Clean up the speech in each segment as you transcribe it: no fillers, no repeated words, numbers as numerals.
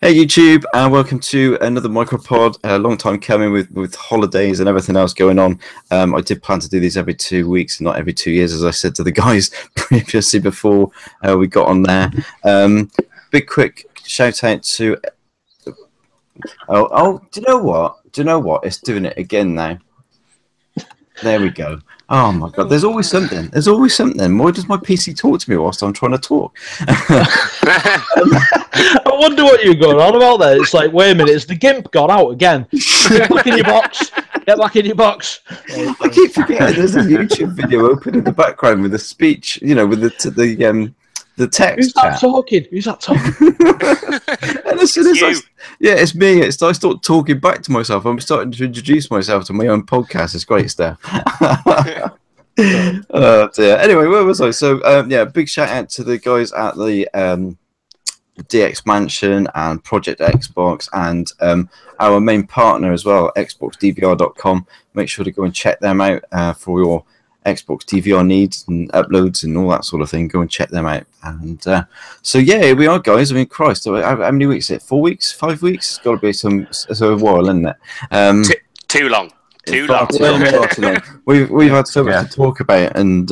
Hey YouTube, and welcome to another MicroPod. A long time coming with holidays and everything else going on. I did plan to do these every 2 weeks and not every 2 years, as I said to the guys previously before we got on there. Big quick shout out to. Oh, do you know what? Do you know what? It's doing it again now. There we go. Oh my God! There's always something. There's always something. Why does my PC talk to me whilst I'm trying to talk? I wonder what you're going on about there. It's like, wait a minute, it's the GIMP got out again. Get back in your box. Get back in your box. I keep forgetting there's a YouTube video open in the background with a speech, you know, with the text. Who's that talking? Who's that talking? And as soon as it's me. I start talking back to myself. I'm starting to introduce myself to my own podcast. It's great stuff. Oh dear. Anyway, where was I? So yeah, big shout out to the guys at the DX Mansion and Project Xbox, and our main partner as well, xboxdvr.com. Make sure to go and check them out for your Xbox DVR needs and uploads and all that sort of thing. Go and check them out. And so yeah, here we are, guys. I mean, Christ, how many weeks is it? 4 weeks? 5 weeks? It's got to be a while, isn't it? Too long. Too long. We've had so much to talk about, and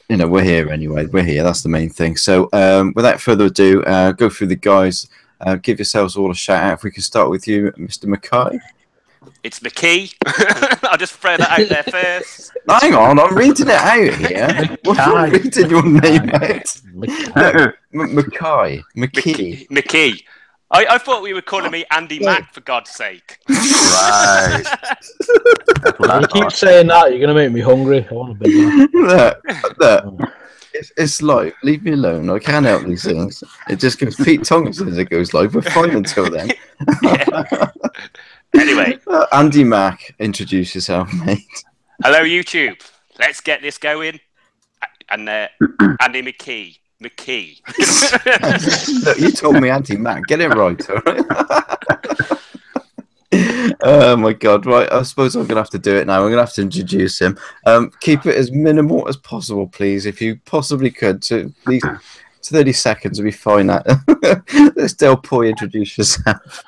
you know, we're here anyway. We're here. That's the main thing. So without further ado, go through the guys. Give yourselves all a shout out. If we can start with you, Mr. Mackay. It's McKee. I'll just throw that out there first. Hang on, I'm reading it out here. I'm reading your name out. Mackay. McKee. I thought we were calling me Andy Mac, for God's sake. Right. You keep saying that, you're going to make me hungry. I want a big one. Look. It's live. Leave me alone. I can't help these things. It just goes Pete Tongues as it goes live. We're fine until then. Anyway. Andy Mac, introduce yourself, mate. Hello, YouTube. Let's get this going. And Andy McKee. Look, you told me Andy Mac. Get it right, all right? Oh my God! Right, I suppose I'm gonna have to do it now. I'm gonna have to introduce him. Keep it as minimal as possible, please, if you possibly could. To at least 30 seconds would be fine. Let's Delpoi, introduce yourself.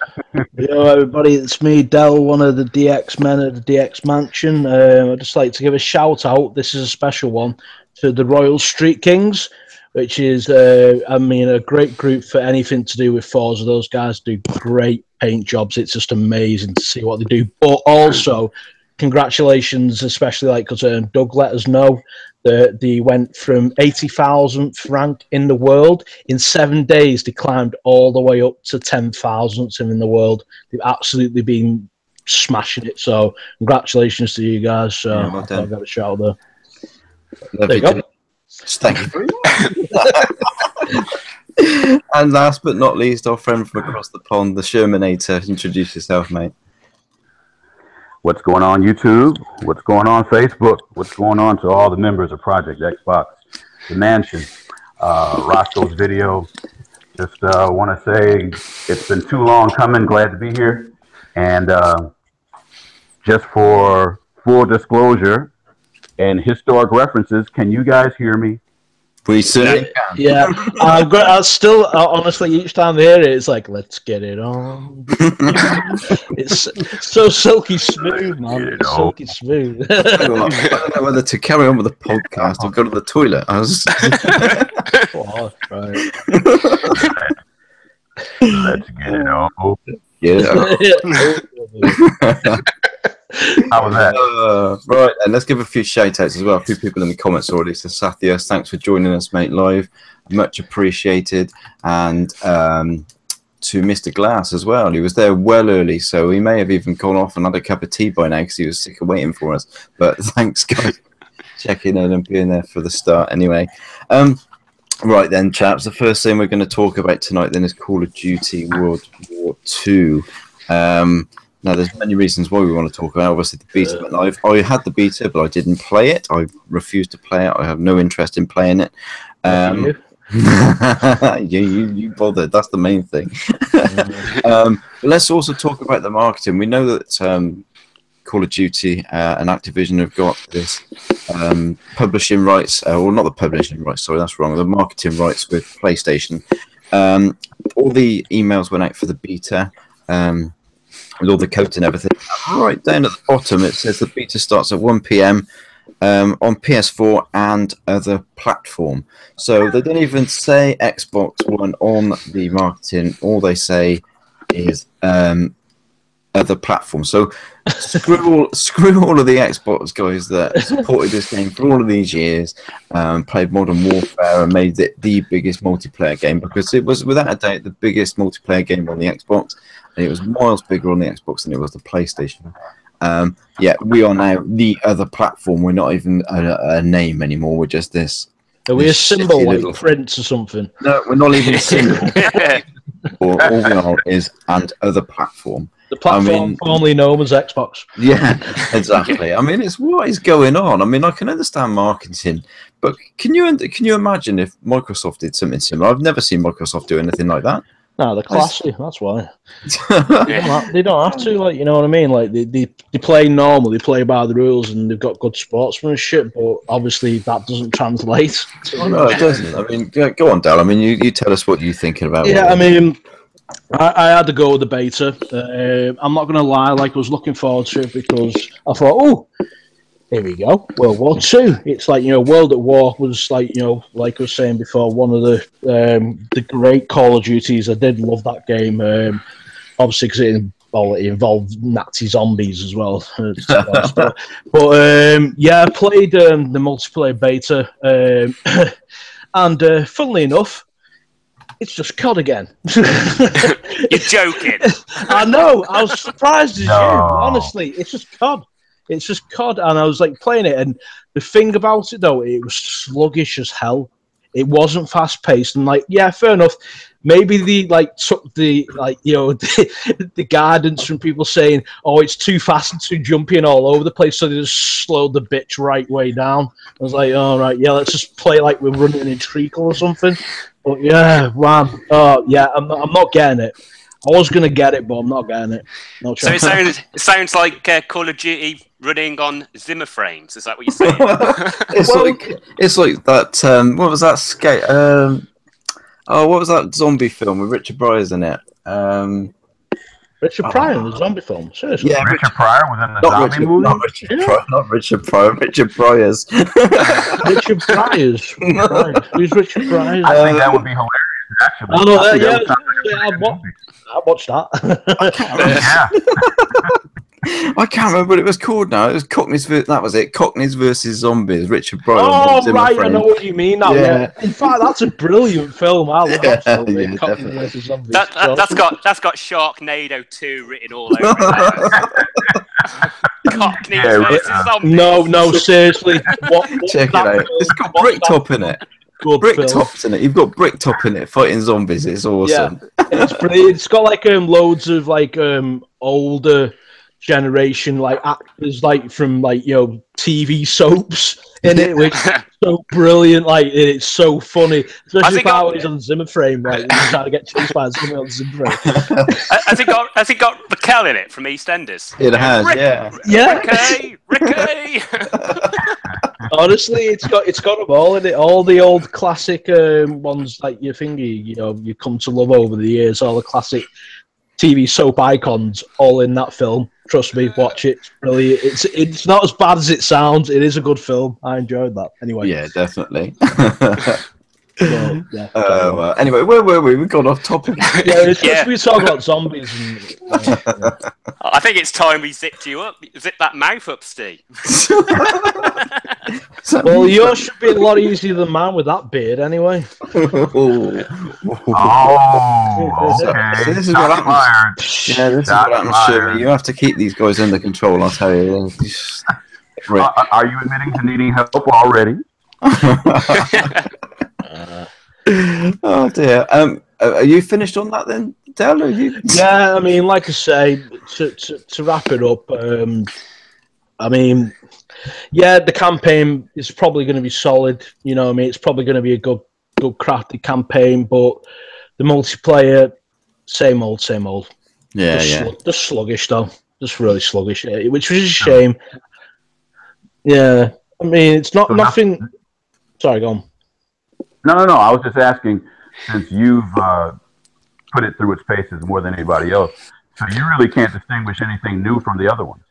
Hello, everybody. It's me, Del, one of the DX men at the DX Mansion. I'd just like to give a shout out. This is a special one to the Royal Street Kings, which is, I mean, a great group for anything to do with Forza. Those guys do great paint jobs. It's just amazing to see what they do. But also, congratulations, especially like because Doug let us know that they went from 80,000th rank in the world. In 7 days, they climbed all the way up to 10,000th in the world. They've absolutely been smashing it. So congratulations to you guys. Yeah, well I got a shout out there. There you go. Thank you very much. And last but not least, our friend from across the pond, the Sherminator. Introduce yourself, mate. What's going on, YouTube? What's going on, Facebook? What's going on to all the members of Project Xbox, the Mansion, Roscoe's video? Just want to say it's been too long coming. Glad to be here. And just for full disclosure and historic references, can you guys hear me? We certainly can. Yeah, I still honestly each time I hear it, it's like, let's get it on. It's so silky smooth, man. It's silky smooth. I don't know whether to carry on with the podcast or go to the toilet. I was. Right. Let's get it on. Yeah. How was that? Right, and let's give a few shout outs as well. A few people in the comments already. So Sathias, thanks for joining us, mate, live. Much appreciated. And to Mr. Glass as well. He was there well early, so he may have even gone off and had a cup of tea by now because he was sick of waiting for us. But thanks, guys, checking in and being there for the start anyway. Right then, chaps, the first thing we're going to talk about tonight then is Call of Duty World War II. Now, there's many reasons why we want to talk about. Obviously, the beta went live. I had the beta, but I didn't play it. I refused to play it. I have no interest in playing it. You bothered. That's the main thing. But let's also talk about the marketing. We know that Call of Duty and Activision have got this publishing rights, or not the publishing rights, sorry, that's wrong, the marketing rights with PlayStation. all the emails went out for the beta, with all the codes and everything. Right down at the bottom, it says the beta starts at 1 p.m. On PS4 and other platform. So they don't even say Xbox One on the marketing. All they say is other platforms. So screw all of the Xbox guys that supported this game for all of these years, played Modern Warfare and made it the biggest multiplayer game, because it was without a doubt the biggest multiplayer game on the Xbox, and it was miles bigger on the Xbox than it was the PlayStation. Yeah, we are now the other platform. We're not even a name anymore. We're just this. Are we a symbol like Prince or something? No, we're not even a symbol. All we are is and other platform. The platform formerly known as Xbox. Yeah, exactly. I mean, it's what is going on. I mean, I can understand marketing, but can you imagine if Microsoft did something similar? I've never seen Microsoft do anything like that. No, they're classy. That's why. They don't have to, like, you know what I mean? Like they play normal, they play by the rules, and they've got good sportsmanship. But obviously, that doesn't translate. No, it doesn't. I mean, go on, Dal. I mean, you tell us what you're thinking about. Yeah, I mean, I had to go with the beta. I'm not going to lie, like, I was looking forward to it because I thought, oh, here we go, World War II. It's like, you know, World at War was like, you know, like I was saying before, one of the great Call of Duties. I did love that game, obviously because it involved Nazi zombies as well. but yeah, I played the multiplayer beta, and funnily enough, it's just COD again. You're joking. I know. I was surprised as you. Honestly, it's just COD. It's just COD, and I was like playing it. And the thing about it, though, it was sluggish as hell. It wasn't fast paced, and like, yeah, fair enough. Maybe took the the guidance from people saying, "Oh, it's too fast and too jumpy and all over the place," so they just slowed the bitch right way down. I was like, "All right, yeah, let's just play like we're running in treacle or something." But yeah, man, oh yeah, I'm not getting it. I was gonna get it, but I'm not getting it. No chance. So it sounds like Call of Duty running on Zimmer frames. Is that what you're saying? it's like that. What was that skate? What was that zombie film with Richard Pryor's in it? Richard Pryor in the zombie film. Seriously. Yeah, Richard Pryor was in the zombie movie. Not Richard Pryor. Richard Pryor's. Richard Pryor's. Who's Richard Pryor? I think that would be hilarious. Actually, I know that. Yeah, I watched that. I can't remember what it was called now. It was Cockneys. That was it. Cockneys versus Zombies. Richard Pryor. Oh right, I know what you mean. Now, yeah. In fact, that's a brilliant film. I love that film. Cockneys versus Zombies. That's got Sharknado 2 written all over it. Cockneys versus Zombies. No, seriously. Check it out. It's got Bricktop in it. Bricktop's in it. You've got Bricktop in it fighting zombies. It's awesome. Yeah, it's brilliant. It's got like loads of like older generation like actors like from like, you know, TV soaps in it, which is so brilliant. Like, it's so funny, especially if I was on Zimmer frame, like trying to get chased by a Zimmer on Zimmer frame. Has it got Raquel in it from EastEnders? It has, yeah. Ricky. Honestly, it's got them all in it. All the old classic ones like your thingy, you know, you come to love over the years. All the classic TV soap icons, all in that film. Trust me, watch it. It's brilliant. It's not as bad as it sounds. It is a good film. I enjoyed that. Anyway. Yeah, definitely. So, yeah. Anyway, where were we? We got off topic. Yeah, it's just we talk about zombies. I think it's time we zipped you up. Zip that mouth up, Steve. Well, yours should be a lot easier than mine with that beard, anyway. Okay. So this is what happens. Yeah, this is what happens, Sherman. You have to keep these guys under control, I'll tell you. Are you admitting to needing help already? Oh dear. Are you finished on that then, Dale? Yeah, I mean, like I say, to wrap it up, I mean, yeah, the campaign is probably going to be solid. You know what I mean? It's probably going to be a good crafted campaign, but the multiplayer, same old. Yeah, just sluggish though. Just really sluggish, which was a shame. Yeah, I mean, it's not nothing. Sorry, go on. No. I was just asking. since you've put it through its paces more than anybody else. So you really can't distinguish anything new from the other ones.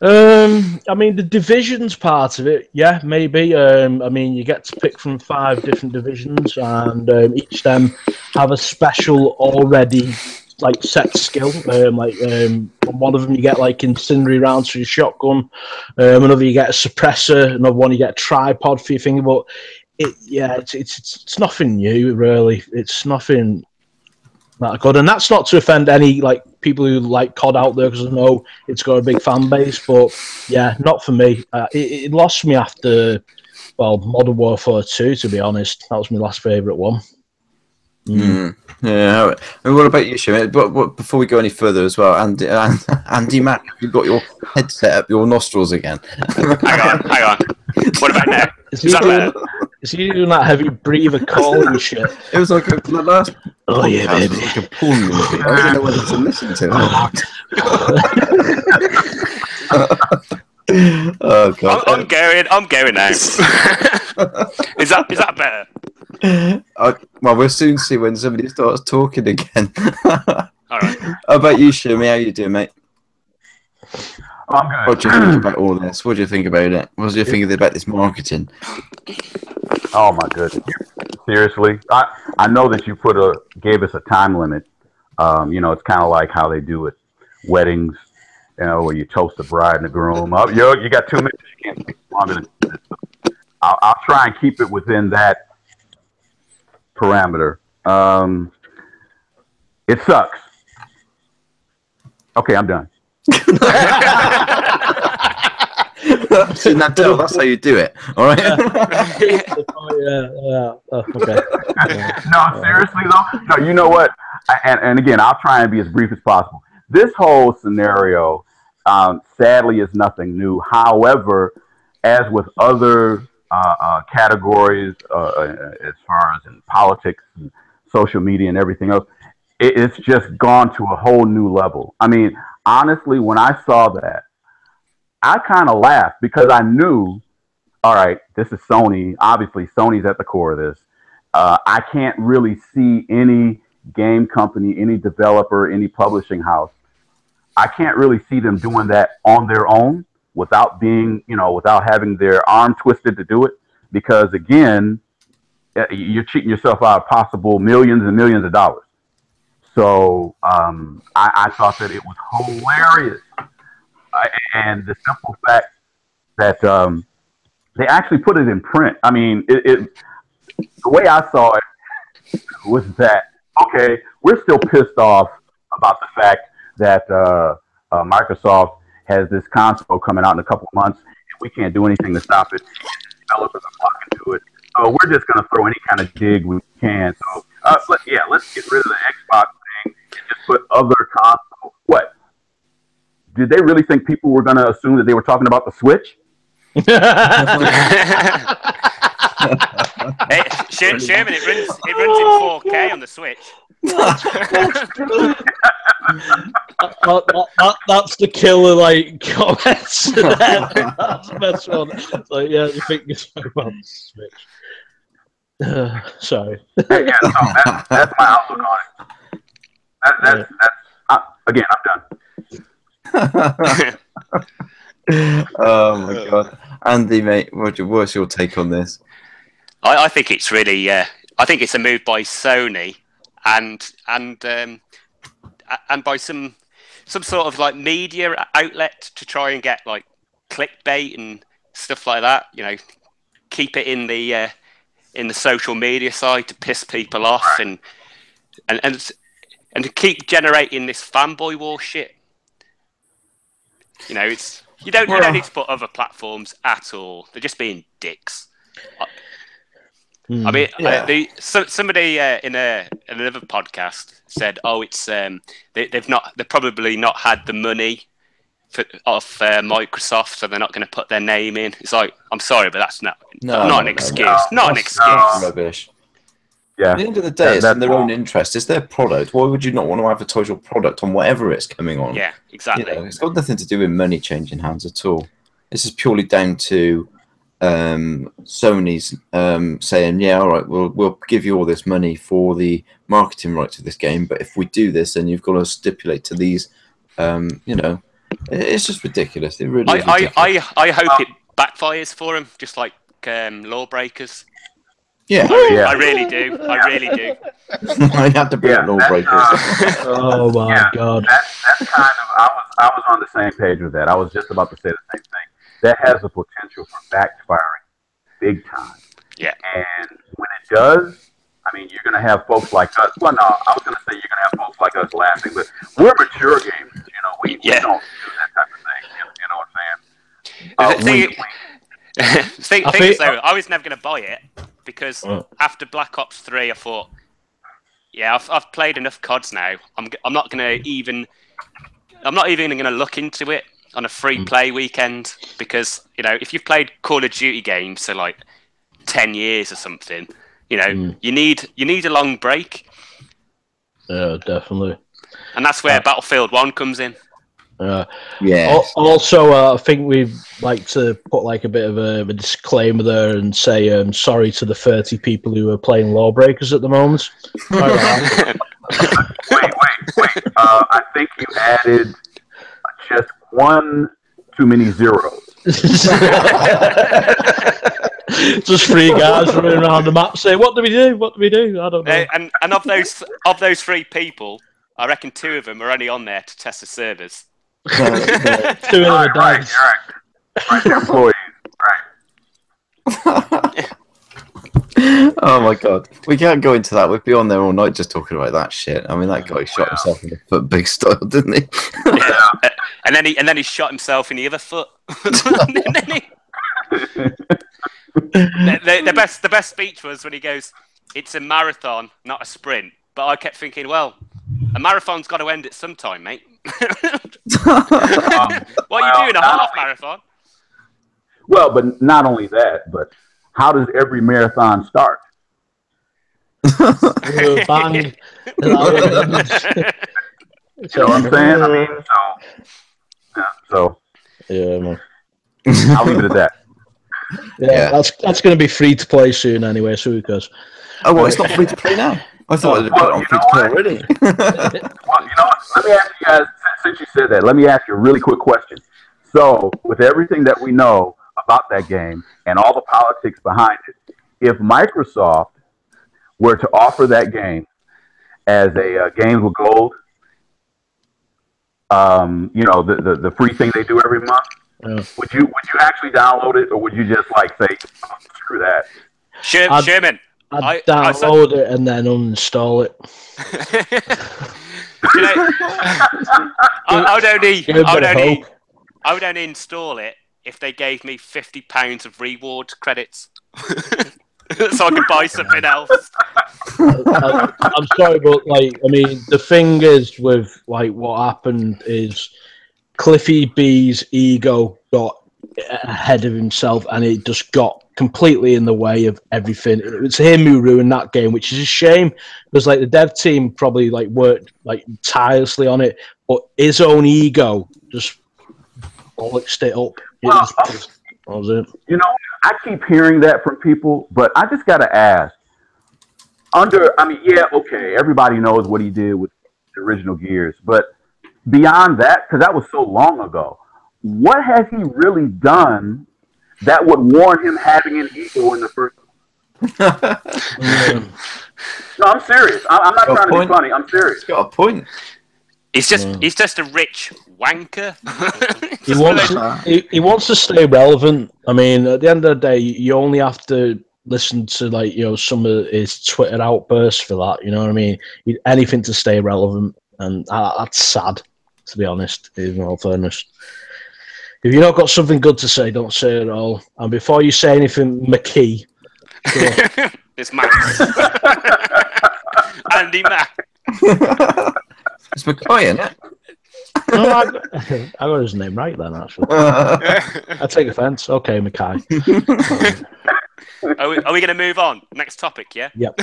I mean, the divisions part of it, yeah, maybe. I mean, you get to pick from 5 different divisions, and each of them have a special already like set skill. One of them you get like incendiary rounds for your shotgun. Another you get a suppressor. Another one you get a tripod for your finger. But it's nothing new really. It's nothing that good, and that's not to offend any like people who like COD out there, because I know it's got a big fan base. But yeah, not for me. It lost me after Modern Warfare 2. To be honest, that was my last favourite one. Yeah. And what about you, Shim? But before we go any further as well, Andy Mac, you've got your headset up your nostrils again. Hang on. What about now? Is he doing that heavy breather call and shit? It was like the last. Oh yeah, baby. Like a porn movie. I didn't know whether to listen to it. Oh god. I'm going now. Is that better? Well, we'll soon see when somebody starts talking again. All right. How about you, Shimmy? How you doing, mate? I'm good. What do you think about all this? What do you think about it? What do you think about this marketing? Oh my goodness! Seriously, I know that you gave us a time limit. It's kind of like how they do at weddings, where you toast the bride and the groom. Oh, you got 2 minutes. You can't speak longer than 2 minutes. I'll try and keep it within that parameter. It sucks. Okay, I'm done. See, now, Del, that's how you do it. All right. Okay. No, seriously though. No, you know what? And again, I'll try and be as brief as possible. This whole scenario, sadly, is nothing new. However, as with other categories, as far as in politics and social media and everything else, it's just gone to a whole new level. I mean, honestly, when I saw that, I kind of laughed because I knew, all right, this is Sony. Obviously, Sony's at the core of this. I can't really see any game company, any developer, any publishing house. I can't really see them doing that on their own without being, without having their arm twisted to do it. Because again, you're cheating yourself out of possible millions and millions of dollars. So I thought that it was hilarious. And the simple fact that they actually put it in print. I mean, the way I saw it was that, okay, we're still pissed off about the fact that Microsoft has this console coming out in a couple of months, and we can't do anything to stop it. Developers are flocking to it. So we're just going to throw any kind of dig we can. So, let's get rid of the Xbox thing and just put other consoles. What? Did they really think people were going to assume that they were talking about the Switch? Hey, Sherman, it runs in 4K on the Switch. That's the killer, like, comments. That's the best one. Like, yeah, you think it's about the Switch. Sorry. Yeah, so that's my outlook on it. Again, I'm done. Oh my god, Andy, mate, what's your take on this? I think it's really, I think it's a move by Sony and by some sort of like media outlet to try and get like clickbait and stuff like that. Keep it in the social media side to piss people off and to keep generating this fanboy war shit. It's you don't need to put other platforms at all. They're just being dicks. I mean, somebody in another podcast said, "Oh, it's they've probably not had the money off Microsoft, so they're not going to put their name in." It's like, I'm sorry, but that's not an excuse. Not an excuse. Rubbish. Yeah. At the end of the day, it's in their own interest. It's their product. Why would you not want to advertise your product on whatever it's coming on? Yeah, exactly. It's got nothing to do with money changing hands at all. This is purely down to Sony's saying, yeah, all right, we'll give you all this money for the marketing rights of this game, but if we do this, then you've got to stipulate to these, you know, it's just ridiculous. It really is ridiculous. I hope it backfires for him, just like Lawbreakers. Yeah, I really do. I really do. I have to bring up Lawbreakers. Oh my God. That's kind of, I was on the same page with that. I was just about to say the same thing. That has the potential for backfiring big time. Yeah. And when it does, I mean, you're going to have folks like us. Well, no, I was going to say you're going to have folks like us laughing, but we're mature gamers. You know, we don't do that type of thing. You know what I'm saying? Thing is, though, I was never going to buy it because after Black Ops 3, I thought, yeah, I've played enough CODs now. I'm not even going to look into it on a free play weekend because, you know, if you've played Call of Duty games for like 10 years or something, you know, you need a long break. Yeah, definitely. And that's where Battlefield 1 comes in. Yeah. Also, I think we'd like to put like a bit of a disclaimer there and say sorry to the 30 people who are playing Lawbreakers at the moment. Wait. I think you added just one too many zeros. Just three guys running around the map saying, "What do we do? What do we do?" I don't know. And of those three people, I reckon two of them are only on there to test the servers. Two of them are dads. Right, employees. Right. Oh my God, we can't go into that. We'd be on there all night just talking about that shit. I mean, that guy shot himself in the foot big style, didn't he? Yeah. And then he shot himself in the other foot. The best speech was when he goes, "It's a marathon, not a sprint." But I kept thinking, well, a marathon's got to end at some time, mate. What are you doing, a half marathon? Well, but not only that, but how does every marathon start? Bang. You know what I'm saying? I mean, so yeah, man. I'll leave it at that. Yeah. That's going to be free to play soon anyway, so who cares? Oh, well, it's not free to play now. I thought it was free to play already. Well, you know what? Let me ask you guys, since you said that, let me ask you a really quick question. So, with everything that we know about that game and all the politics behind it, if Microsoft were to offer that game as a Games with Gold, you know, the free thing they do every month, would you actually download it, or would you just like say, oh, screw that? Sherman, I'd download it and then uninstall it. You know, I would only install it if they gave me £50 of reward credits, so I could buy something else. I'm sorry, but like, I mean, the thing is with like what happened is Cliffy B's ego got ahead of himself, and it just got completely in the way of everything. It was him who ruined that game, which is a shame because like the dev team probably like worked like tirelessly on it, but his own ego just bollocksed it up. What was it? You know, I keep hearing that from people, but I just got to ask. I mean, yeah, okay, everybody knows what he did with the original Gears, but beyond that, because that was so long ago, what has he really done that would warrant him having an ego in the first place? No, I'm serious. I'm not trying to be funny. I'm serious. He's got a point. He's just a rich wanker. He wants to stay relevant. I mean, at the end of the day, you only have to listen to like, you know, some of his Twitter outbursts for that. You know what I mean? Anything to stay relevant, and that's sad, to be honest. In all fairness, if you've not got something good to say, don't say it at all. And before you say anything, McKee, it's Mac. Andy Mac. It's McCoy, isn't it? No, I got his name right then, actually. I take offence. Okay, Mackay. Are we going to move on? Next topic, yeah? Yep.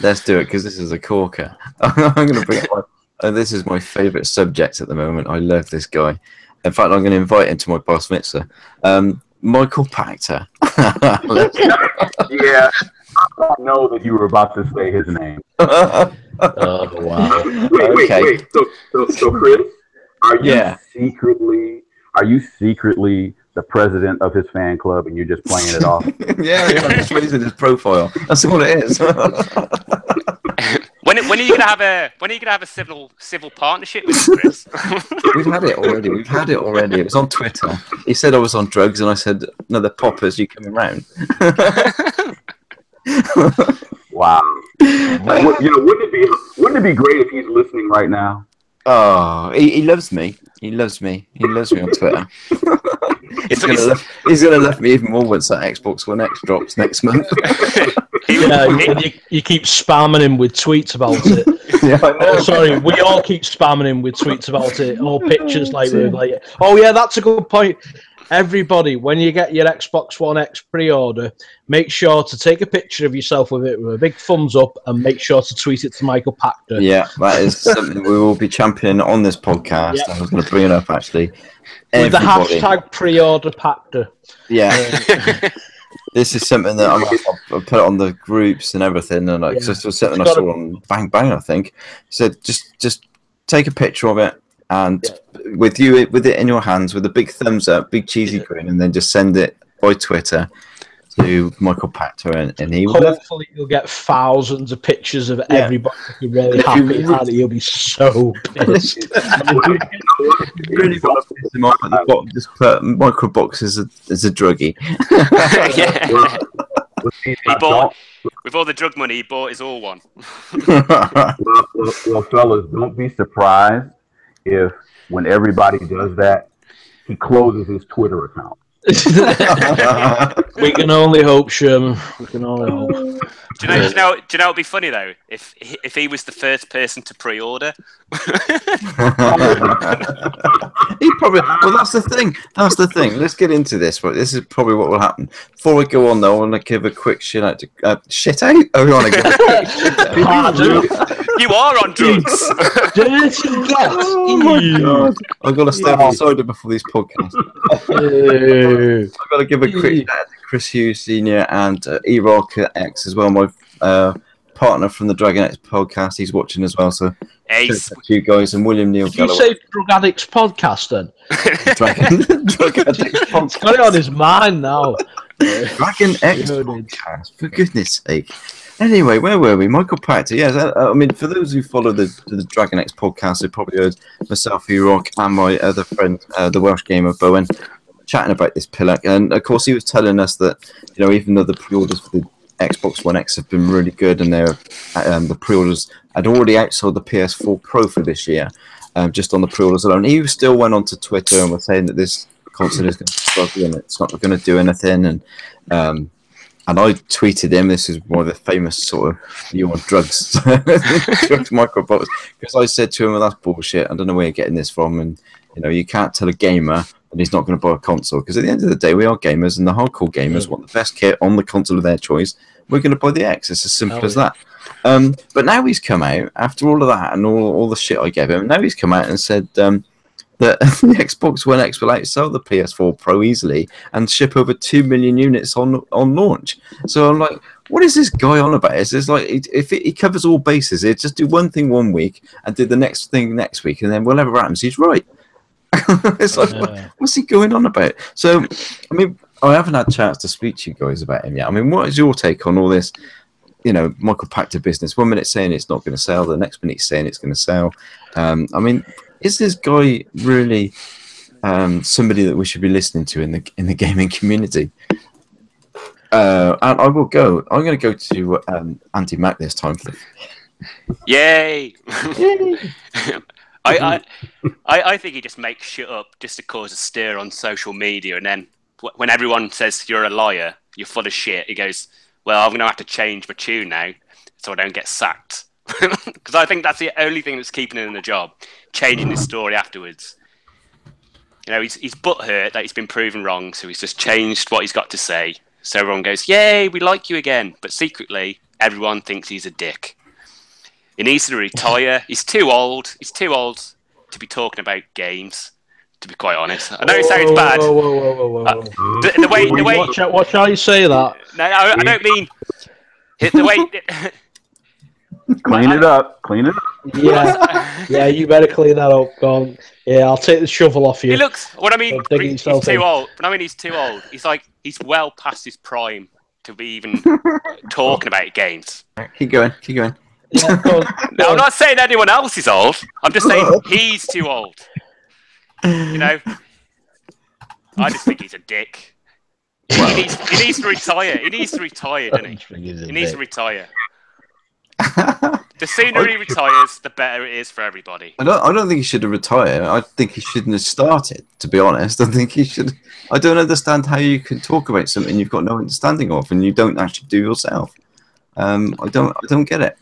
Let's do it, because this is a corker. I'm going to bring up this is my favourite subject at the moment. I love this guy. In fact, I'm going to invite him to my bar mitzvah. Michael Pachter. Yeah, I know that you were about to say his name. Oh wow! Wait. So Chris, are you secretly the president of his fan club, and you're just playing it off? Yeah, I'm just raising his profile. That's all it is. When are you gonna have a civil partnership with him, Chris? We've had it already. It was on Twitter. He said I was on drugs, and I said, "No, they're poppers. You coming round?" Wow. Wouldn't it be great if he's listening right now? Oh, he loves me. He loves me on Twitter. He's gonna love me even more once that Xbox One X drops next month. You keep spamming him with tweets about it. Yeah, I know. Oh, sorry, we all keep spamming him with tweets about it. All pictures like, oh yeah, that's a good point. Everybody, when you get your Xbox One X pre-order, make sure to take a picture of yourself with it with a big thumbs up and make sure to tweet it to Michael Pachter. Yeah, that is something we will be championing on this podcast. Yep. I was going to bring it up, actually. With the hashtag pre-order Pachter. Yeah. This is something that I'll put on the groups and everything. And this was something I saw on Bang Bang, I think. He said, just take a picture of it. And with it in your hands, with a big thumbs up, big cheesy grin, and then just send it by Twitter to Michael Pachter, and he will. Hopefully, you'll get thousands of pictures of everybody looking really happy, and you'll be so pissed. Really want to piss him off at the bottom. Just put MicroBox as a druggie. He bought, with all the drug money, he bought his all one. Well, fellas, don't be surprised if when everybody does that, he closes his Twitter account. We can only hope, Sherman. We can only hope. Do you know what would be funny though? If he was the first person to pre-order. He probably. Well, that's the thing. Let's get into this. Right, this is probably what will happen. Before we go on, though, I want to give a quick shit out. Shit out. Oh, we want to give a quick shit out. You are on drugs. Dirty gas. Oh my god! I've got to step outside before these podcasts. I've got to give a quick shout out to Chris Hughes Senior and E-Rock X as well. My partner from the Dragon X podcast. He's watching as well. So Ace. You guys and William Neal. Did you say Drug Addicts podcast then? Drug Addicts podcast. It's got it on his mind now. Dragon X podcast. For goodness sake. Anyway, where were we? Michael Pachter. Yes, I mean, for those who follow the Dragon X podcast, they've probably heard myself, E-Rock, and my other friend, the Welsh gamer, Bowen, chatting about this pillar. And, of course, he was telling us that, even though the pre-orders for the Xbox One X have been really good and the pre-orders had already outsold the PS4 Pro for this year, just on the pre-orders alone. He still went onto Twitter and was saying that this console is going to struggle and it's not going to do anything. And I tweeted him, this is one of the famous sort of you on drugs, drugs MicroBox, because I said to him, well, that's bullshit. I don't know where you're getting this from. And, you can't tell a gamer that he's not going to buy a console. Because at the end of the day, we are gamers, and the hardcore gamers want the best kit on the console of their choice. We're going to buy the X. It's as simple as that. But now he's come out, after all of that and all the shit I gave him, now he's come out and said that the Xbox One X will outsell the PS4 Pro easily and ship over 2 million units on launch. So I'm like, what is this guy on about? It's like, if he covers all bases, he'd just do one thing one week and do the next thing next week, and then whatever happens, he's right. It's like, what's he going on about? So, I mean, I haven't had a chance to speak to you guys about him yet. I mean, what is your take on all this, Michael Pachter business? 1 minute saying it's not going to sell, the next minute saying it's going to sell. I mean, is this guy really somebody that we should be listening to in the gaming community? And I will go. I'm going to go to Andy Mac this time. Yay! I think he just makes shit up just to cause a stir on social media, and then when everyone says you're a liar, you're full of shit, he goes, well, I'm going to have to change my tune now so I don't get sacked. Because I think that's the only thing that's keeping him in the job, changing his story afterwards. He's butthurt that he's been proven wrong, so he's just changed what he's got to say. So everyone goes, yay, we like you again. But secretly, everyone thinks he's a dick. He needs to retire. He's too old. He's too old to be talking about games, to be quite honest. I know it sounds bad. Whoa. The way. Watch how you say that. No, I don't mean the way. Clean it up. Clean it up. Yeah, you better clean that up. Go on. Yeah, I'll take the shovel off you. He looks. What I mean, he's too old. When I mean he's too old, he's well past his prime to be even talking about games. Keep going. Yeah, No, I'm not saying anyone else is old. I'm just saying he's too old. You know, I just think he's a dick. He needs to retire. He needs to retire, doesn't he? He needs to retire. The sooner he retires, the better it is for everybody. I don't think he should have retired. I think he shouldn't have started, to be honest. I think he should. I don't understand how you can talk about something you've got no understanding of and you don't actually do yourself. I don't get it.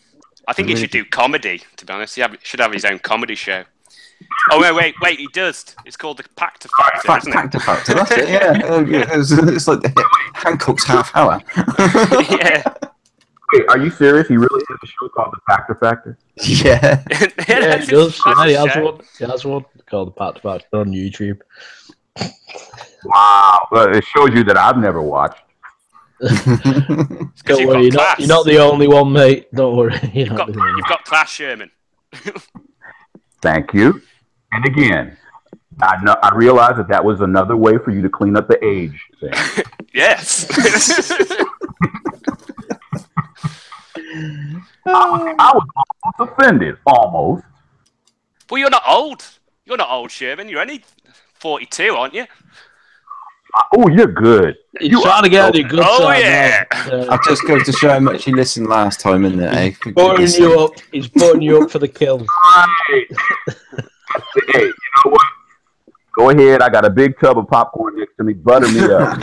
I think he should do comedy, to be honest. He should have his own comedy show. Oh, wait, he does. It's called the Pachter Factor, isn't it? Pachter Factor, that's it, yeah. It's like the Hancock's half hour. Yeah. Wait, are you serious? He really has a show called the Pachter Factor? Yeah. Yeah, he does. He has one called the Pachter Factor on YouTube. Wow. Well, it shows you that I've never watched. Don't worry, you're not the only one, mate. Don't worry. You've got class, Sherman. Thank you. And again, I realized that was another way for you to clean up the age thing. Yes. I was almost offended. Almost. Well, you're not old. You're not old, Sherman. You're only 42, aren't you? Oh, you're good. You're trying to get the good side. Oh, yeah. I just go to show how much you listened last time, isn't it? He's putting you up for the kill. Right. Hey, you know what? Go ahead. I got a big tub of popcorn next to me. Butter me up.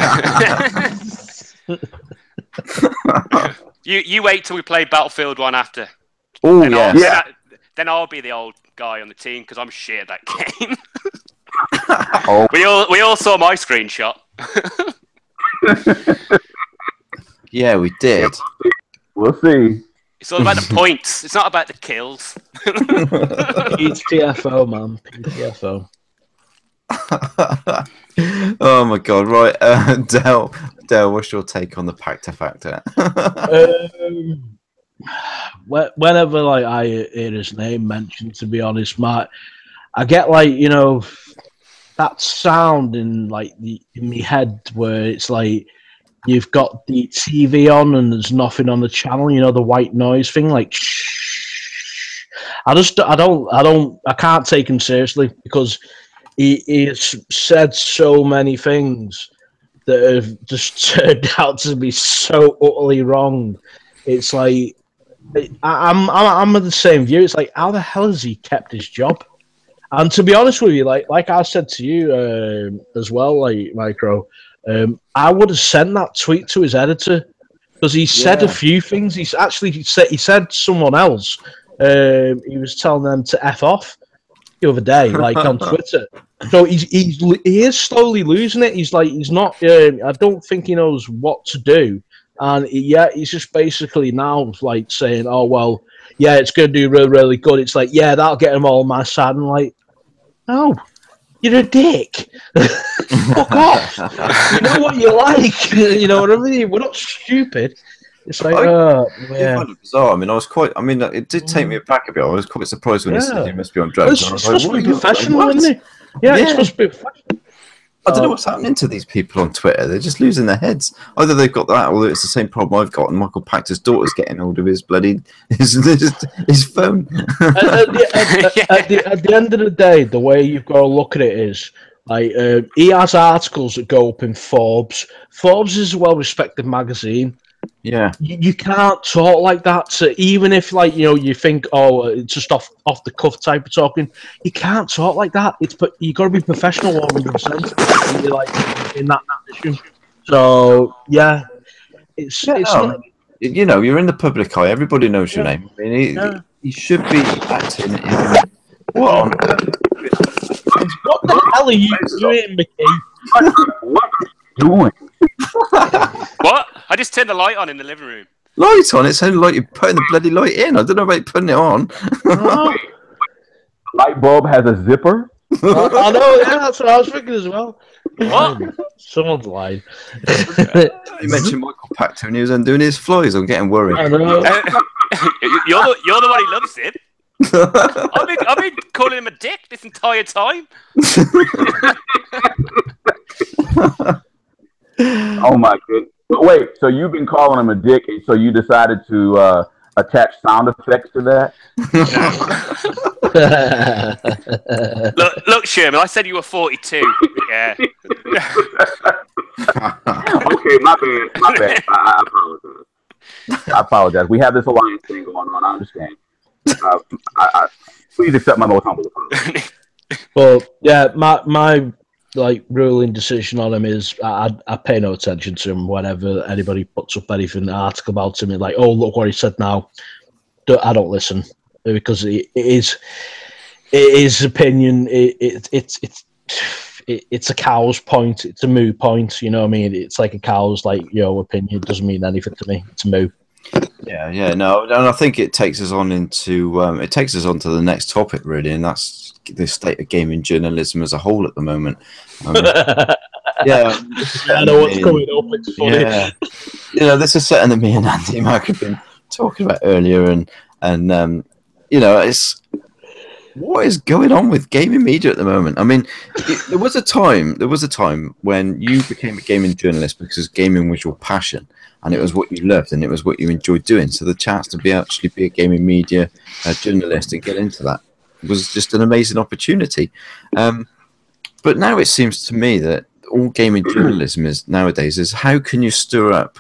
You wait till we play Battlefield 1 after. Oh, yeah. Then I'll be the old guy on the team because I'm shit at that game. Oh. We all saw my screenshot. Yeah, we did. We'll see. It's all about the points. It's not about the kills. It's TFO, man. TFO. Oh my god! Right, Del, what's your take on the Pachter Factor? Whenever I hear his name mentioned, to be honest, Matt, I get that sound in in my head where it's like you've got the TV on and there's nothing on the channel, the white noise thing, shh. I can't take him seriously because he has said so many things that have just turned out to be so utterly wrong. It's like I'm of the same view. It's like, how the hell has he kept his job? And to be honest with you, like I said to you as well, Micro, I would have sent that tweet to his editor because he said a few things. He said someone else. He was telling them to F off the other day, on Twitter. So he is slowly losing it. He's not. I don't think he knows what to do, and he's just basically now saying, "Oh well, yeah, it's going to do really, really good." It's like, yeah, that'll get him all on my side. And no, you're a dick. Fuck off. You know what you like. You know what I mean? We're not stupid. It's like, yeah. It's kind of bizarre. It did take me aback a bit. I was quite surprised when he said he must be on drugs. It's supposed to be professional, isn't it? Yeah, it's supposed to be professional. I don't know what's happening to these people on Twitter. They're just losing their heads. Either they've got that, or it's the same problem I've got. And Michael Pachter's daughter's getting hold of his bloody his phone. At the end of the day, the way you've got to look at it is he has articles that go up in Forbes. Forbes is a well-respected magazine. Yeah, you can't talk like that. So even if you think, it's just off the cuff type of talking, you can't talk like that. You got to be professional 100%. You're in that position. So yeah, it's not, you're in the public eye. Everybody knows your name. I mean, he should be acting in. What the hell are you doing, Mickey? What are you doing? What? I just turned the light on in the living room. Light on? It sounded like you're putting the bloody light in. I don't know about putting it on. The light bulb has a zipper? I know, yeah, that's what I was thinking as well. What? Someone's lying. You mentioned Michael Pachter and he was undoing his flies. I'm getting worried. I know. You're the one who loves him. I've been calling him a dick this entire time. Oh my goodness! Wait, so you've been calling him a dick, so you decided to attach sound effects to that? Look, Sherman. I said you were 42. Yeah. Okay, my bad. I apologize. We have this alliance thing going on. I understand. Please accept my most humble apology. Well, yeah, my like ruling decision on him is I pay no attention to him whenever anybody puts up anything, an article about him, and like, oh, look what he said now. I don't listen because it is his opinion. It's a cow's point. It's a moo point. You know what I mean? It's like a cow's like your opinion. It doesn't mean anything to me. It's a moo. Yeah, no, and I think it takes us on into to the next topic really, and that's the state of gaming journalism as a whole at the moment. Yeah, I know what's coming up. It's funny. Yeah, this is something that me and Andy Mac have been talking about earlier, and it's what is going on with gaming media at the moment. I mean, there was a time when you became a gaming journalist because gaming was your passion and it was what you loved and it was what you enjoyed doing. So the chance to be a gaming media journalist and get into that was just an amazing opportunity. But now it seems to me that all gaming journalism nowadays is how can you stir up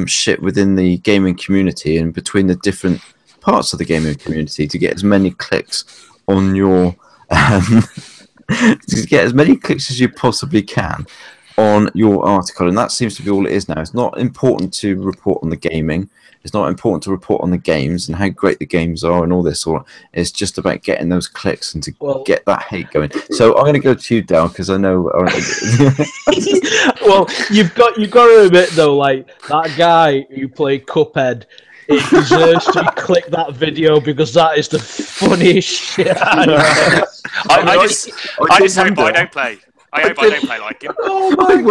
shit within the gaming community and between the different parts of the gaming community to get as many clicks on your to get as many clicks as you possibly can on your article, and that seems to be all it is now. It's not important to report on the gaming. It's not important to report on the games and how great the games are and all this sort. It's just about getting those clicks and to get that hate going. So I'm going to go to you, Dal, because I know. Well, you've got to admit though, like that guy who played Cuphead, it deserves to click that video because that is the funniest shit. I just hope I don't play. I hope I don't play like him. Oh my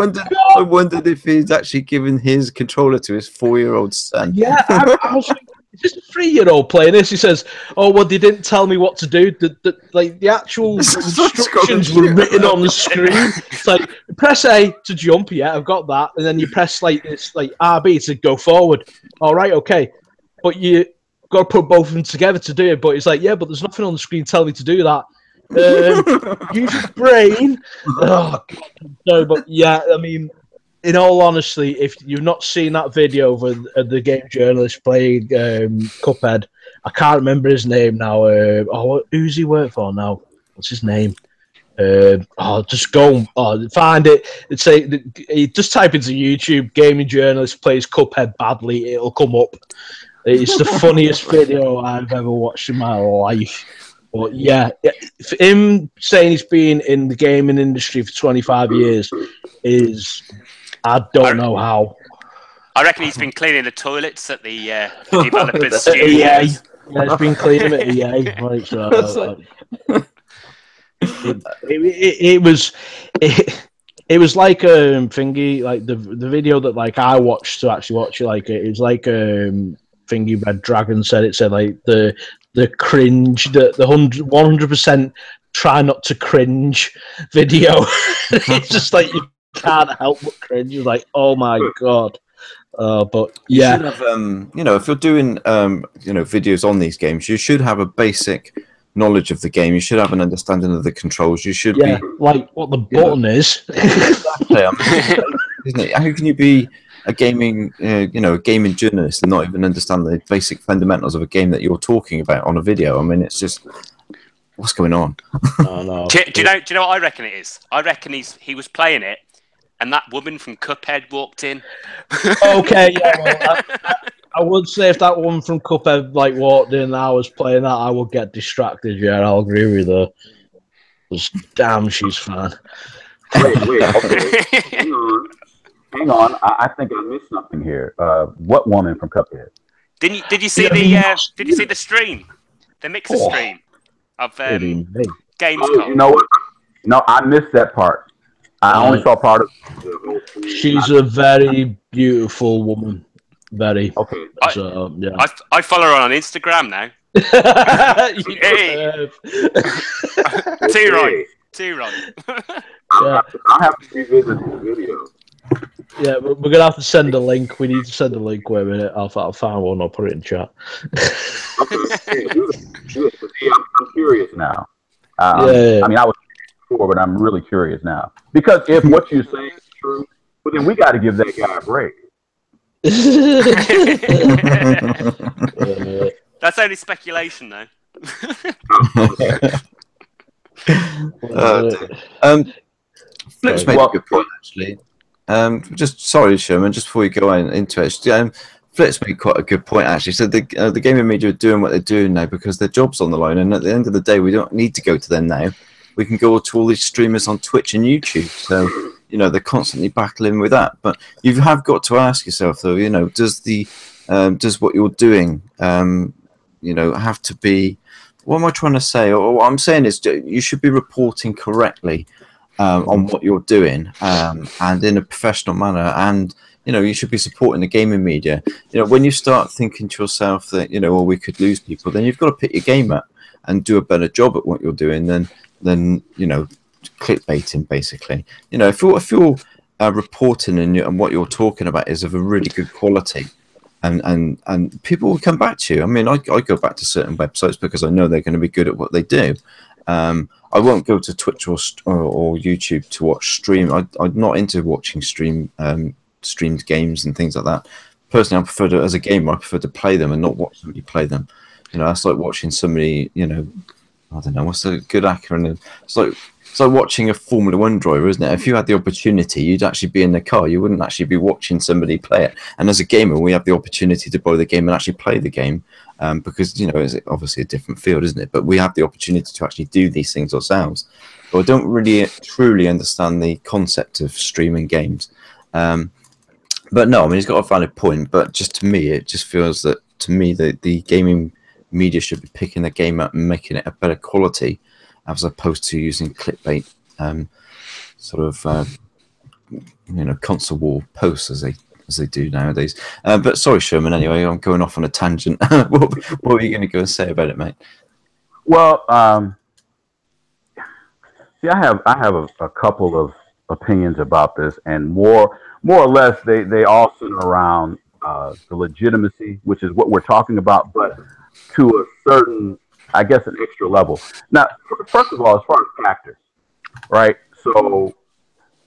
I wondered if he's actually given his controller to his 4-year-old son. Yeah, I was thinking, is this a 3-year-old playing this? He says, "Oh well, they didn't tell me what to do. The actual instructions were written on the screen. It's like press A to jump. Yeah, I've got that, and then you press like this, like RB to go forward. All right, okay, but you got to put both of them together to do it. But it's like, yeah, but there's nothing on the screen telling me to do that. Use your brain. Oh, God, no, but yeah, I mean, in all honesty, if you've not seen that video of the game journalist playing Cuphead, I can't remember his name now. Who's he work for now? What's his name? Just go find it. Just type into YouTube "gaming journalist plays Cuphead badly." It'll come up. It's the funniest video I've ever watched in my life. But yeah, him saying he's been in the gaming industry for 25 years is, I don't know how. I reckon he's been cleaning the toilets at the developers' studios. Yeah, he's been cleaning at EA. Right, so, it was like thingy, like the video that like I watched to actually watch it. Like it was like thingy Red Dragon said. It said like the cringe, the 100% try not to cringe video. It's just like you can't help but cringe. You're like, oh my god. But yeah, you should have, if you're doing videos on these games, you should have a basic knowledge of the game. You should have an understanding of the controls. You should be like what the button is. Exactly. Isn't it? How can you be a gaming journalist and not even understand the basic fundamentals of a game that you're talking about on a video? I mean, it's just what's going on. No. Do you know what I reckon it is? I reckon he was playing it, and that woman from Cuphead walked in. Okay, yeah. Well, I would say if that woman from Cuphead walked in and I was playing that, I would get distracted. Yeah, I'll agree with her. Because damn, she's fun. Wait. Okay. Hang on. I think I missed something here. What woman from Cuphead? Did you see the stream? The mixer stream of Gamescom. Oh, you know what? No, I missed that part. I only saw part of it. She's a very beautiful woman. Very. Okay. So, yeah. I follow her on Instagram now. Hey. Too right. I'll have to revisit the video. Yeah, we're going to have to send a link. We need to send a link. Wait a minute. I'll find one. I'll put it in chat. Okay. See, I'm curious now. Yeah. I mean, I was before, but I'm really curious now. Because if what you're saying is true, well, then we got to give that guy a break. That's only speculation, though. Flip's made a good point, actually. Just sorry, Sherman. Just before you go into it, Flip's made quite a good point, actually. So the gaming media are doing what they're doing now because their job's on the line, and at the end of the day, we don't need to go to them now. We can go to all these streamers on Twitch and YouTube. So they're constantly battling with that. But you have got to ask yourself, though, does what you're doing, have to be? What am I trying to say? Or what I'm saying is, you should be reporting correctly on what you're doing, and in a professional manner, and you should be supporting the gaming media. When you start thinking to yourself that we could lose people, then you've got to pick your game up and do a better job at what you're doing than clickbaiting, basically. If you're reporting and what you're talking about is of a really good quality, and people will come back to you. I mean, I go back to certain websites because I know they're going to be good at what they do. I won't go to Twitch or YouTube to watch stream. I'm not into watching streamed games and things like that. Personally, as a gamer, I prefer to play them and not watch somebody play them. That's like watching somebody, I don't know, what's a good acronym? It's like watching a Formula One driver, isn't it? If you had the opportunity, you'd actually be in the car. You wouldn't actually be watching somebody play it. And as a gamer, we have the opportunity to buy the game and actually play the game because, it's obviously a different field, isn't it? But we have the opportunity to actually do these things ourselves. But I don't really truly understand the concept of streaming games. But no, I mean, he's got a valid point. But just to me, it just feels that, the gaming media should be picking the game up and making it a better quality, as opposed to using clickbait, console war posts as they do nowadays. But sorry, Sherman. Anyway, I'm going off on a tangent. what were you going to go and say about it, mate? Well, see, I have a couple of opinions about this, and more or less, they all center around the legitimacy, which is what we're talking about, but to a certain, I guess, an extra level. Now, first of all, as far as Pachter, right? So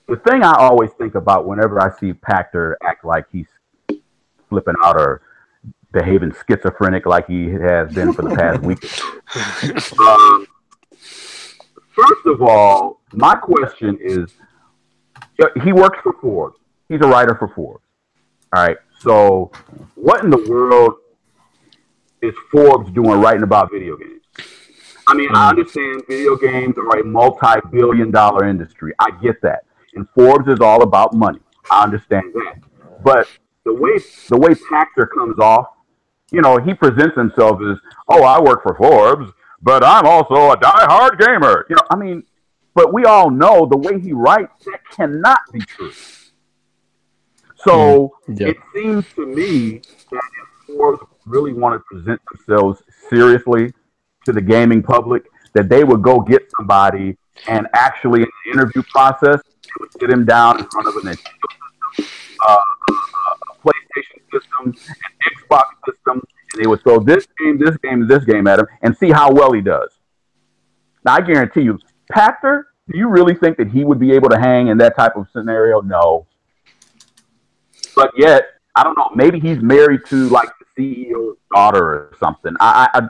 the thing I always think about whenever I see Pachter act like he's flipping out or behaving schizophrenic like he has been for the past week. First of all, my question is, he works for Forbes. He's a writer for Forbes. All right. So what in the world is Forbes doing writing about video games? I mean, I understand video games are a multi-billion-dollar industry. I get that. And Forbes is all about money. I understand that. But the way Pachter comes off, he presents himself as, oh, I work for Forbes, but I'm also a die-hard gamer. I mean, but we all know the way he writes, that cannot be true. So it seems to me that if Forbes really want to present themselves seriously to the gaming public, that they would go get somebody and actually in the interview process, they would sit him down in front of an a PlayStation system, an Xbox system, and they would throw this game at him and see how well he does. Now, I guarantee you, Pachter, do you really think that he would be able to hang in that type of scenario? No. But yet, I don't know, maybe he's married to like the CEO's daughter or something. I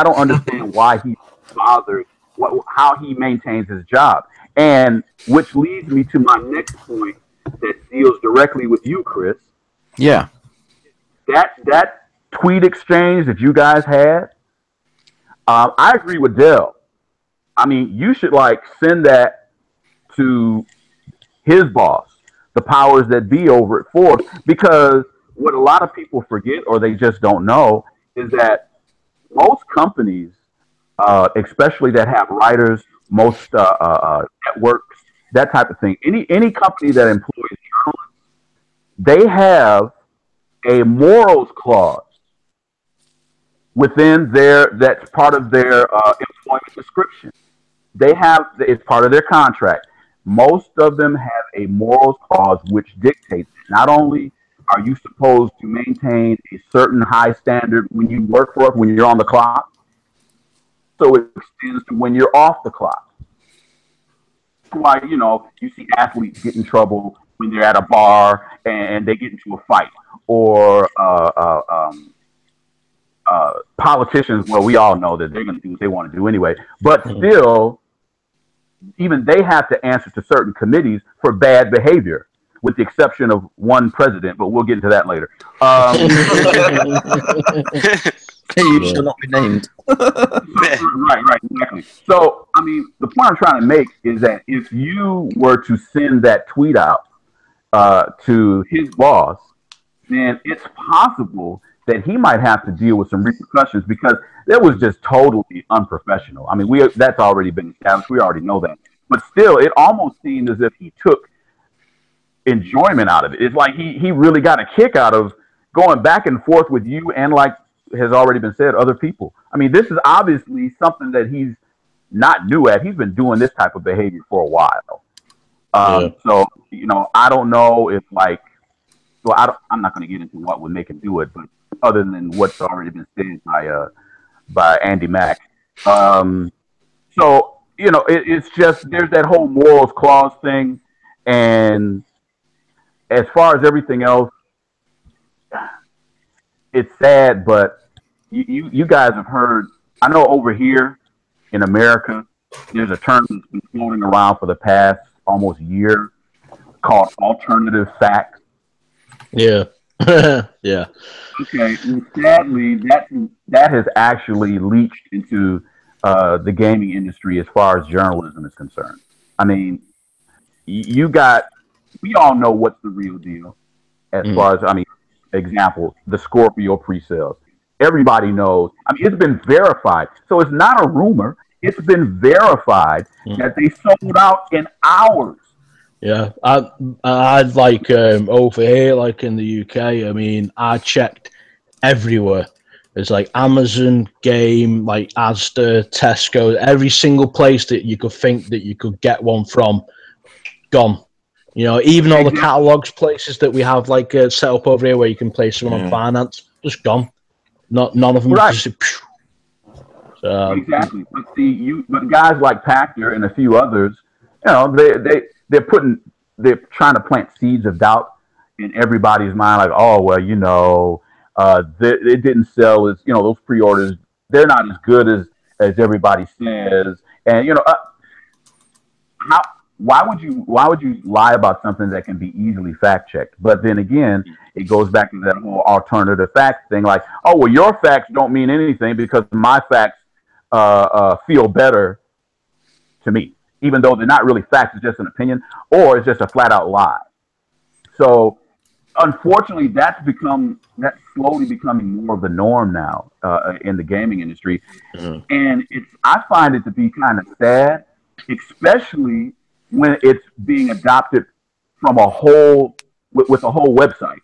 don't understand why he's bothered, how he maintains his job. And which leads me to my next point that deals directly with you, Chris. Yeah. That tweet exchange that you guys had, I agree with Dell. I mean, you should send that to his boss, the powers that be over at Forbes, because what a lot of people forget or they just don't know is that most companies especially that have writers, most networks, that type of thing. Any company that employs journalists, they have a morals clause within that's part of their employment description. It's part of their contract. Most of them have a morals clause which dictates not only are you supposed to maintain a certain high standard when you work for it, when you're on the clock, so it extends to when you're off the clock. That's why, you see athletes get in trouble when they're at a bar and they get into a fight, or politicians. Well, we all know that they're going to do what they want to do anyway, but still, even they have to answer to certain committees for bad behavior, with the exception of one president, but we'll get into that later. You shall not be named. Right, exactly. So, I mean, the point I'm trying to make is that if you were to send that tweet out to his boss, then it's possible that he might have to deal with some repercussions, because that was just totally unprofessional. I mean, that's already been established. We already know that. But still, it almost seemed as if he took enjoyment out of it. It's like he really got a kick out of going back and forth with you, and, like has already been said, other people. I mean, this is obviously something that he's not new at. He's been doing this type of behavior for a while. So, I don't know if, like, well, I'm not going to get into what would make him do it, but other than what's already been said by Andy Mac. So, it's just, there's that whole morals clause thing. And as far as everything else, it's sad, but you guys have heard, I know over here in America, there's a term that's been floating around for the past almost year called alternative facts. Yeah. Yeah. Okay. And sadly, that has actually leached into the gaming industry as far as journalism is concerned. I mean, we all know what's the real deal as far as, I mean, example, the Scorpio pre-sales. Everybody knows. I mean, it's been verified. So it's not a rumor. It's been verified that they sold out in hours. Yeah, I'd like over here, like in the UK. I mean, I checked everywhere. There's like Amazon, Game, like Asda, Tesco, every single place that you could think that you could get one from, gone. Even all the catalogs places that we have like set up over here where you can place someone on finance, just gone. None of them. Right. Just, exactly. But guys like Pachter and a few others, they're trying to plant seeds of doubt in everybody's mind. Like, oh well, it didn't sell as those pre-orders. They're not as good as everybody says. And why would you lie about something that can be easily fact checked? But then again, it goes back to that whole alternative facts thing. Like, oh well, your facts don't mean anything because my facts feel better to me, even though they're not really facts. It's just an opinion, or it's just a flat out lie. So, unfortunately, that's slowly becoming more of the norm now in the gaming industry, and I find it to be kind of sad, especially when it's being adopted from with a whole website,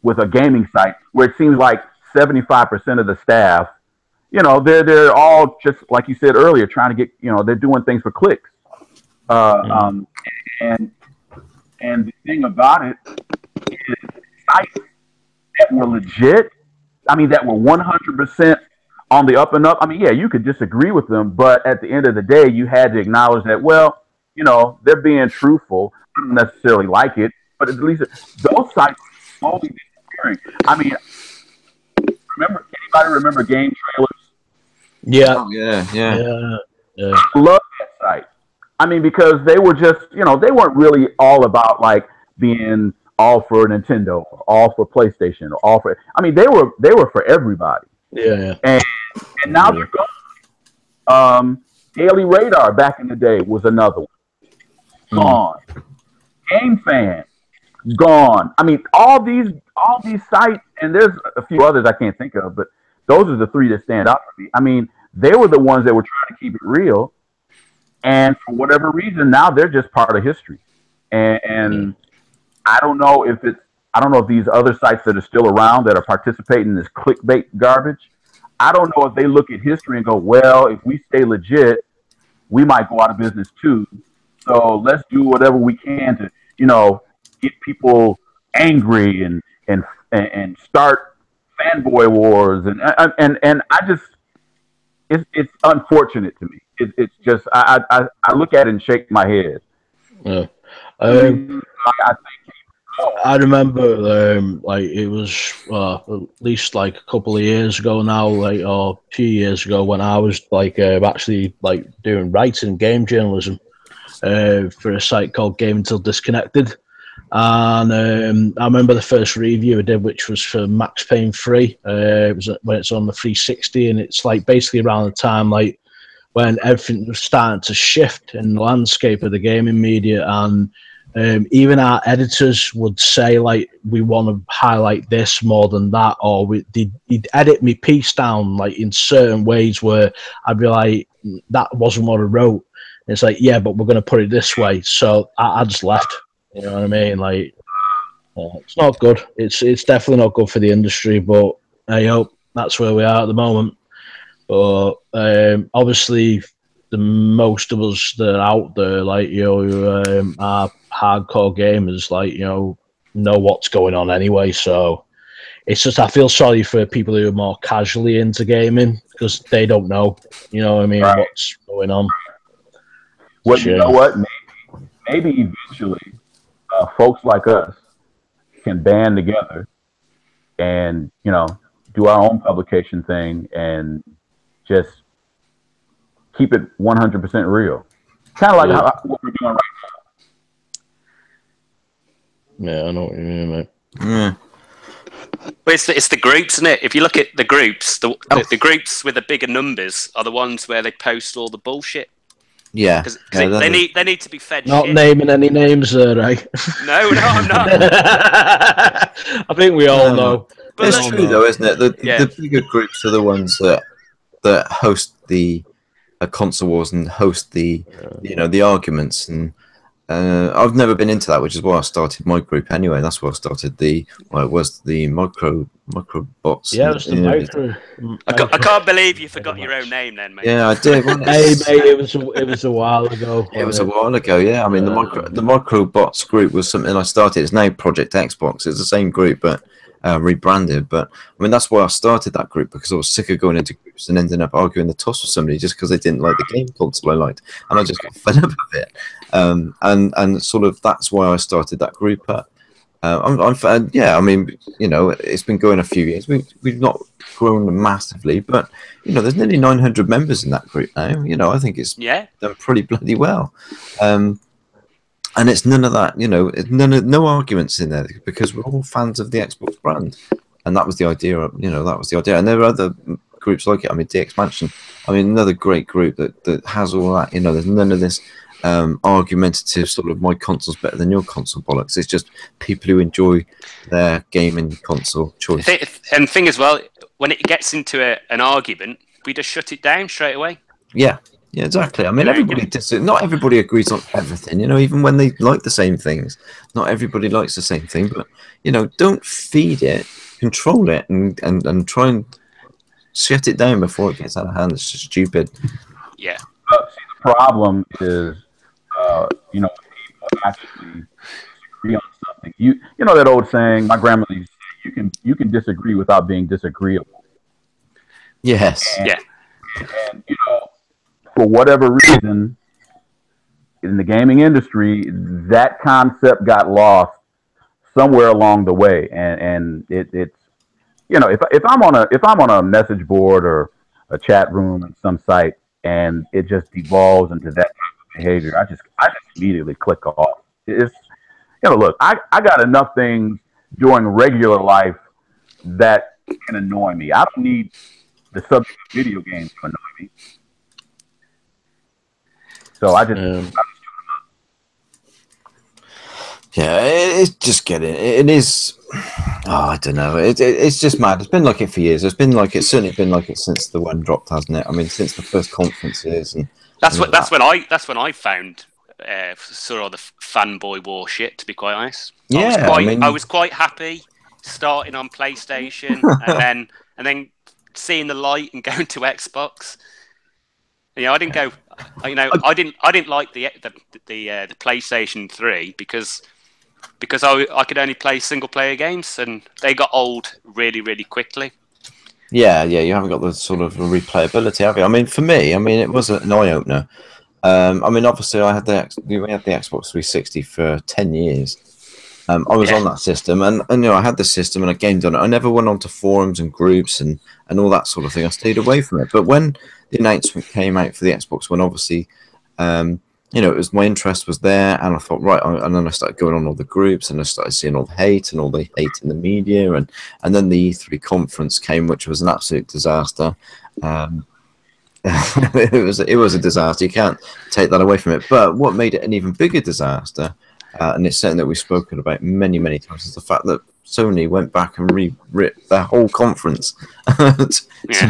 with a gaming site, where it seems like 75% of the staff, they're all just like you said earlier, trying to get, they're doing things for clicks. And the thing about it is sites that were legit, I mean, that were 100% on the up and up. I mean, yeah, you could disagree with them, but at the end of the day, you had to acknowledge that, well, they're being truthful. I don't necessarily like it, but at least those sites are slowly disappearing. I mean, anybody remember game trailers? Yeah. Oh, yeah. I love that site. I mean, because they were just, they weren't really all about like being all for Nintendo, or all for PlayStation, or all for. I mean, they were for everybody. Yeah. And now they're gone. Daily Radar back in the day was another one. Gone. Game Fan, gone. I mean, all these sites, and there's a few others I can't think of, but those are the three that stand out for me. I mean, they were the ones that were trying to keep it real. And for whatever reason, now they're just part of history. And I don't know if these other sites that are still around that are participating in this clickbait garbage, I don't know if they look at history and go, well, if we stay legit, we might go out of business too. So let's do whatever we can to, get people angry and start fanboy wars. And I just, it's unfortunate to me. It's just, I look at it and shake my head. Yeah. I remember, it was at least like a couple of years ago now, or a few years ago, when I was actually doing writing game journalism for a site called Game Until Disconnected, and I remember the first review I did, which was for Max Payne 3. It was when it's on the 360, and it's basically around the time when everything was starting to shift in the landscape of the gaming media, and even our editors would say we want to highlight this more than that, or he'd edit me piece down in certain ways where I'd be like, that wasn't what I wrote. And it's yeah, but we're going to put it this way. So I just left. You know what I mean? It's not good. It's definitely not good for the industry. But I hope that's where we are at the moment. But obviously, the most of us that are out there, are hardcore gamers, know what's going on anyway. So it's just, I feel sorry for people who are more casually into gaming because they don't know, what I mean, right, what's going on. Well, you know what? Maybe eventually folks like us can band together and, do our own publication thing and just keep it 100% real. Kind of like what we're doing right now. Yeah, I know what you mean, mate. Yeah. But it's the groups, isn't it? If you look at the groups, the groups with the bigger numbers are the ones where they post all the bullshit. Yeah, because they need to be fed. Not shit. Naming any names there, right? No, I'm not. I think we all know. But it's true though, isn't it? The bigger groups are the ones that host the console wars and host the the arguments, and I've never been into that, which is why I started my group anyway. That's why I started it was the MicroBots. Yeah, it was the micro. I can't believe you forgot your own name then, mate. Yeah, I did. Hey, mate, it was a while ago. It was a while ago, yeah. I mean, the MicroBots group was something I started. It's now Project Xbox. It's the same group, but rebranded. But I mean, that's why I started that group, because I was sick of going into groups and ending up arguing the toss with somebody just because they didn't like the game console I liked, and I just got fed up of it. And sort of that's why I started that group up. Yeah, I mean, it's been going a few years. We've not grown massively, but there's nearly 900 members in that group now. I think it's done pretty bloody well. And it's none of that, no arguments in there, because we're all fans of the Xbox brand, and that was the idea. That was the idea. And there are other groups like it. I mean, DX Mansion. I mean, another great group that has all that. There's none of this argumentative sort of my console's better than your console bollocks. It's just people who enjoy their gaming console choice. And the thing as well, when it gets into an argument, we just shut it down straight away. Yeah, exactly. I mean, not everybody agrees on everything. Even when they like the same things, not everybody likes the same thing. But don't feed it, control it, and try and shut it down before it gets out of hand. It's just stupid. Yeah. See, the problem is, people actually disagree on something. You know that old saying, my grandmother used to say, you can disagree without being disagreeable. Yes. And for whatever reason, in the gaming industry, that concept got lost somewhere along the way. And it's if I'm on a message board or a chat room in some site, and it just devolves into that type of behavior, I just immediately click off. It's look, I got enough things during regular life that can annoy me. I don't need the subject of video games to annoy me. So I just Yeah, it's just getting. It is. Oh, I don't know. It's just mad. It's been like it for years. It's certainly been like it since the one dropped, hasn't it? I mean, since the first conferences and that's when I found sort of the fanboy war shit. To be quite honest, yeah, I was quite happy starting on PlayStation and then seeing the light and going to Xbox. You know, I didn't go. You know, I didn't like the PlayStation 3 because I could only play single player games and they got old really, really quickly. Yeah, you haven't got the sort of replayability, have you? I mean, for me, it was an eye opener. I mean, obviously, we had the Xbox 360 for 10 years. I was on that system, and you know, I had the system and I gamed on it. I never went onto forums and groups and all that sort of thing. I stayed away from it. But when the announcement came out for the Xbox One, obviously, you know, it was my interest was there, and I thought, right, and then I started going on all the groups, and I started seeing all the hate and all the hate in the media, and then the E3 conference came, which was an absolute disaster. It was a disaster. You can't take that away from it. But what made it an even bigger disaster, and it's something that we've spoken about many, many times, is the fact that Sony went back and rewrote their whole conference to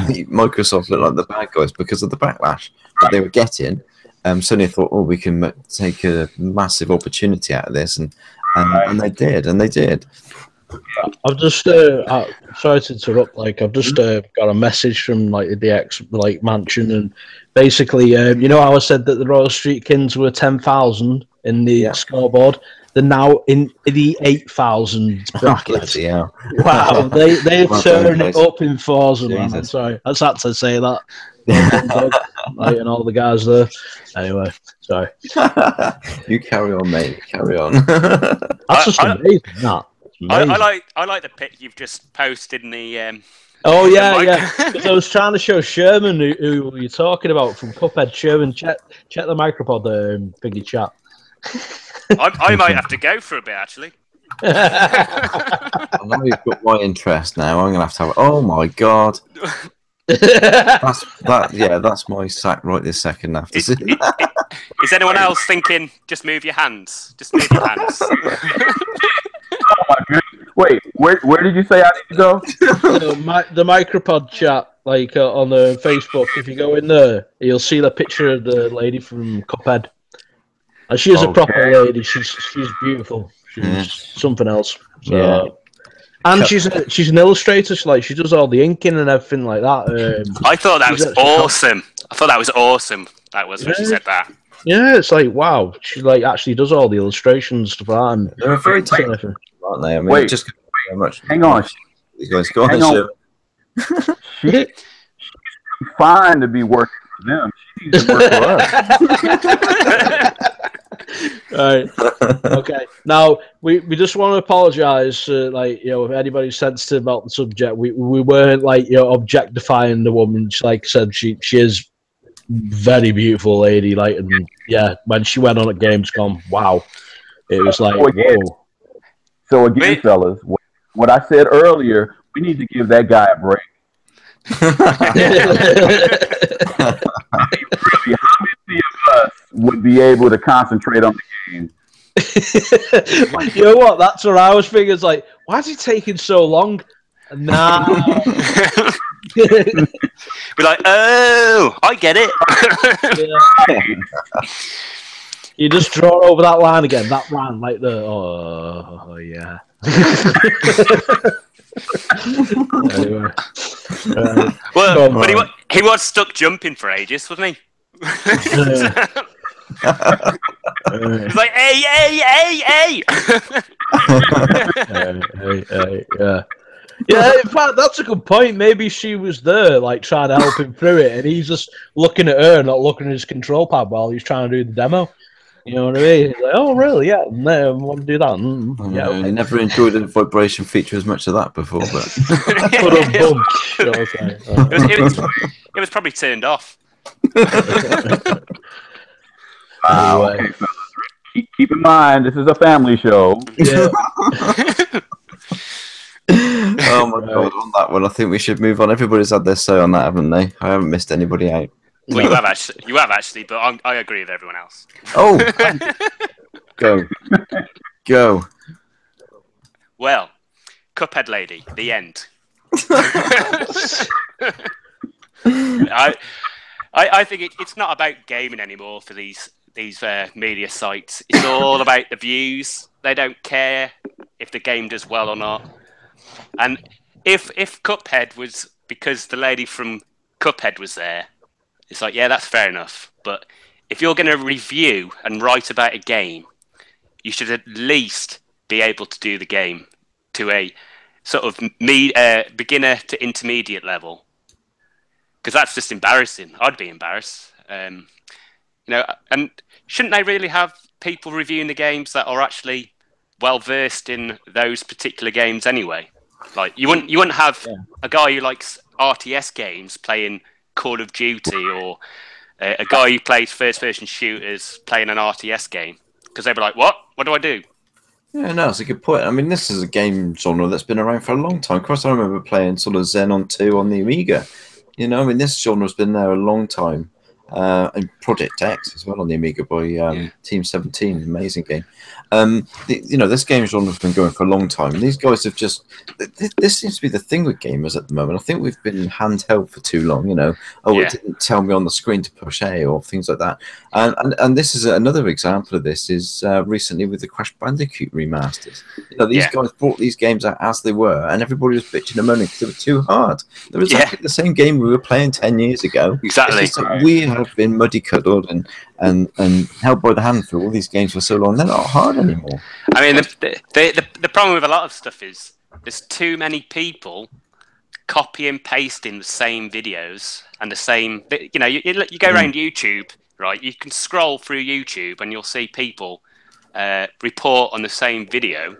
make Microsoft look like the bad guys because of the backlash that they were getting. Sony thought, oh, we can take a massive opportunity out of this, and they did. I've just sorry to interrupt. Like, I've just got a message from like the DX mansion, and basically, you know how I said that the Royal Street Kings were 10,000 in the scoreboard. They're now in the 8,000 bracket. Yeah. Wow, they're turning it up in fours, man. I'm sorry, I just had to say that. Like, and all the guys there. Anyway, sorry. You carry on, mate. Carry on. That's just amazing. That. I like the pic you've just posted in the. Oh yeah. Because I was trying to show Sherman who you're talking about from Cuphead. Sherman, check the MicroPod thingy chat. I might have to go for a bit actually. I know you've got my interest now. I'm gonna have to have. Oh my god. That's my sack right this second after. Is anyone else thinking? Just move your hands. Just move your hands. Oh my goodness! Wait, where did you say I need to go? The MicroPod chat, like on the Facebook. If you go in there, you'll see the picture of the lady from Cuphead. And she is a proper lady. She's beautiful. She's something else. So, yeah. And she's an illustrator. She does all the inking and everything like that. I thought that was awesome. I thought that was awesome. That was when she said that. Yeah, it's like wow. She like actually does all the illustrations for that. And they're very technical, aren't they? I mean, wait, just very much. Hang on. These guys, go on. She's fine to be working for them. She needs to work for us. Right. Okay. Now we just want to apologise. Like, you know, if anybody's sensitive about the subject, we weren't like, you know, objectifying the woman. Like I said, she is very beautiful lady. Like, and yeah, when she went on at Gamescom, wow, it was like whoa. So again, fellas, what I said earlier, we need to give that guy a break. Really, how many of us would be able to concentrate on the game? You know what? That's what I was thinking. It's like, why is he taking so long? Nah. Be like, oh, I get it. Yeah. You just draw over that line again. That line, like the yeah. Anyway. But he was stuck jumping for ages, wasn't he? He's like, hey. Yeah, in fact, that's a good point. Maybe she was there, like, trying to help him through it, and he's just looking at her, not looking at his control pad while he's trying to do the demo. You know what I mean? He's like, oh, really? Yeah, no, I want to do that. Yeah, I never enjoyed the vibration feature as much as that before, but it was probably turned off. Okay, fellas. Keep in mind, this is a family show. Yeah. Oh my god, on that one, I think we should move on. Everybody's had their say on that, haven't they? I haven't missed anybody out. Well, you have actually, but I agree with everyone else. Oh, go. Go. Well, Cuphead lady, the end. I think it's not about gaming anymore for these media sites. It's all about the views. They don't care if the game does well or not. And if Cuphead was because the lady from Cuphead was there, it's like, yeah, that's fair enough. But if you're going to review and write about a game, you should at least be able to do the game to a sort of beginner to intermediate level. Because that's just embarrassing. I'd be embarrassed. You know, and shouldn't they really have people reviewing the games that are actually well versed in those particular games anyway? Like you wouldn't have a guy who likes RTS games playing Call of Duty, or a guy who plays first-person shooters playing an RTS game, because they'd be like, "What? What do I do?" Yeah, no, it's a good point. I mean, this is a game genre that's been around for a long time. Of course, I remember playing sort of Xenon 2 on the Amiga. You know, I mean, this genre's been there a long time. And Project X as well on the Amiga by Team 17, amazing game. You know, this game genre's been going for a long time. And these guys have just... This seems to be the thing with gamers at the moment. I think we've been handheld for too long, you know. Oh, it didn't tell me on the screen to push A or things like that. And this is another example of this is recently with the Crash Bandicoot remasters. You know, these guys brought these games out as they were, and everybody was bitching and moaning because they were too hard. They were exactly the same game we were playing 10 years ago. Exactly. It's just that we have been muddy cuddled and held by the hand through all these games for so long. They're not hard anymore. I mean, the problem with a lot of stuff is there's too many people copy and pasting the same videos and the same. You know, you go around YouTube, right? You can scroll through YouTube and you'll see people report on the same video,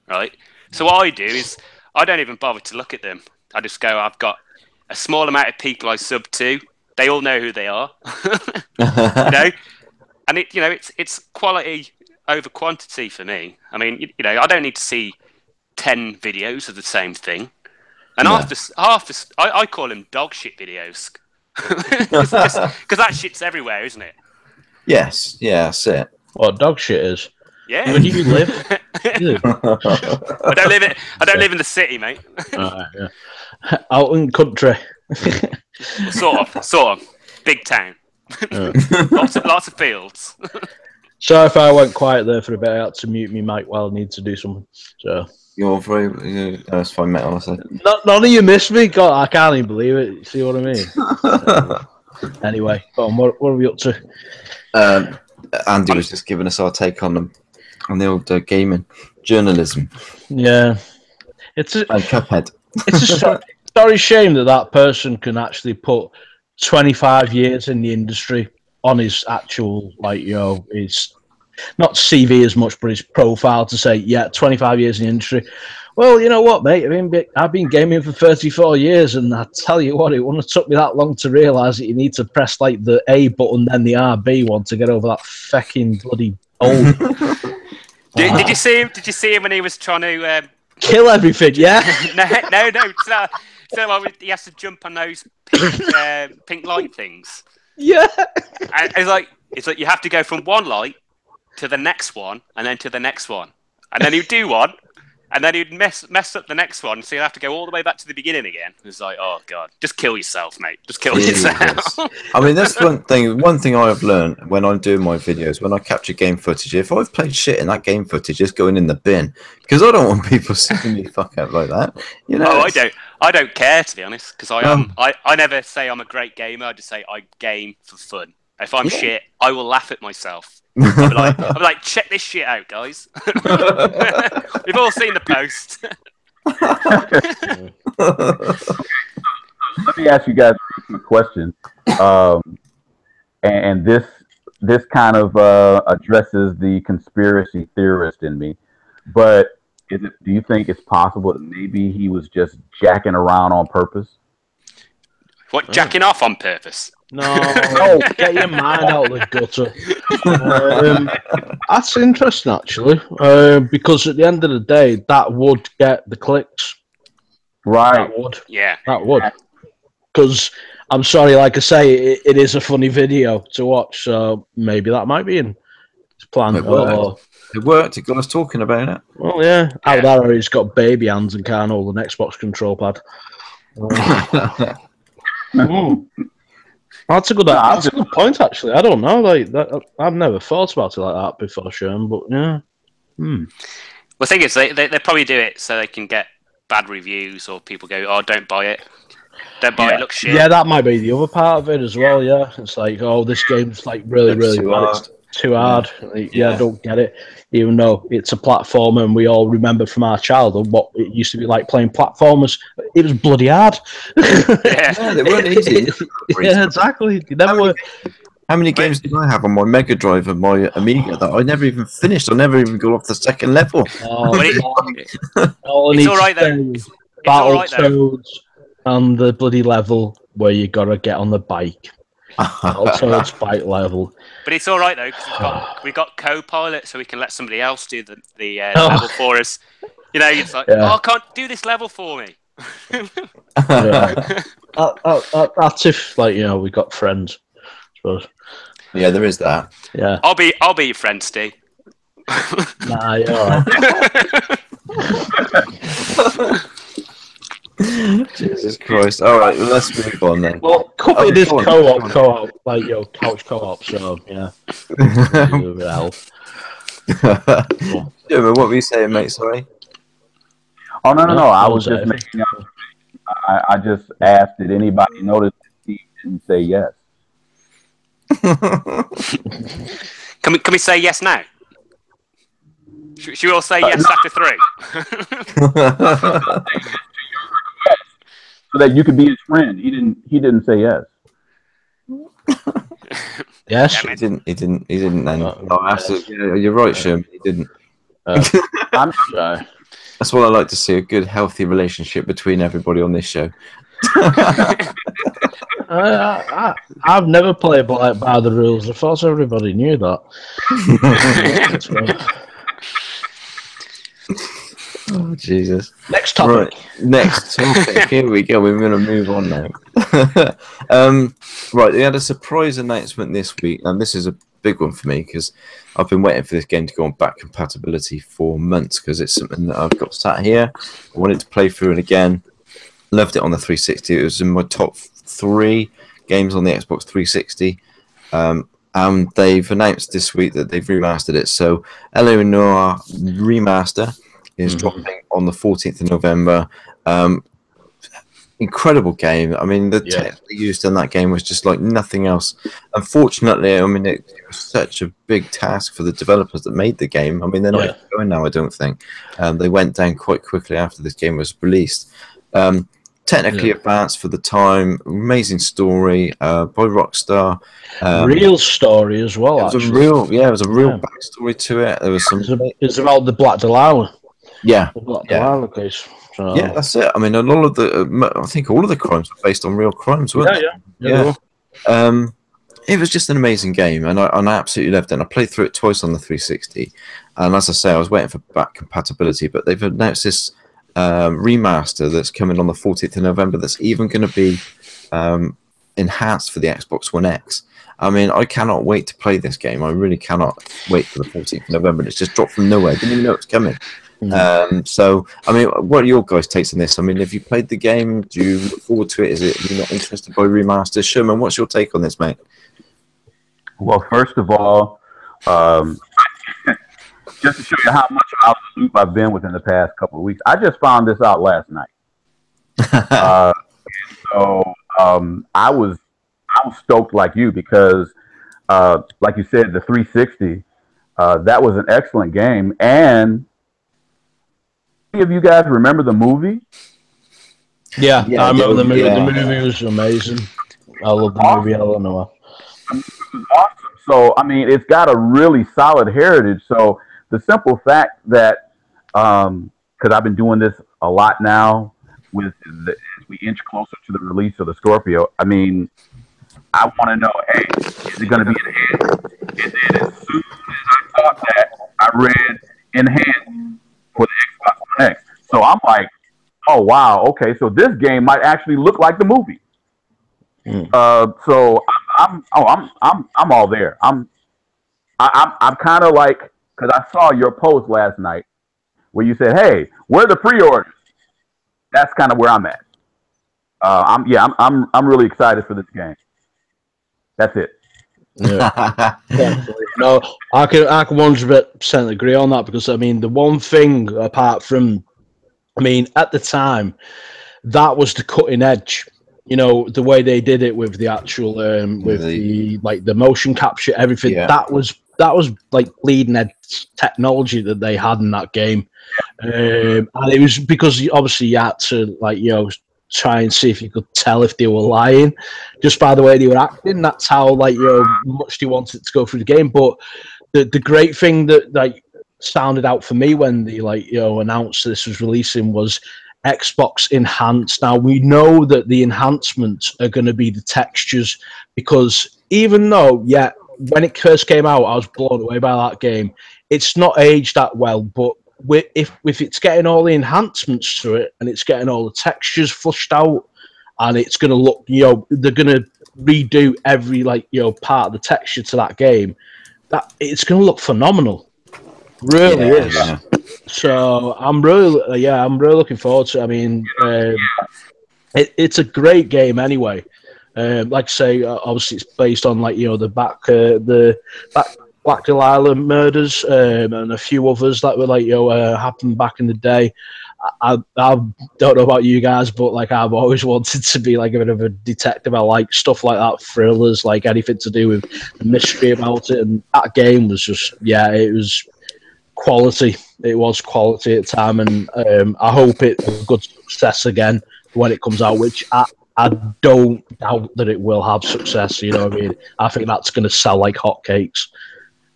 right? So what I do is I don't even bother to look at them. I just go, I've got a small amount of people I sub to. They all know who they are, you know, and it's quality over quantity for me. I mean, you know, I don't need to see 10 videos of the same thing, and I call them dog shit videos because that shit's everywhere, isn't it? Yes, yeah, that's it. What dog shit is? Yeah. Where do you live? I don't live in the city, mate. Out in country. Sort of. Big town. lots of fields. So if I went quiet there for a bit, I had to mute me mic while I need to do something. So You're very... that's fine, mate, honestly. None of you missed me. God, I can't even believe it. You see what I mean? Anyway, go on, what are we up to? Andy was just giving us our take on the old gaming journalism. Yeah. And Cuphead. It's a sorry shame that person can actually put 25 years in the industry on his actual, like, you know, his not CV as much, but his profile to say, 25 years in the industry. Well, you know what, mate? I've been gaming for 34 years, and I tell you what, it wouldn't have took me that long to realise that you need to press like the A button, then the RB one to get over that fucking bloody old. Did you see him? Did you see him when he was trying to kill everything? Yeah. No. So he has to jump on those pink light things. Yeah. And it's like you have to go from one light to the next one, and then to the next one, and then he'd do one, and then he'd mess up the next one, so you'd have to go all the way back to the beginning again. It's like, oh god, just kill yourself, mate. Just kill yourself. I mean, that's one thing I've learned when I'm doing my videos, when I capture game footage. If I've played shit in that game footage, it's going in the bin, because I don't want people seeing me fuck up like that. You know? Oh, I don't care, to be honest, because I never say I'm a great gamer. I just say I game for fun. If I'm shit, I will laugh at myself. I'm like, check this shit out, guys. We've all seen the post. Let me ask you guys a question, and this kind of addresses the conspiracy theorist in me. But do you think it's possible that maybe he was just jacking around on purpose? What, jacking off on purpose? No, get your mind out of the gutter. That's interesting, actually, because at the end of the day, that would get the clicks. Right. That would. Yeah. That would. Because, I'm sorry, like I say, it is a funny video to watch, so maybe that might be in his plan. It worked. It got us talking about it. Well, yeah. Out there, he's got baby hands and can't hold an Xbox control pad. That's a good point, actually. I don't know. Like that, I've never thought about it like that before, Sherm, but yeah. Well, the thing is, they probably do it so they can get bad reviews, or people go, "Oh, don't buy it. Don't buy it. Look shit." Yeah, that might be the other part of it as well. Yeah, it's like, oh, this game's like really bad. It's too hard. Like, I don't get it. Even though it's a platformer, and we all remember from our childhood what it used to be like playing platformers. It was bloody hard. Yeah, they weren't easy. Yeah, exactly. You never were. How many games did I have on my Mega Drive and my Amiga that I never even finished? I never even got off the second level. Oh, it's all right though. Battletoads on the bloody level where you gotta get on the bike. Battletoads bike level. But it's all right though, because we got co-pilot, so we can let somebody else do the level for us. You know, it's like, oh, I can't do this level for me. That's if, like, you know, we got friends, I suppose. Yeah, there is that. Yeah, I'll be your friend, Steve. Nah, you're all right. Jesus Christ! All right, well, let's move on then. Well, could be this co-op, like your couch co-op. So yeah, Yeah, what were you saying, mate? Sorry. Oh no! I was just making up. I just asked, did anybody notice that Steve didn't say yes? Can we say yes now? Should we all say yes after 3? So that you could be his friend. He didn't say yes. Yes, he didn't. Then. You're right, Sherm. He didn't. I'm shy. That's what I like to see, a good, healthy relationship between everybody on this show. I've never played by the rules. I thought everybody knew that. Oh, Jesus. Next topic. Right, next topic. Here we go. We're going to move on now. Right, they had a surprise announcement this week, and this is a big one for me because I've been waiting for this game to go on back compatibility for months because it's something that I've got sat here. I wanted to play through it again. Loved it on the 360. It was in my top 3 games on the Xbox 360. And they've announced this week that they've remastered it. So Eleanor Remaster is dropping on the 14th of November. Incredible game. I mean, the tech they used in that game was just like nothing else. Unfortunately, I mean, it was such a big task for the developers that made the game. I mean, they're not even going now, I don't think. They went down quite quickly after this game was released. Technically advanced for the time, amazing story by Rockstar. Real story as well. It was a real backstory to it. There was some. It's about the Black Delilah. Yeah, the Black Delilah case. So. Yeah, that's it. I mean, a lot of I think all of the crimes were based on real crimes, weren't they? Yeah. It was just an amazing game, and I absolutely loved it. And I played through it twice on the 360, and as I say, I was waiting for back compatibility, but they've announced this remaster that's coming on the 14th of November that's even going to be enhanced for the Xbox One X. I mean, I cannot wait to play this game. I really cannot wait for the 14th of November. It's just dropped from nowhere. I didn't even know it was coming. So, I mean, what are your guys' takes on this? I mean, have you played the game? Do you look forward to it? Are you not interested by remasters? Sherman, what's your take on this, mate? Well, first of all, just to show you how much out of the loop I've been within the past couple of weeks, I just found this out last night. I was stoked like you because, like you said, the 360, that was an excellent game. And any of you guys remember the movie? Yeah, I remember the movie. The movie was amazing. I love the movie Eleanor. It was awesome. So, I mean, it's got a really solid heritage. So, the simple fact that, because I've been doing this a lot now, as we inch closer to the release of the Scorpio, I mean, I want to know, hey, is it going to be enhanced? And then as soon as I thought that, I read enhanced for the Xbox One X. So I'm like, oh wow, okay, so this game might actually look like the movie. So I'm all there. I'm kind of like because I saw your post last night where you said, "Hey, where are the pre-orders?" That's kind of where I'm at. I'm really excited for this game. That's it. Yeah. No, I can 100% agree on that, because I mean, the one thing apart from, I mean, at the time, that was the cutting edge. You know, the way they did it with the actual with the motion capture, everything. Yeah. That was like bleeding edge technology that they had in that game. And it was because obviously you had to, like, you know, try and see if you could tell if they were lying just by the way they were acting. That's how, like, you know, much they wanted to go through the game. But the great thing that, like, sounded out for me when they, like, you know, announced this was releasing was Xbox Enhanced. Now, we know that the enhancements are going to be the textures, because even though, yeah, when it first came out, I was blown away by that game. It's not aged that well, but if it's getting all the enhancements to it and it's getting all the textures flushed out, and it's going to look, you know, they're going to redo every, like, you know, part of the texture to that game, that it's going to look phenomenal. Really is. Yeah. So I'm really looking forward to it. I mean, it's a great game anyway. Like I say, obviously it's based on, like, you know, the Blackdale Island murders and a few others that were, like, you know, happened back in the day. I don't know about you guys, but, like, I've always wanted to be, like, a bit of a detective. I like stuff like that, thrillers, like anything to do with the mystery about it. And that game was just, yeah, it was quality. It was quality at the time, and I hope it's a good success again when it comes out, which I don't doubt that it will have success. You know what I mean? I think that's going to sell like hotcakes,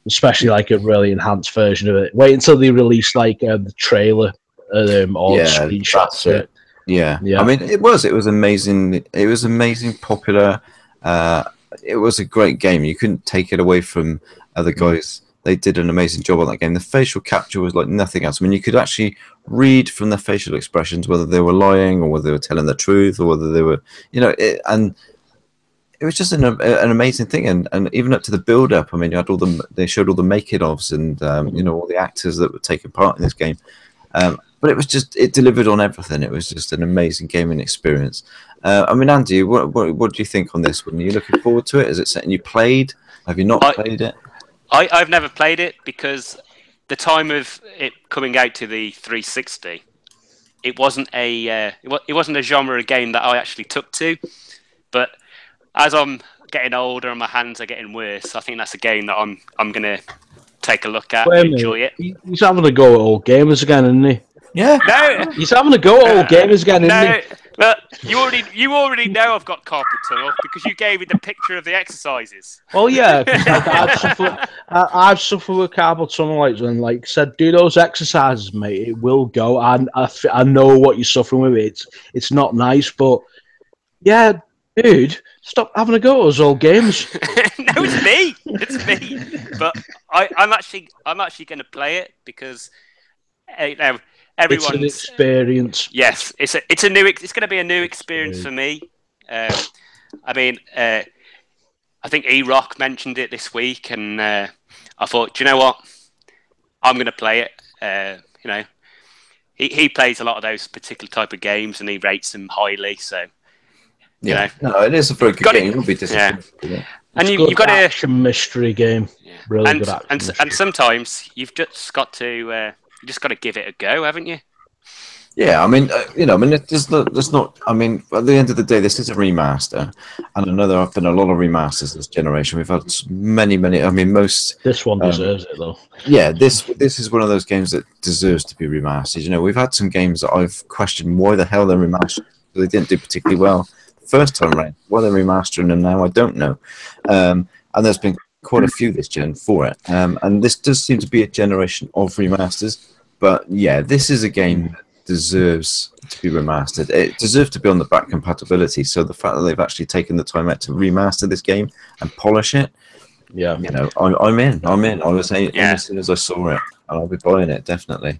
especially like a really enhanced version of it. Wait until they release, like, the trailer or screenshots of it. Yeah. I mean, it was amazing. It was amazing, popular. It was a great game. You couldn't take it away from other guys. They did an amazing job on that game. The facial capture was like nothing else. I mean, you could actually read from their facial expressions whether they were lying or whether they were telling the truth or whether they were, you know, and it was just an amazing thing. And even up to the build up, I mean, you had they showed all the making ofs and, you know, all the actors that were taking part in this game. But it was just, it delivered on everything. It was just an amazing gaming experience. I mean, Andy, what do you think on this one? Are you looking forward to it? Is it something you played? Have you not played it? I've never played it because the time of it coming out to the 360, it wasn't a genre of game that I actually took to. But as I'm getting older and my hands are getting worse, I think that's a game that I'm gonna take a look at and enjoy it. He's having a go at old gamers again, isn't he? Yeah. No, he's having a go at old gamers again, isn't he? But you already know I've got carpal tunnel because you gave me the picture of the exercises. Well, yeah, like I've suffered with carpal tunnel, and like said, do those exercises, mate. It will go. And I know what you're suffering with. It's not nice, but yeah, dude, stop having a go at those old games. No, it's me. It's me. But I'm actually going to play it because you know. Everyone's, it's an experience. Yes, it's going to be a new experience for me. I mean, I think E-Rock mentioned it this week, and I thought, do you know what? I'm going to play it. You know, he plays a lot of those particular type of games, and he rates them highly. So, you know, no, it is a very good game. You'll be disappointed. Yeah. And you've got a action mystery game. Yeah. Really good action. And sometimes you've just got to. You just got to give it a go, haven't you? Yeah, I mean, you know, I mean, there's not. I mean, at the end of the day, this is a remaster, and I know there have been a lot of remasters this generation. We've had many. I mean, most. This one deserves it, though. Yeah, this is one of those games that deserves to be remastered. You know, we've had some games that I've questioned why the hell they're remastered. They didn't do particularly well the first time around. Why they're remastering them now, I don't know. And there's been quite a few this gen for it, and this does seem to be a generation of remasters. But yeah, this is a game that deserves to be remastered. It deserves to be on the back compatibility. So the fact that they've actually taken the time out to remaster this game and polish it, yeah, you know, I'm in. I was in as soon as I saw it, and I'll be buying it definitely.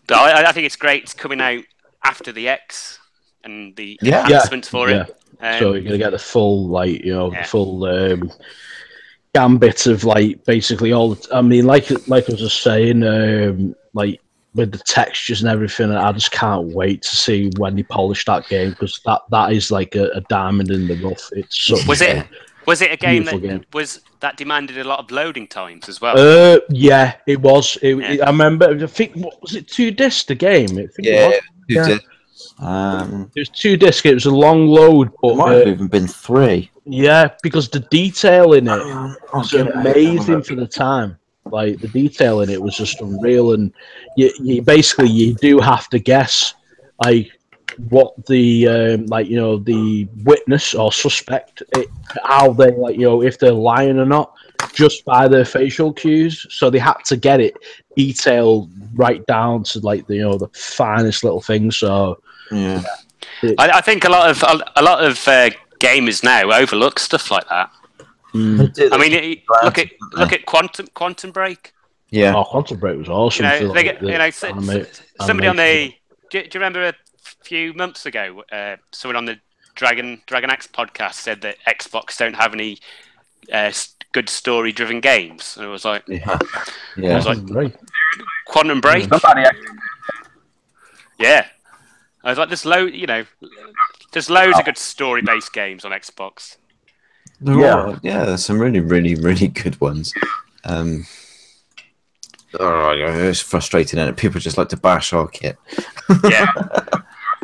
I think it's great. It's coming out after the X and the enhancements for it. So you're gonna get the full, like, you know, the full gambit of like basically all. I mean, like I was just saying, like with the textures and everything, I just can't wait to see when they polish that game because that is like a diamond in the rough. It's such was it a game that demanded a lot of loading times as well? Yeah, it was. I remember. I think was it 2 discs the game? I think it was. 2 discs. It was 2 discs. It was a long load, but it might have even been 3. Yeah, because the detail in it was amazing for the time. Like the detail in it was just unreal, and you basically you do have to guess like what the the witness or suspect how they if they're lying or not just by their facial cues. So they had to get it detailed right down to the finest little things. So yeah, I think a lot of gamers now overlook stuff like that. I mean, look at Quantum Break. Yeah, Quantum Break was awesome. Somebody on the. Do you remember a few months ago, someone on the Dragon Axe podcast said that Xbox don't have any good story-driven games, and it was like, I was like, Quantum Break. Yeah, I was like, there's loads of good story-based games on Xbox. There's some really, really, really good ones. It's frustrating, and people just like to bash our kit. Yeah,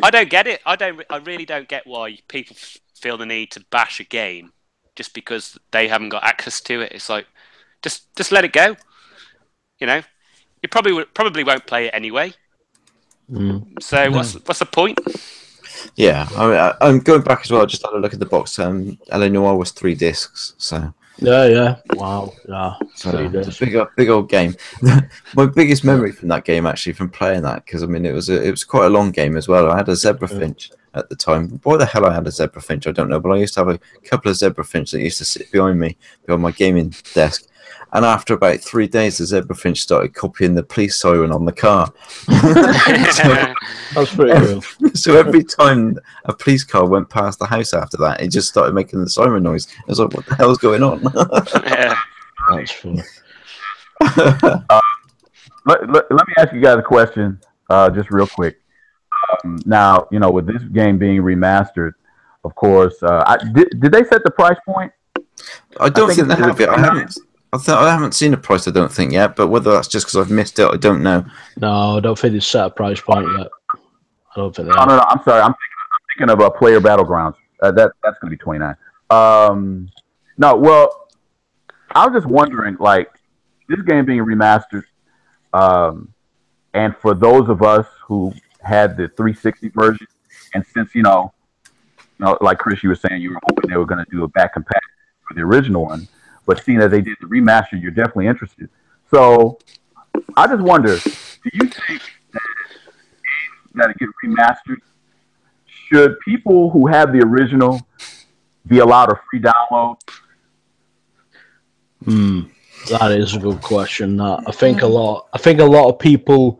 I don't get it. I really don't get why people feel the need to bash a game just because they haven't got access to it. It's like, just let it go. You probably won't play it anyway. So what's the point? Yeah, I'm going back as well. Just had a look at the box. LA Noire was 3 discs, so yeah. Wow, yeah. So it's a big old game. My biggest memory from that game, actually, from playing that, because I mean it was quite a long game as well. I had a zebra finch at the time. Why the hell I had a zebra finch, I don't know, but I used to have a couple of zebra finch that used to sit behind my gaming desk. And after about 3 days, the zebra finch started copying the police siren on the car. That's pretty cool. So every time a police car went past the house after that, it just started making the siren noise. I was like, what the hell's going on? That's funny. Let me ask you guys a question, just real quick. Now, with this game being remastered, of course, did they set the price point? I don't think they have yet. I haven't seen a price, I don't think, yet, but whether that's just because I've missed it, I don't know. No, I don't think it's set a price point yet. I don't think they have. No, I'm sorry. I'm thinking of Player Battlegrounds. That's going to be $29. No, well, I was just wondering, like, this game being remastered, and for those of us who had the 360 version, and since, like Chris, you were saying, you were hoping they were going to do a back compat for the original one, but seeing that they did the remaster, you're definitely interested. So I just wonder, do you think that get remastered, should people who have the original be allowed a free download? That is a good question. I think a lot of people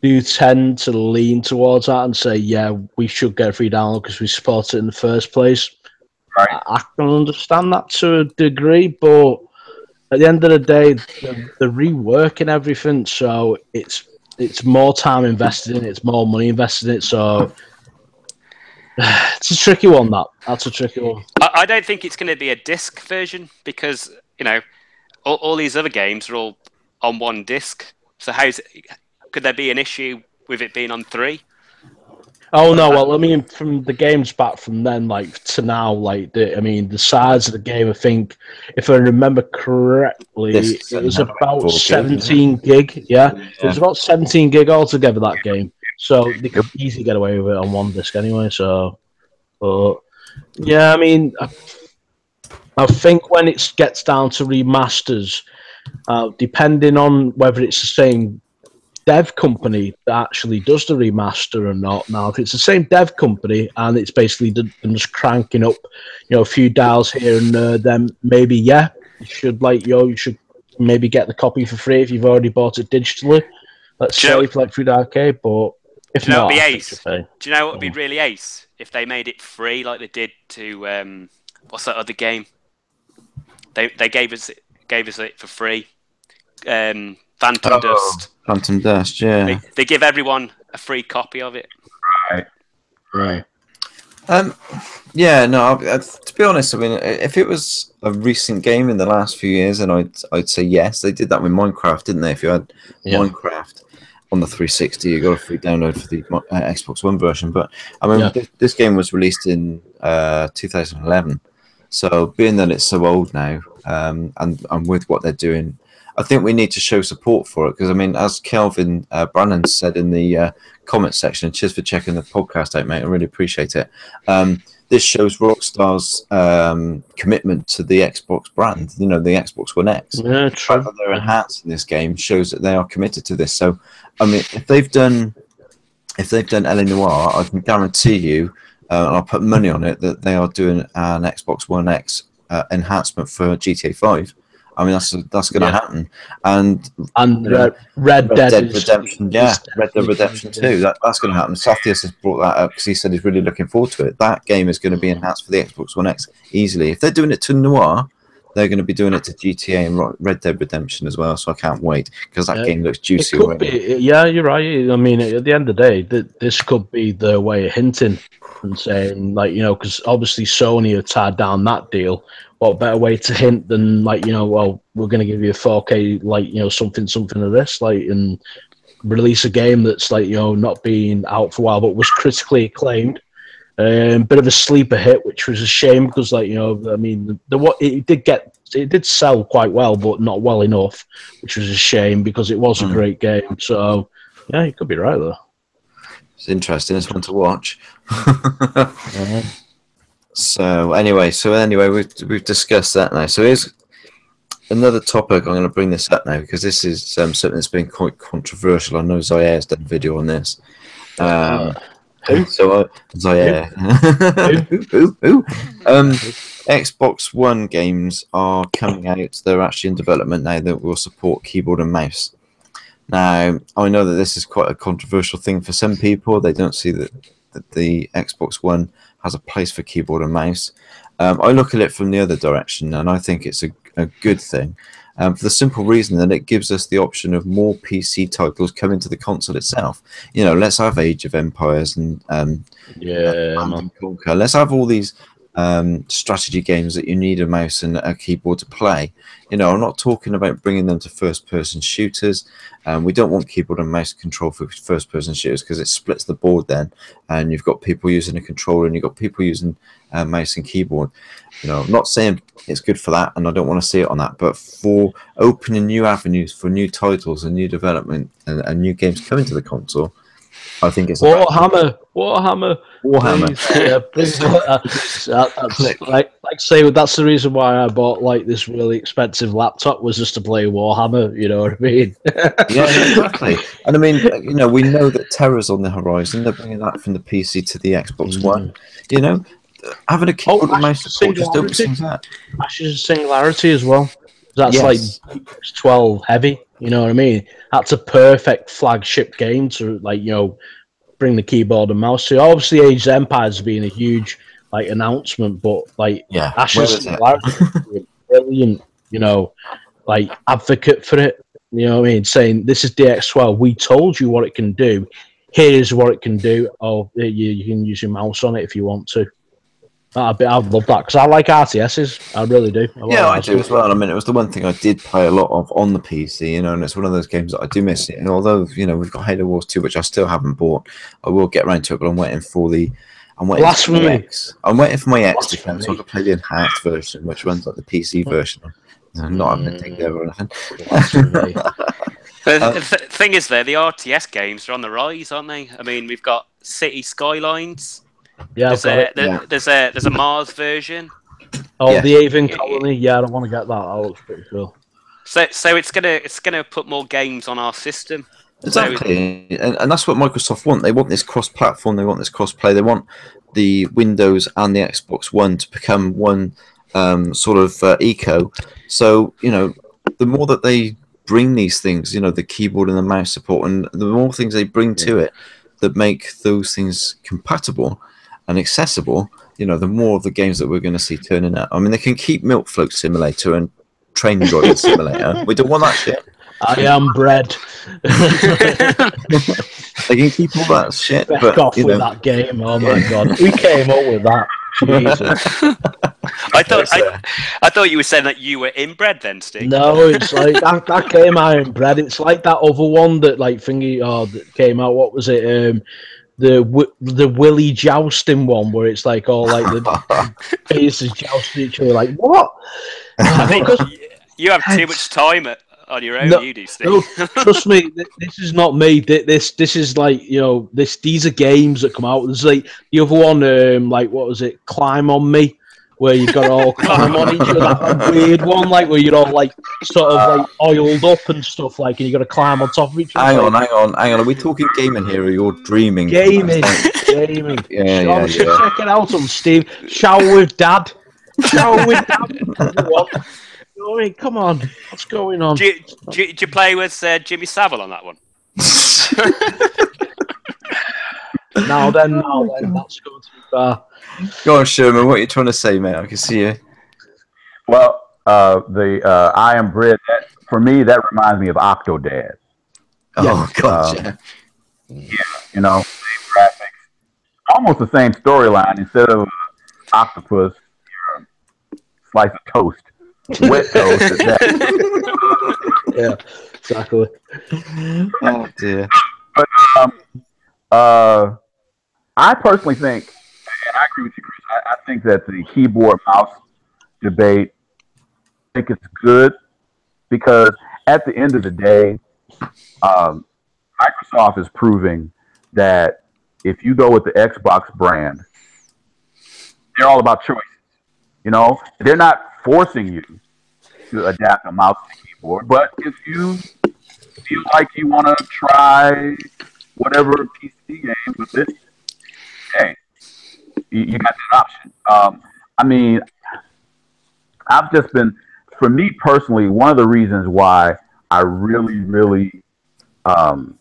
do tend to lean towards that and say, yeah, we should get a free download because we support it in the first place. Right. I can understand that to a degree, but at the end of the day, they're reworking everything, so it's more time invested in it, it's more money invested in it, so it's a tricky one. That's a tricky one. I don't think it's going to be a disc version because all these other games are all on 1 disc. So could there be an issue with it being on 3? Oh no! Well, I mean, from the games back from then, to now, the size of the game. I think, if I remember correctly, it was about 17 gig. Yeah, it was about 17 gig altogether, that game. So they could easily get away with it on 1 disc anyway. So, but yeah, I mean, I think when it gets down to remasters, depending on whether it's the same dev company that actually does the remaster or not. Now, if it's the same dev company and it's basically them just cranking up, a few dials here and there, then maybe you should maybe get the copy for free if you've already bought it digitally. Let's say for through the arcade, but if not, do you know what would be really ace if they made it free like they did to what's that other game? They gave us gave us it for free. Phantom Dust. Phantom Dust, yeah. They give everyone a free copy of it. Right. Yeah, no. To be honest, I mean, if it was a recent game in the last few years, then I'd say yes. They did that with Minecraft, didn't they? If you had Minecraft on the 360, you got a free download for the Xbox One version. But I mean, this game was released in 2011, so being that it's so old now, and with what they're doing, I think we need to show support for it because I mean, as Kelvin Brannan said in the comment section, cheers for checking the podcast out, mate. I really appreciate it. This shows Rockstar's commitment to the Xbox brand, the Xbox One X. Yeah, true. The fact that they're enhancing this game shows that they are committed to this. So, I mean, if they've done L.A. Noire, I can guarantee you, and I'll put money on it, that they are doing an Xbox One X enhancement for GTA 5. I mean, that's going to happen. And Red Dead Redemption, Red Dead Redemption 2, that's going to happen. Sathius has brought that up because he said he's really looking forward to it. That game is going to be enhanced for the Xbox One X easily. If they're doing it to Noir, they're going to be doing it to GTA and Red Dead Redemption as well. So I can't wait because that game looks juicy already. Yeah, you're right. I mean, at the end of the day, this could be their way of hinting and saying, like, because obviously Sony have tied down that deal. What better way to hint than, like, well, we're going to give you a 4K, like, something of this, like, and release a game that's, like, not being out for a while, but was critically acclaimed. Bit of a sleeper hit, which was a shame because, like, I mean, it did sell quite well, but not well enough, which was a shame because it was a great game. So, yeah, you could be right there. It's interesting. It's one to watch. So anyway, we've discussed that now. So here's another topic. I'm going to bring this up now because this is something that's been quite controversial. I know Zaire has done a video on this. Zaire. Xbox One games are coming out. They're actually in development now that will support keyboard and mouse. Now, I know that this is quite a controversial thing for some people. They don't see that the Xbox One has a place for keyboard and mouse. I look at it from the other direction, and I think it's a good thing for the simple reason that it gives us the option of more PC titles coming to the console itself. Let's have Age of Empires and Conquer. Let's have all these strategy games that you need a mouse and a keyboard to play. I'm not talking about bringing them to first-person shooters. We don't want keyboard and mouse control for first-person shooters because it splits the board then, and you've got people using a controller and you've got people using mouse and keyboard. I'm not saying it's good for that, and I don't want to see it on that, but for opening new avenues for new titles and new development and new games coming to the console, I think it's Warhammer. That's the reason why I bought like this really expensive laptop, was just to play Warhammer. You know what I mean? Yeah, exactly. And I mean, we know that Terra's on the horizon. They're bringing that from the PC to the Xbox One. Having a keyboard and mouse support just opens things up. Ashes Singularity as well. That's like 12 heavy. You know what I mean? That's a perfect flagship game to bring the keyboard and mouse to. Obviously, Age of Empires being a huge announcement, but Ashes Singularity is brilliant. Advocate for it. You know what I mean? Saying this is DX12. We told you what it can do. Here's what it can do. Oh, you can use your mouse on it if you want to. I'd love that because I like RTSs. I really do. I do as well. I mean, it was the one thing I did play a lot of on the PC, and it's one of those games that I do miss it. And although we've got Halo Wars 2, which I still haven't bought, I will get around to it. But I'm waiting for my X. I'm waiting for my X to come so I can play the enhanced version, which runs like the PC version. I'm not having to take there or anything. The thing is, the RTS games are on the rise, aren't they? I mean, we've got City Skylines. Yeah, there's a Mars version. Oh, the Avian Colony. Yeah, I don't want to get that. That looks pretty cool. So it's gonna put more games on our system. Exactly, and that's what Microsoft want. They want this cross-platform. They want this cross-play. They want the Windows and the Xbox One to become one eco. So the more that they bring these things, the keyboard and the mouse support, and the more things they bring to it that make those things compatible and accessible, the more of the games that we're going to see turning out. I mean, they can keep Milk Float Simulator and train driving simulator. We don't want that shit. I am bread. They can keep all that shit. Back but off with that game. Oh my god, we came up with that. Jesus. I thought you were saying that you were inbred then, Steve. No, it's like that game Iron Bread. It's like that other one that like that came out. What was it? The Willy jousting one where it's like all like the faces jousting each other. Like what? I think you have too much time on your own. You do, Steve. No, trust me. This is not me. This is like these are games that come out. There's like the other one. Like what was it? Climb on Me. Where you got to all climb on each other, that weird one, like where you're all like sort of like oiled up and stuff, like, and you got to climb on top of each other. Hang on. Are we talking gaming here, or you're dreaming? Gaming. Yeah. Check it out on Steam. Shower with Dad. Shower with Dad. I mean, come on, what's going on? Do you play with Jimmy Savile on that one? Now then, that's going too far. Go on, Sherman. What are you trying to say, mate? I can see you. Well, the I Am Bread, for me, that reminds me of Octodad. Oh, God, yeah, same graphics. Almost the same storyline. Instead of octopus, you're a slice of toast. Wet toast at that. Yeah, exactly. Oh, dear. But I personally think, and I agree with you, Chris, I think that the keyboard mouse debate, I think it's good because at the end of the day, Microsoft is proving that if you go with the Xbox brand, they're all about choices. They're not forcing you to adapt a mouse and keyboard, but if you feel like you want to try whatever PC game with this, hey, you got that option. I mean, I've just been, for me personally, one of the reasons why I really, really am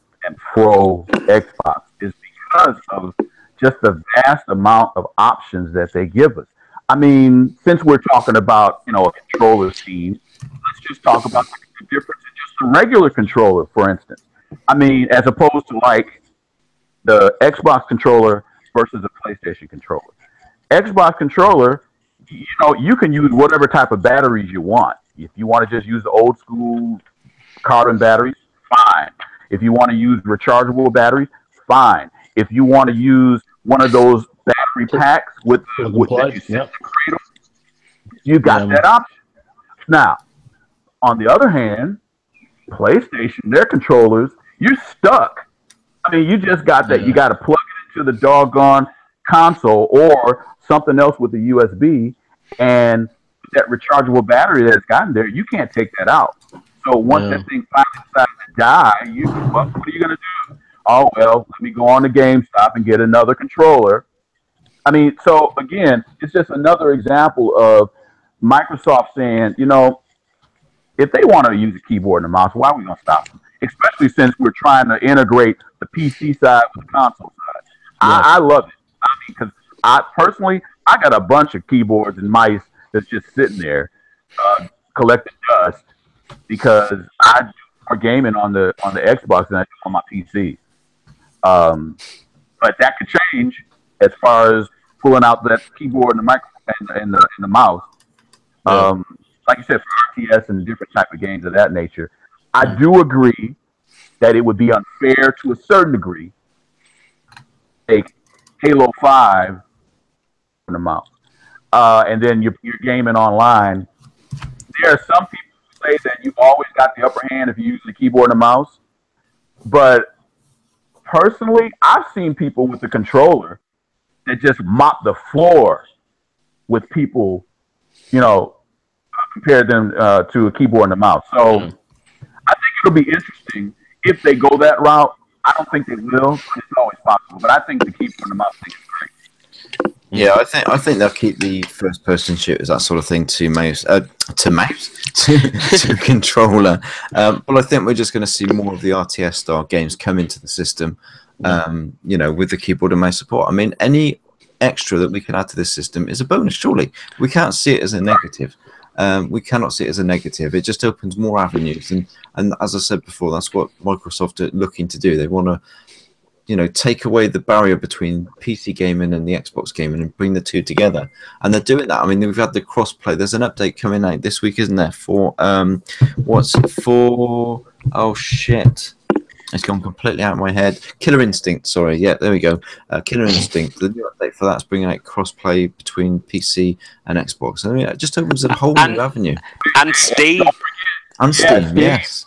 pro Xbox is because of just the vast amount of options that they give us. I mean, since we're talking about, a controller scheme, let's just talk about the difference in just a regular controller, for instance. I mean, as opposed to like the Xbox controller versus a PlayStation controller. Xbox controller, you can use whatever type of batteries you want. If you want to just use the old school carbon batteries, fine. If you want to use rechargeable batteries, fine. If you want to use one of those battery packs with that you set in the cradle, you got that option. Now, on the other hand, PlayStation, their controllers, you're stuck. I mean, you just got that. You got to plug it into the doggone console or something else with the USB, and that rechargeable battery that's gotten there, you can't take that out. So once that thing finally decides to die, what are you going to do? Oh, well, let me go on to GameStop and get another controller. I mean, so again, it's just another example of Microsoft saying, if they want to use a keyboard and a mouse, why are we going to stop them? Especially since we're trying to integrate the PC side with the console side. I love it. I mean, because I got a bunch of keyboards and mice that's just sitting there collecting dust because I do more gaming on the Xbox than I do on my PC. But that could change as far as pulling out that keyboard and the microphone and the mouse. Like you said, for RTS and different type of games of that nature, I do agree that it would be unfair to a certain degree to take Halo 5 on the mouse. And then you're gaming online. There are some people who say that you've always got the upper hand if you use the keyboard and the mouse. But personally, I've seen people with the controller that just mop the floor with people, compared them to a keyboard and a mouse. So I think it'll be interesting if they go that route. I don't think they will. It's always possible, but I think the keyboard and the mouse thing is great. Yeah, I think they'll keep the first-person shooters, that sort of thing, to controller. But I think we're just going to see more of the RTS-style games come into the system, with the keyboard and mouse support. I mean, any extra that we can add to this system is a bonus, surely. We can't see it as a negative. we cannot see it as a negative. It just opens more avenues, and as I said before, that's what Microsoft are looking to do. They want to, take away the barrier between PC gaming and the Xbox gaming and bring the two together. And they're doing that. I mean, we've had the crossplay. There's an update coming out this week, isn't there? For what's it for? Oh shit. It's gone completely out of my head. Killer Instinct, sorry. Yeah, there we go. Killer Instinct. The new update for that's bringing out crossplay between PC and Xbox. I mean, it just opens a whole new avenue. And Steam. And Steam, yes.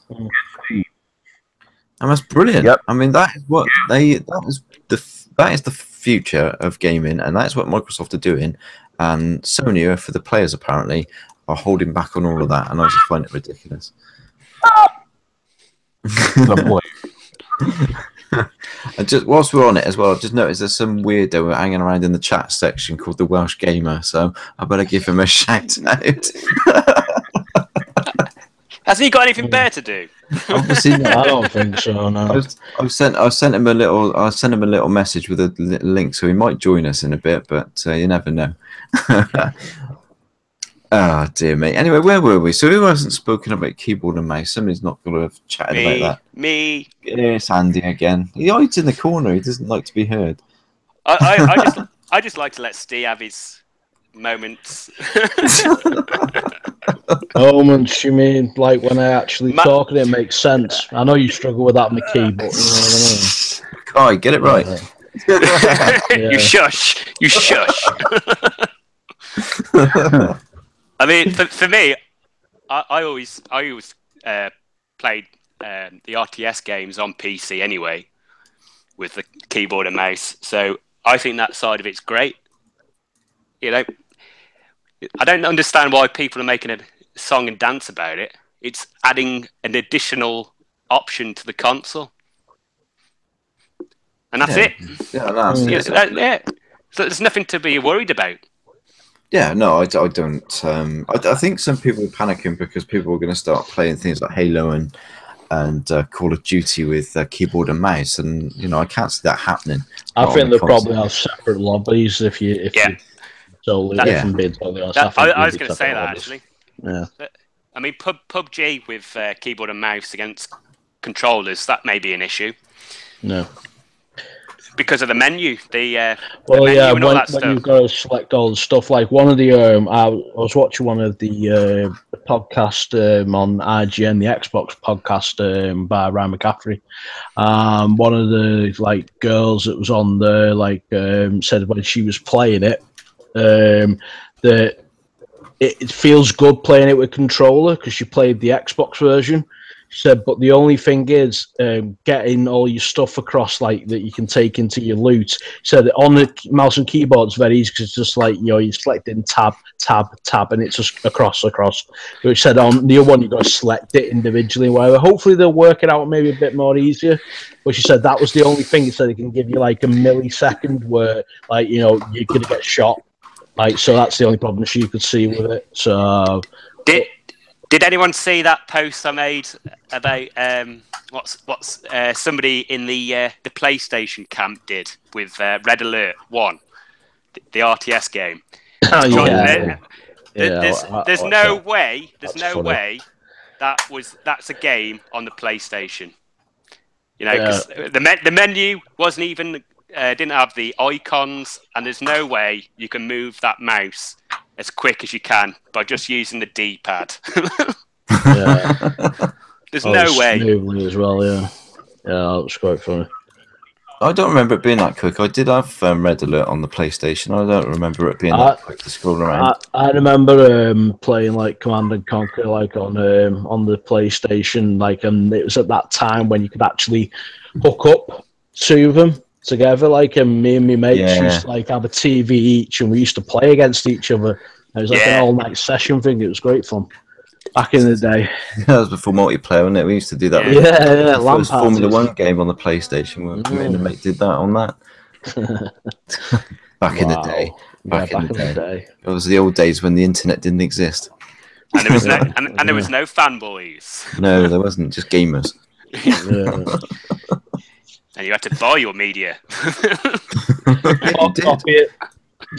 And that's brilliant. Yep. I mean, that is what that is the future of gaming, and that's what Microsoft are doing. And Sony, for the players apparently, are holding back on all of that, and I just find it ridiculous. And just whilst we're on it as well, I've just noticed there's some weirdo hanging around in the chat section called the Welsh Gamer, so I better give him a shout out. Hasn't he got anything better to do? Obviously, I don't think so. No. I sent him a little message with a link, so he might join us in a bit, but you never know. Oh dear me. Anyway, where were we? So who hasn't spoken about keyboard and mouse? Somebody's not going to have chatted about that. Me. It's Andy again. He hides in the corner. He doesn't like to be heard. I just like to let Steve have his moments. Moments, you mean like when I actually talk and it makes sense? I know you struggle with that on the keyboard. You know what Kai, get it right. Yeah. You shush. You shush. I mean, for me, I always played the RTS games on PC anyway, with the keyboard and mouse. So I think that side of it's great. I don't understand why people are making a song and dance about it. It's adding an additional option to the console, and that's it. Yeah, that's it. So there's nothing to be worried about. Yeah, no, I don't. I think some people are panicking because people are going to start playing things like Halo and Call of Duty with keyboard and mouse, and I can't see that happening. I think they'll probably have separate lobbies if you totally different bids. I was going to say that actually. Yeah. I mean, PUBG with keyboard and mouse against controllers, that may be an issue. No. Because of the menu, the menu and all that stuff. When you've got to select all the stuff, like one of the, I was watching one of the podcast on IGN, the Xbox podcast by Ryan McCaffrey. One of the girls that was on there said when she was playing it, that it feels good playing it with controller because she played the Xbox version. She said, but the only thing is getting all your stuff across that you can take into your loot. She said on the mouse and keyboard it's very easy because it's just you're selecting tab, and it's just across. But she said on the other one you've got to select it individually. Whatever. Hopefully they'll work it out maybe a bit more easier. But she said that was the only thing. She said it can give you a millisecond where you're gonna get shot. So that's the only problem she could see with it. So Did anyone see that post I made about what's somebody in the PlayStation camp did with Red Alert 1, the RTS game? There's no way that's a game on the PlayStation. Because the menu wasn't even didn't have the icons, and there's no way you can move that mouse as quick as you can by just using the D-pad. There's no way. Smoothly as well, yeah. Yeah, that was quite funny. I don't remember it being that quick. I did have Red Alert on the PlayStation. I don't remember it being that quick to scroll around. I remember playing Command and Conquer on the PlayStation, and it was at that time when you could actually hook up two of them together, and me and my mates used to have a TV each, and we used to play against each other. It was an all-night session thing. It was great fun back in the day. That was before multiplayer, wasn't it? We used to do that. The first Formula 1 game on the PlayStation. Me and the mate did that on that. Back in the day. Back in the day. It was the old days when the internet didn't exist. And there was no there was no fanboys. No, there wasn't. Just gamers. And you had to buy your media. Copy it.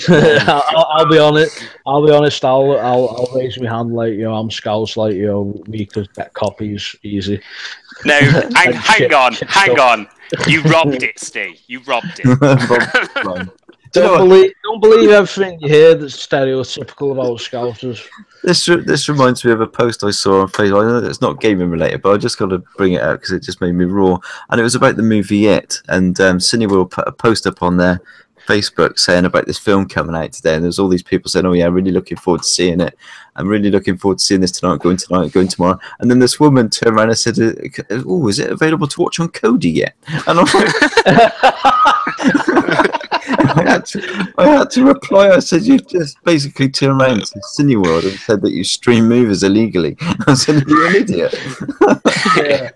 I'll be honest. I'll be honest. I'll raise my hand. Like, you know, I'm Scouse. Like, you know, we could get copies easy. No, hang on. You robbed it, Steve. You robbed it. Don't believe everything you hear that's stereotypical about Scousers. This reminds me of a post I saw on Facebook. I know it's not gaming related, but I just got to bring it out because it just made me raw. And it was about the movie It. And Cineworld put a post up on their Facebook saying about this film coming out today. And there's all these people saying, "Oh yeah, really looking forward to seeing it. I'm really looking forward to seeing this tonight. Going tomorrow." And then this woman turned around and said, "Oh, is it available to watch on COD yet?" And I'm like, I had to reply. I said, "You just basically turned around to Cineworld and said that you stream movies illegally." I said, "You're an idiot." Yeah.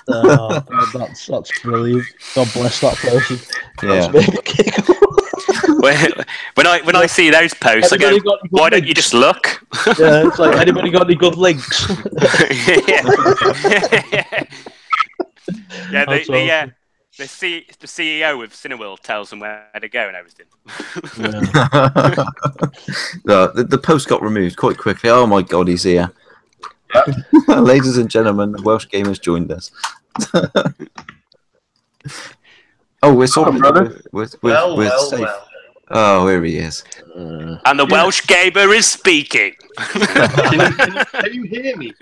Oh, that's brilliant. God bless that person. Yeah. When I see those posts, I go, "Why don't you just look?" Yeah, it's like, anybody got any good links? Yeah, the CEO of Cineworld tells them where to go and everything. Yeah. No, the post got removed quite quickly. Oh my God, he's here. Ladies and gentlemen, the Welsh gamers joined us. Oh, we're sort of with safe. Oh, here he is. And the Welsh gamer is speaking. Can you hear me?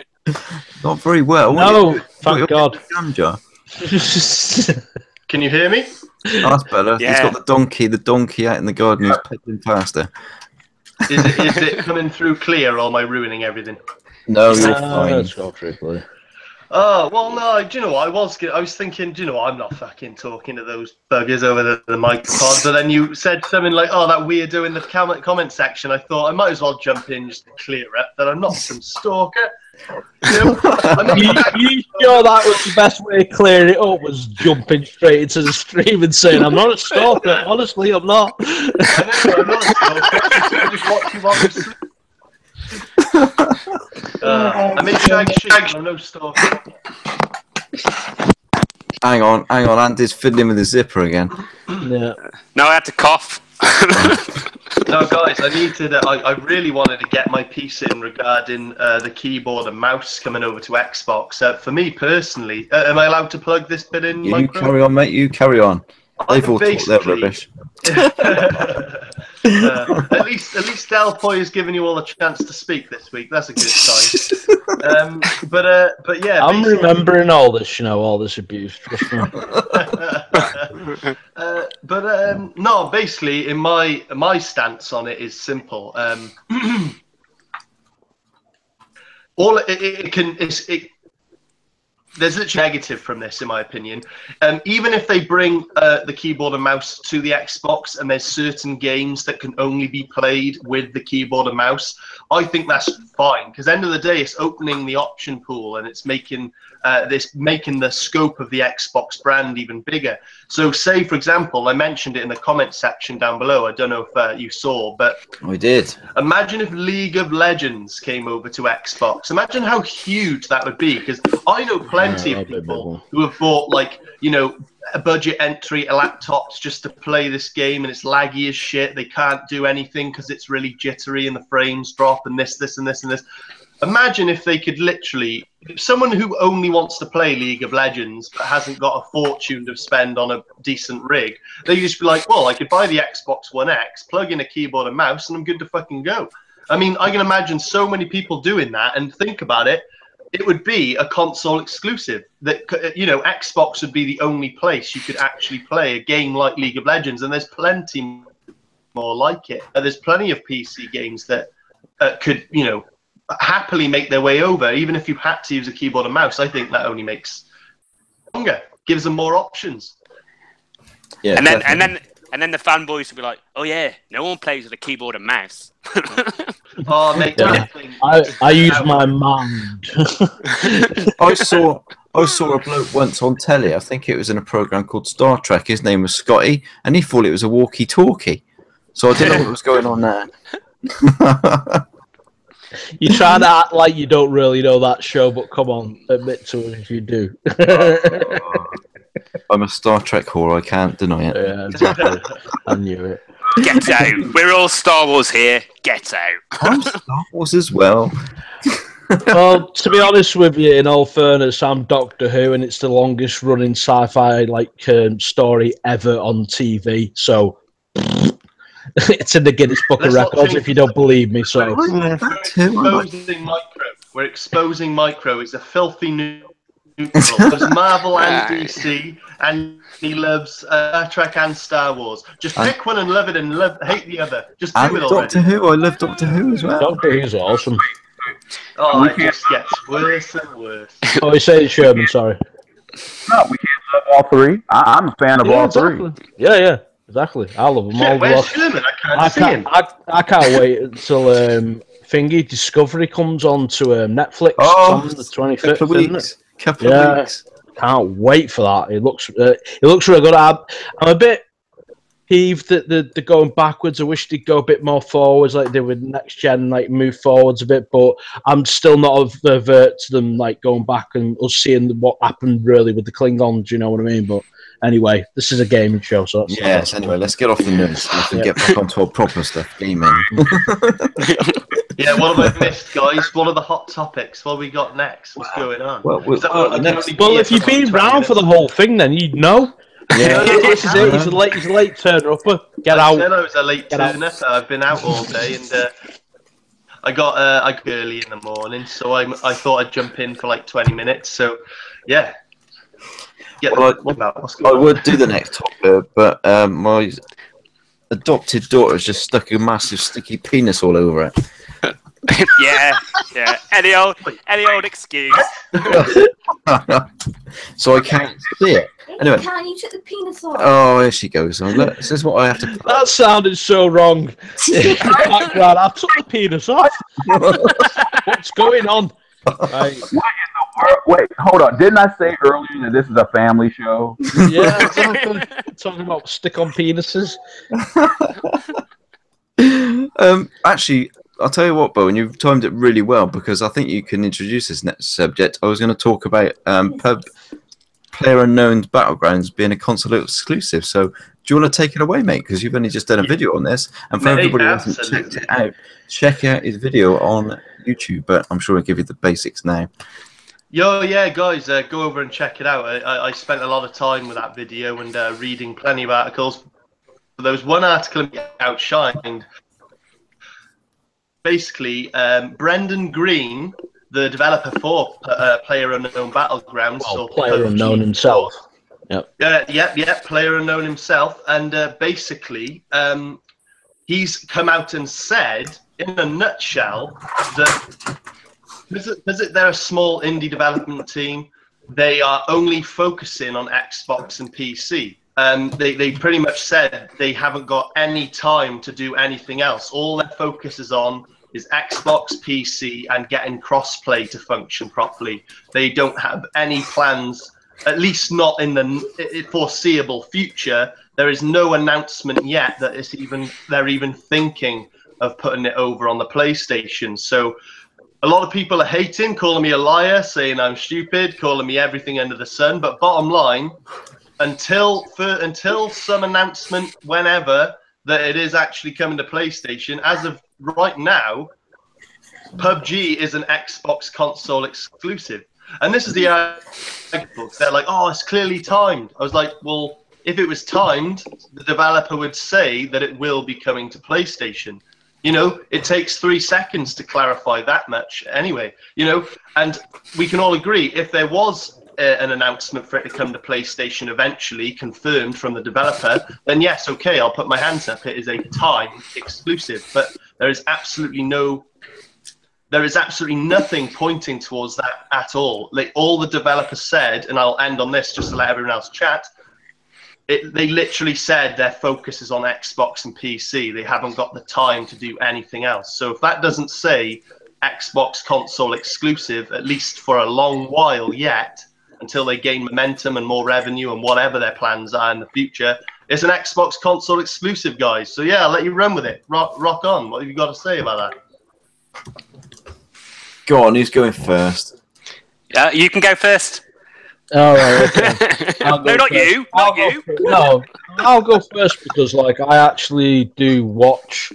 Not very well. No, thank God. Can you hear me? Oh, that's better. Yeah. He's got the donkey out in the garden who's pedaling faster. Is it coming through clear, or am I ruining everything? No, you're fine. Let's go quickly. Oh, well, no, do you know what? I was thinking, do you know what? I'm not fucking talking to those buggers over the MicroPod. But then you said something like, "Oh, that weirdo in the comment section." I thought I might as well jump in just to clear up that I'm not some stalker. You know, You sure that was the best way of clearing it up, was jumping straight into the stream and saying, "I'm not a stalker. Honestly, I'm not." I know, I'm not a stalker. I just watch you on the stream. I'm in shag. I'm no stalker. Hang on. Andy's fiddling with the zipper again. Yeah. No, I had to cough. No, guys, I really wanted to get my piece in regarding the keyboard and mouse coming over to Xbox. For me personally, am I allowed to plug this bit in? You carry on, mate. You carry on. They've all talked their rubbish. At least Delpoi has given you all a chance to speak this week. That's a good sign. But yeah, I'm remembering all this, you know, all this abuse. Trust me. No, basically, in my stance on it is simple. All there's literally negative from this, in my opinion. Even if they bring the keyboard and mouse to the Xbox, and there's certain games that can only be played with the keyboard and mouse, I think that's fine. Because end of the day, it's opening the option pool, and it's making the scope of the Xbox brand even bigger. So, say for example, I mentioned it in the comment section down below. I don't know if you saw, but I did. Imagine if League of Legends came over to Xbox. Imagine how huge that would be. Because I know plenty of people who have bought, like, you know, a budget entry laptops just to play this game, and it's laggy as shit. They can't do anything because it's really jittery and the frames drop and this and this and this. Imagine if they could literally, someone who only wants to play League of Legends but hasn't got a fortune to spend on a decent rig, they just be like, well, I could buy the Xbox One X, plug in a keyboard and mouse, and I'm good to fucking go. I mean, I can imagine so many people doing that, and think about it, it would be a console exclusive. That, you know, Xbox would be the only place you could actually play a game like League of Legends, and there's plenty more like it. There's plenty of PC games that could, you know, happily make their way over, even if you had to use a keyboard and mouse. I think that only makes longer, gives them more options. Yeah, and then the fanboys will be like, "Oh yeah, no one plays with a keyboard and mouse." Oh, mate, Yeah. I use my mind. I saw a bloke once on telly. I think it was in a program called Star Trek. His name was Scotty, and he thought it was a walkie-talkie. So I didn't know what was going on there. You try to act like you don't really know that show, but come on, admit to it if you do. I'm a Star Trek whore. I can't deny it. Yeah, exactly. I knew it. Get out. We're all Star Wars here. Get out. I'm Star Wars as well. Well, to be honest with you, in all fairness, I'm Doctor Who, and it's the longest running sci-fi story ever on TV. So it's in the Guinness Book of Records. If you don't believe me, so we're exposing Micro. It's a filthy neutral. Loves Marvel and DC, and he loves Star Trek and Star Wars. Just pick one and love it, and hate the other. Just do it already. Doctor Who. I love Doctor Who as well. Doctor Who's awesome. Oh, it just gets worse and worse. Oh, he's saying Sherman, sorry. No, we can't love all three. I'm a fan of all exactly. three. Yeah, exactly. I love them all. Where's Sherman? I can't see him. I can't wait until Thingy Discovery comes on to Netflix on the 25th. Couple of weeks. Can't wait for that. It looks really good. I'm a bit peeved that they're going backwards. I wish they'd go a bit more forwards, like they would next gen, like move forwards a bit. But I'm still not avert to them like going back and us seeing what happened really with the Klingons. You know what I mean? But anyway, this is a gaming show, so yes. Anyway, let's get off the news and get back onto our proper stuff, gaming. Yeah, what have I missed, guys? What are the hot topics? What have we got next? What's going on? Well, if you've been round for the whole thing, then you'd know. Yeah, this is it. He's a late turner-upper. Get out. I was a late turner. I've been out all day, and I got early in the morning, so I thought I'd jump in for like 20 minutes. So, yeah. Well, I would do the next topic, but my adopted daughter has just stuck a massive sticky penis all over it. yeah. Any old excuse. So I can't see it. Anyway. Can't you took the penis off? Oh, here she goes. Oh, look, this is what I have to. That sounded so wrong. Background, I took the penis off. What's going on? Right. What in the world? Wait, hold on. Didn't I say earlier that this is a family show? Yeah, exactly. Talking about stick-on penises. Actually, I'll tell you what, Bo, and you've timed it really well because I think you can introduce this next subject. I was going to talk about PlayerUnknown's Battlegrounds being a console exclusive. So, do you want to take it away, mate? Because you've only just done a video on this, and for everybody who hasn't checked it out, check out his video on YouTube. But I'm sure I'll give you the basics now. Yeah, guys, go over and check it out. I spent a lot of time with that video and reading plenty of articles. There was one article outshined. Basically, Brendan Green, the developer for PlayerUnknown Battlegrounds, or PlayerUnknown himself. Yep, PlayerUnknown himself, and basically, he's come out and said, in a nutshell, that because they're a small indie development team, they are only focusing on Xbox and PC. They pretty much said they haven't got any time to do anything else. All their focus is on is Xbox, PC, and getting crossplay to function properly. They don't have any plans, at least not in the foreseeable future. There is no announcement yet that they're even thinking of putting it over on the PlayStation. So a lot of people are hating, calling me a liar, saying I'm stupid, calling me everything under the sun. But bottom line, until some announcement, whenever, that it is actually coming to PlayStation, as of right now, PUBG is an Xbox console exclusive. And this is the book. They're like, oh, it's clearly timed. I was like, well, if it was timed, the developer would say that it will be coming to PlayStation. You know, it takes 3 seconds to clarify that much anyway, you know, and we can all agree if there was an announcement for it to come to PlayStation eventually, confirmed from the developer, then yes, okay, I'll put my hands up. It is a time exclusive, but there is absolutely nothing pointing towards that at all. Like all the developers said, and I'll end on this just to let everyone else chat. They literally said their focus is on Xbox and PC. They haven't got the time to do anything else. So if that doesn't say Xbox console exclusive, at least for a long while yet, until they gain momentum and more revenue and whatever their plans are in the future, it's an Xbox console exclusive, guys. So yeah, I'll let you run with it. Rock on. What have you got to say about that? Go on, who's going first? You can go first. All right, okay. No, not you. Not you. No, I'll go first because, like, I actually do watch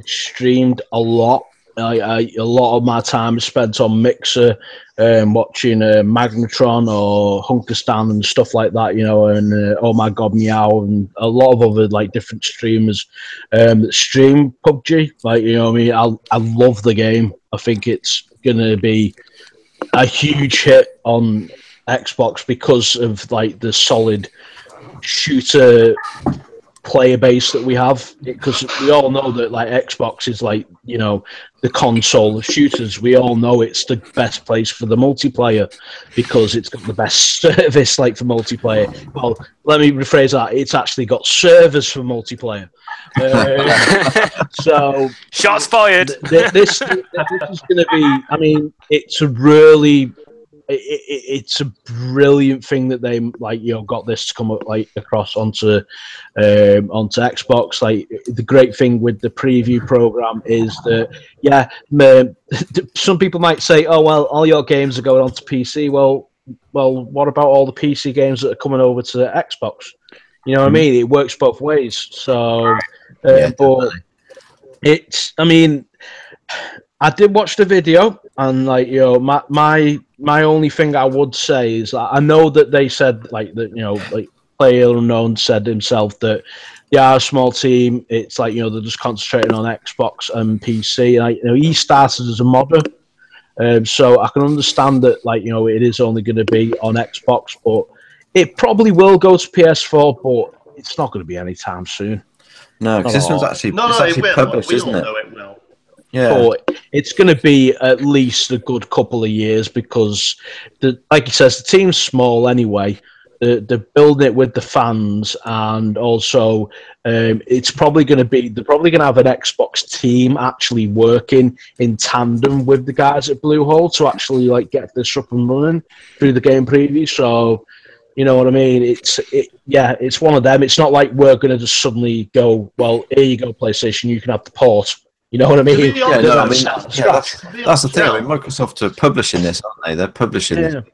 streamed a lot. A lot of my time is spent on Mixer, watching Magnetron or Hunkerstan and stuff like that, you know, and Oh My God Meow and a lot of other like different streamers that stream PUBG. Like, you know what I mean? I love the game. I think it's gonna be a huge hit on Xbox because of like the solid shooter player base that we have, because we all know that like Xbox is like, you know, the console of shooters. We all know it's the best place for the multiplayer because it's got the best service like for multiplayer. Well, let me rephrase that, it's actually got servers for multiplayer. So shots fired. This is going to be, I mean, it's a really it's a brilliant thing that they like, you know, got this to come up like across onto Xbox. Like, the great thing with the preview program is that, yeah, some people might say, oh well, all your games are going onto PC. Well, what about all the PC games that are coming over to Xbox? You know what I mean? It works both ways. So, but it's, I mean, I did watch the video, and like, you know, my only thing I would say is that I know that they said like that, you know, like PlayerUnknown said himself that they are a small team. It's like, you know, they're just concentrating on Xbox and PC. Like, you know, he started as a modder, so I can understand that, like, you know, it is only going to be on Xbox, but it probably will go to PS4, but it's not going to be anytime soon. No, because this one's actually published, isn't it? It will. Yeah, but it's going to be at least a good couple of years because, like he says, the team's small anyway. They're building it with the fans, and also it's probably going to be, they're probably going to have an Xbox team actually working in tandem with the guys at Bluehole to actually like get this up and running through the game preview. So, you know what I mean? It's one of them. It's not like we're going to just suddenly go, well, here you go, PlayStation, you can have the port. You know what I mean? That's the thing. I mean, Microsoft are publishing this, aren't they? They're publishing it.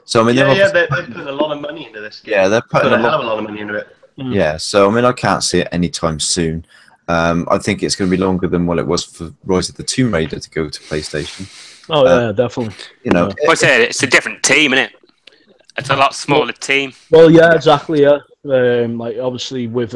So I mean, they're putting a lot of money into this game. Yeah, they're putting a hell of a lot of money into it. Yeah, so I mean, I can't see it anytime soon. I think it's going to be longer than what it was for Rise of the Tomb Raider to go to PlayStation. Oh yeah, definitely. You know, I said it's a different team, isn't it? It's a lot smaller team. Well, yeah, exactly. Yeah, like obviously with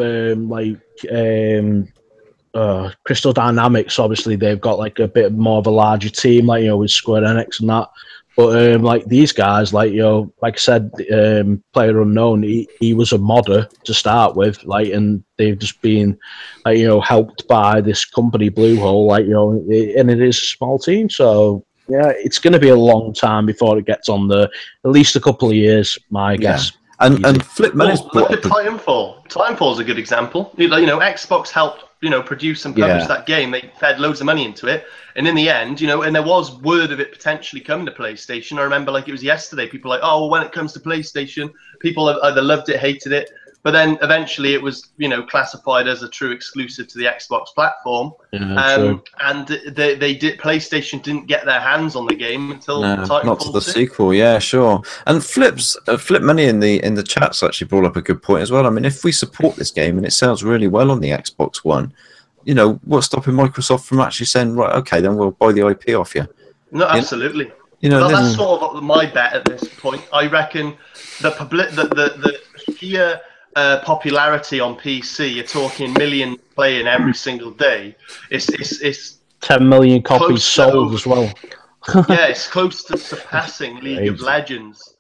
Crystal Dynamics, obviously they've got like a bit more of a larger team, like, you know, with Square Enix and that. But like these guys, like, you know, like I said, PlayerUnknown, he was a modder to start with, like, and they've just been, like, you know, helped by this company Bluehole, like, you know, and it is a small team, so yeah, it's going to be a long time before it gets on there. At least a couple of years, my guess. And Flip Money's look at Titanfall. Titanfall's a good example. You know, Xbox helped, you know, produce and publish that game. They fed loads of money into it, and in the end, you know, and there was word of it potentially coming to PlayStation. I remember, like, it was yesterday. People were like, oh, well, when it comes to PlayStation, people either loved it, hated it. But then eventually it was, you know, classified as a true exclusive to the Xbox platform. Yeah, and they did. PlayStation didn't get their hands on the game until Titanfall not to the sequel. Yeah, sure. And Flip Money in the chat's actually brought up a good point as well. I mean, if we support this game and it sells really well on the Xbox One, you know, what's stopping Microsoft from actually saying, right, okay, then we'll buy the IP off you? No, absolutely. You know, that's sort of my bet at this point. I reckon the sheer popularity on PC, you're talking million playing every single day. It's 10 million copies sold as well. Yeah, it's close to surpassing League of Legends,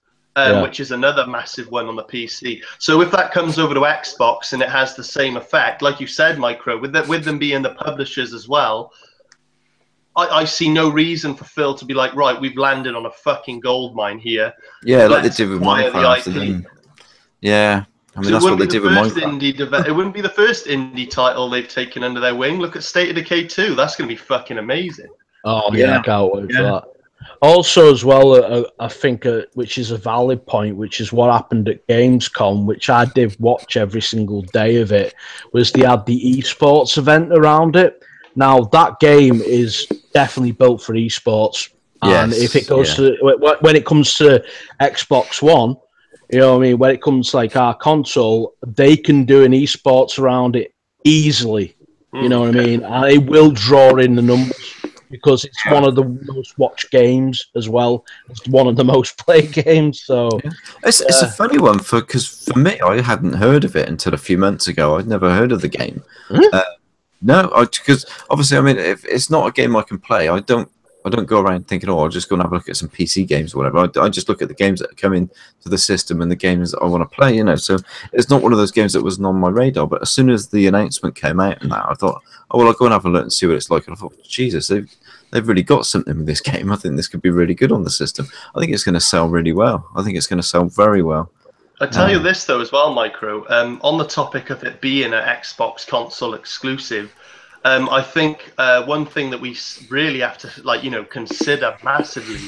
which is another massive one on the PC. So if that comes over to Xbox and it has the same effect, like you said, Micro, with them being the publishers as well, I see no reason for Phil to be like, right, we've landed on a fucking gold mine here. Yeah, like they did with Minecraft. Yeah. I mean, that's what they did with Minecraft. It wouldn't be the first indie title they've taken under their wing. Look at State of Decay 2. That's going to be fucking amazing. Oh, yeah, I can't wait for that. Also, as well, I think, which is a valid point, which is what happened at Gamescom, which I did watch every single day of it, was they had the esports event around it. Now, that game is definitely built for esports. And if it goes to when it comes to Xbox One, you know what I mean, when it comes to like our console, they can do an esports around it easily. You know what I mean? And it will draw in the numbers because it's one of the most watched games as well. It's one of the most played games. So it's a funny one because for me, I hadn't heard of it until a few months ago. I'd never heard of the game. No, because obviously, I mean, if it's not a game I can play, I don't go around thinking, oh, I'll just go and have a look at some PC games or whatever. I just look at the games that come in to the system and the games that I want to play, you know. So it's not one of those games that wasn't on my radar. But as soon as the announcement came out and that, I thought, oh, well, I'll go and have a look and see what it's like. And I thought, Jesus, they've really got something with this game. I think this could be really good on the system. I think it's going to sell really well. I think it's going to sell very well. I tell you this, though, as well, Micro, on the topic of it being an Xbox console exclusive, I think one thing that we really have to, consider massively,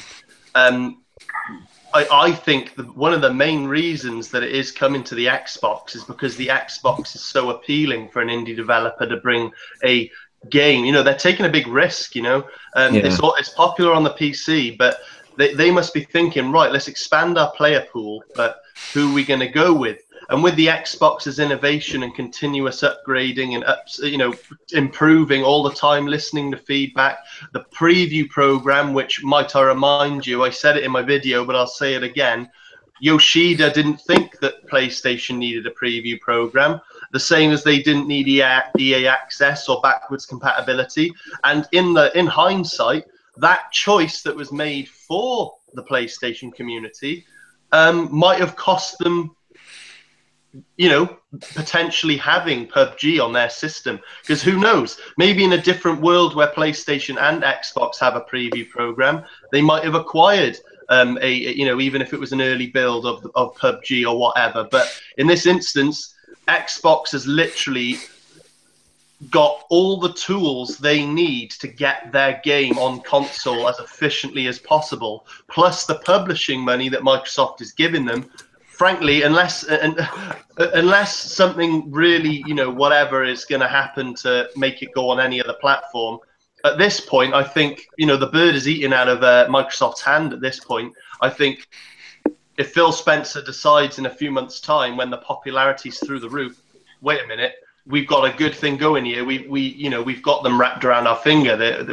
I think one of the main reasons that it is coming to the Xbox is because the Xbox is so appealing for an indie developer to bring a game. You know, they're taking a big risk, it's popular on the PC, but they must be thinking, right, let's expand our player pool, but who are we going to go with? And with the Xbox's innovation and continuous upgrading and improving all the time, listening to feedback, the preview program, which might I remind you, I said it in my video, but I'll say it again. Yoshida didn't think that PlayStation needed a preview program, the same as they didn't need EA access or backwards compatibility. And in hindsight, that choice that was made for the PlayStation community might have cost them, potentially having PUBG on their system. Because who knows, maybe in a different world where PlayStation and Xbox have a preview program, they might have acquired even if it was an early build of PUBG or whatever. But in this instance, Xbox has literally got all the tools they need to get their game on console as efficiently as possible, plus the publishing money that Microsoft is giving them. Frankly, unless something really, whatever is going to happen to make it go on any other platform, at this point, I think, the bird is eating out of Microsoft's hand at this point. I think if Phil Spencer decides in a few months' time, when the popularity's through the roof, wait a minute, we've got a good thing going here. We've got them wrapped around our finger. They're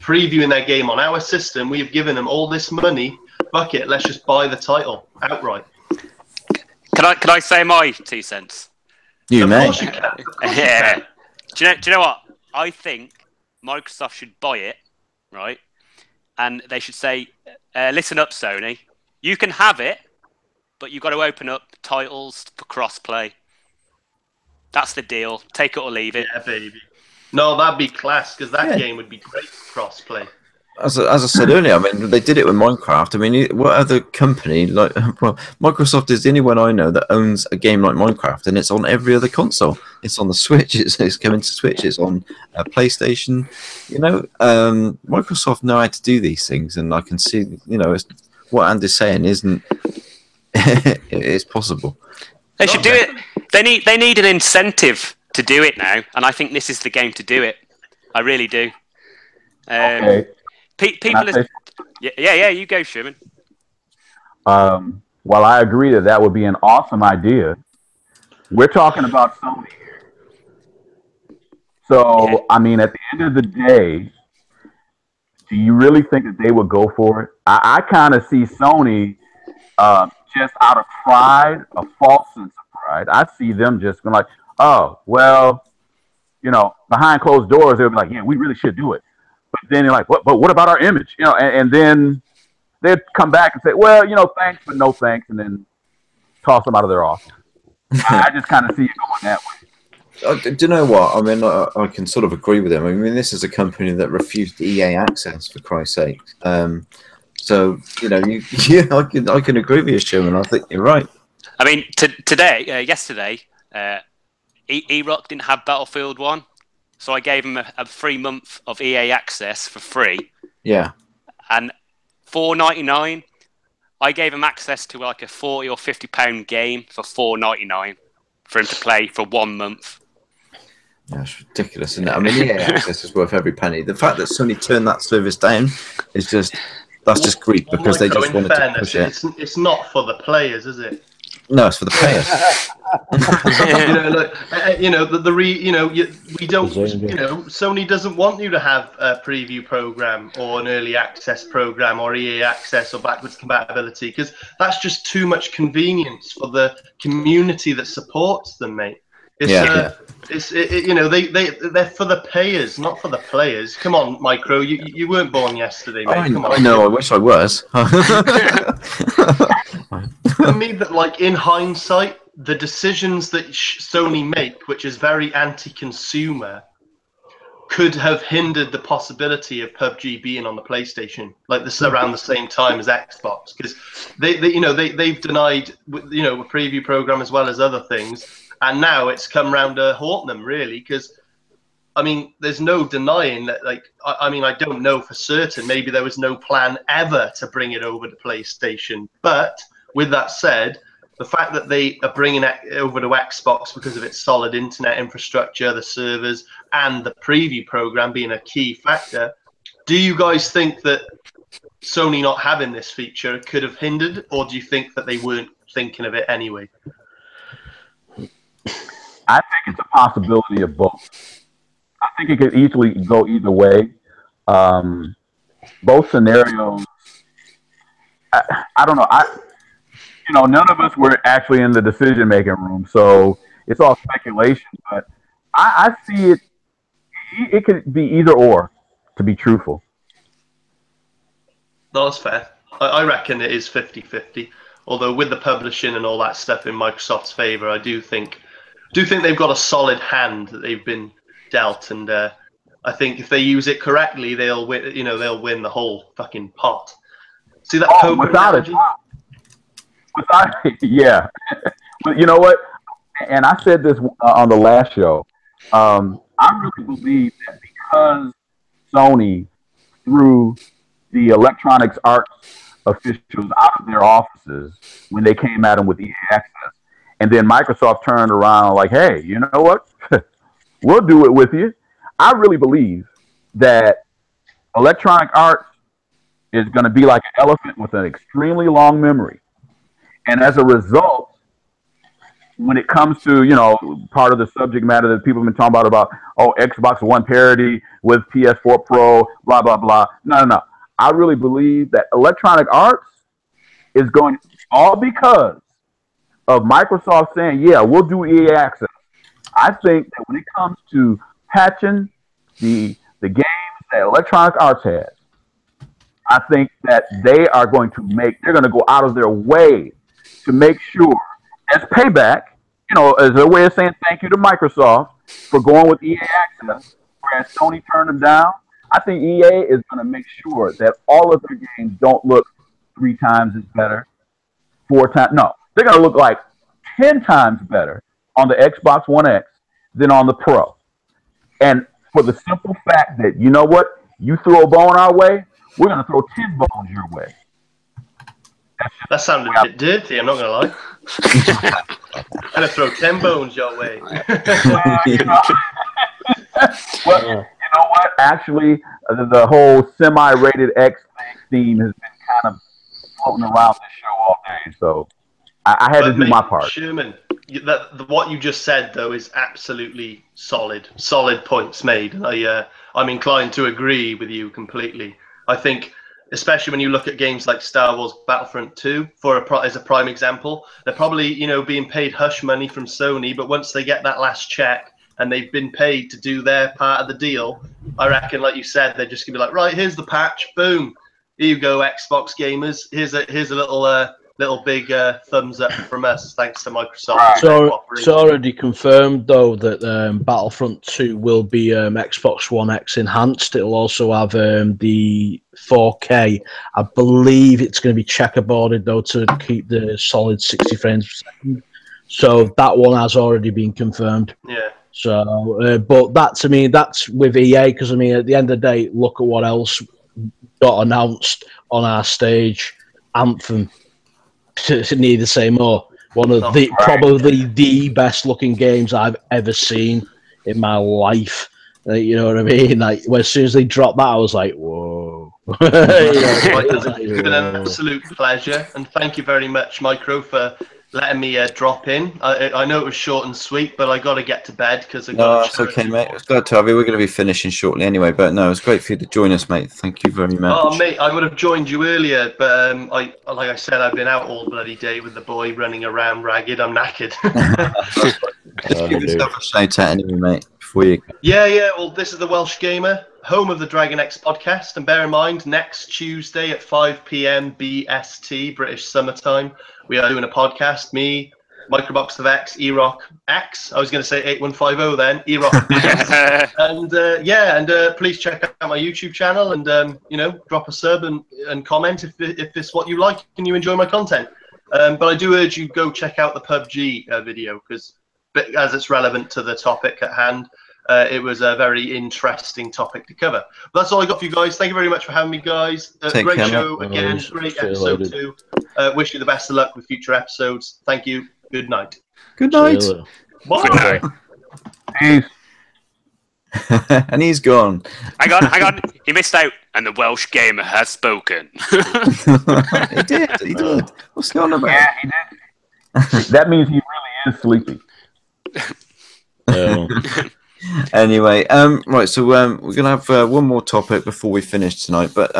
previewing their game on our system. We've given them all this money. Fuck it, let's just buy the title outright. Can I say my 2 cents? You may. Of course you can. Yeah. Do you know what? I think Microsoft should buy it, right? And they should say, listen up, Sony. You can have it, but you've got to open up titles for cross-play. That's the deal. Take it or leave it. Yeah, baby. No, that'd be class, because that game would be great for cross-play. As I said earlier, I mean, they did it with Minecraft. I mean, what other company, Microsoft is the only one I know that owns a game like Minecraft, and it's on every other console. It's on the Switch, it's coming to Switch, it's on PlayStation. Microsoft know how to do these things, and I can see, it's, what Andy's saying isn't, it's possible. They should do it. They need an incentive to do it now, and I think this is the game to do it. I really do. Okay. People is, yeah, you go, Sherman. While I agree that would be an awesome idea, we're talking about Sony here. So, yeah. I mean, at the end of the day, do you really think that they would go for it? I kind of see Sony just out of pride, a false sense of pride. I see them just going like, oh, well, behind closed doors, they'll be like, yeah, we really should do it. But then they're like, what about our image? And then they'd come back and say, well, thanks, but no thanks, and then toss them out of their office. I just kind of see it going that way. Do you know what? I mean, I can sort of agree with them. I mean, this is a company that refused EA access, for Christ's sake. So, I can agree with you, Sherman. I think you're right. I mean, yesterday, E-Rock didn't have Battlefield 1. So I gave him a free month of EA access for free. Yeah. And $4.99, I gave him access to like a £40 or £50 game for $4.99 for him to play for 1 month. Yeah, it's ridiculous, isn't it? I mean, EA Access is worth every penny. The fact that Sony turned that service down is that's just greed because they just wanted to push it. It's not for the players, is it? No, it's for the players. We don't. Sony doesn't want you to have a preview program or an early access program or EA Access or backwards compatibility because that's just too much convenience for the community that supports them, mate. They're for the payers, not for the players. Come on, Micro, you weren't born yesterday, mate. Come on. I know. I wish I was. For me, that like in hindsight, the decisions that Sony make, which is very anti-consumer, could have hindered the possibility of PUBG being on the PlayStation, like this around the same time as Xbox, because they've denied a preview program as well as other things, and now it's come round to haunt them really, because I mean, there's no denying that. Like, I don't know for certain. Maybe there was no plan ever to bring it over to PlayStation, but with that said, the fact that they are bringing it over to Xbox because of its solid internet infrastructure, the servers, and the preview program being a key factor, do you guys think that Sony not having this feature could have hindered, or do you think that they weren't thinking of it anyway? I think it's a possibility of both. I think it could easily go either way. Both scenarios, I don't know. None of us were actually in the decision-making room, so it's all speculation. But I see it could be either or, to be truthful. No, that's fair. I reckon it is 50-50. Although with the publishing and all that stuff in Microsoft's favor, I do think they've got a solid hand that they've been dealt, and I think if they use it correctly, they'll win. They'll win the whole fucking pot. See that? Without it. Yeah, but you know what? And I said this on the last show. I really believe that because Sony threw the electronics arts officials out of their offices when they came at them with EA Access, and then Microsoft turned around like, "Hey, you know what? We'll do it with you." I really believe that Electronic Arts is going to be like an elephant with an extremely long memory. And as a result, when it comes to, part of the subject matter that people have been talking about, Xbox One parity with PS4 Pro, blah, blah, blah. No. I really believe that Electronic Arts is going to, all because of Microsoft saying, yeah, we'll do EA Access. I think that when it comes to patching the games that Electronic Arts has, I think that they're going to go out of their way to make sure, as payback, as a way of saying thank you to Microsoft for going with EA Access, whereas Sony turned them down. I think EA is going to make sure that all of their games don't look 3 times as better, 4 times. No, they're going to look like 10 times better on the Xbox One X than on the Pro. And for the simple fact that, you know what? You throw a bone our way, we're going to throw 10 bones your way. That sounded a bit dirty, I'm not going to lie. I'm going to throw 10 bones your way. Well, you know what? Actually, the whole semi-rated X theme has been kind of floating around this show all day, so I had to do my part. Sherman, what you just said, though, is absolutely solid points made. I'm inclined to agree with you completely. I think, especially when you look at games like Star Wars Battlefront 2, as a prime example, they're probably being paid hush money from Sony, but once they get that last check and they've been paid to do their part of the deal, I reckon, like you said, they're just gonna be like, right, here's the patch, boom, here you go, Xbox gamers. Here's a little big thumbs up from us, thanks to Microsoft. So it's already confirmed, though, that Battlefront 2 will be Xbox One X enhanced. It'll also have the 4K. I believe it's going to be checkerboarded, though, to keep the solid 60 frames per second. So that one has already been confirmed. Yeah. So, but that's with EA, because, at the end of the day, look at what else got announced on our stage. Anthem. Need to say more. One of probably the best looking games I've ever seen. in my life. You know what I mean? Like, as soon as they dropped that, I was like, whoa. It's been an absolute pleasure, and thank you very much, Micro, for letting me drop in. I know it was short and sweet, but I got to get to bed because I got. No, it's okay, mate. It's glad to have you. We're going to be finishing shortly anyway, but no, it's great for you to join us, mate. Thank you very much. Oh, mate, I would have joined you earlier, but like I said, I've been out all bloody day with the boy running around ragged. I'm knackered. Just give yourself a shout out anyway, mate. Before you. Yeah. Well, this is the Welsh Gamer, home of the Dragon X podcast, and bear in mind, next Tuesday at 5 p.m. BST, British Summertime, we are doing a podcast. Me, MicroBox of X, E-Rock X. I was going to say 8150 then. E-Rock X. And please check out my YouTube channel and drop a sub and comment if it's what you like and you enjoy my content. But I do urge you go check out the PUBG video because as it's relevant to the topic at hand. It was a very interesting topic to cover. But that's all I got for you guys. Thank you very much for having me, guys. Great show again. Great episode 2. Wish you the best of luck with future episodes. Thank you. Good night. Good night. Bye. Good night. Peace. And he's gone. Hang on. He missed out, and the Welsh Gamer has spoken. He did. What's going on about? Yeah, he did. That means he really is sleepy. Anyway, right, so we're going to have one more topic before we finish tonight, but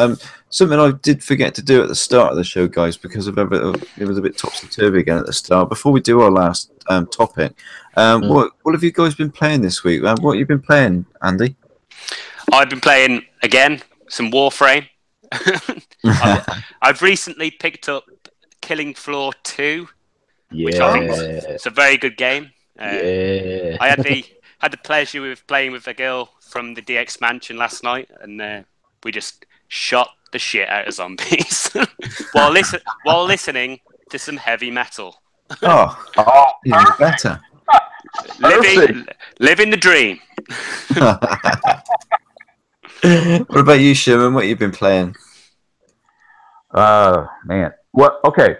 something I did forget to do at the start of the show, guys, because it was a bit topsy-turvy again at the start. Before we do our last topic, what have you guys been playing this week? What have you been playing, Andy? I've been playing, again, some Warframe. I've recently picked up Killing Floor 2, which I think is a very good game. I had the pleasure of playing with a girl from the DX Mansion last night, and we just shot the shit out of zombies while listening to some heavy metal. Even better. Living the dream. What about you, Sherman? What have you been playing? Man. What? Okay.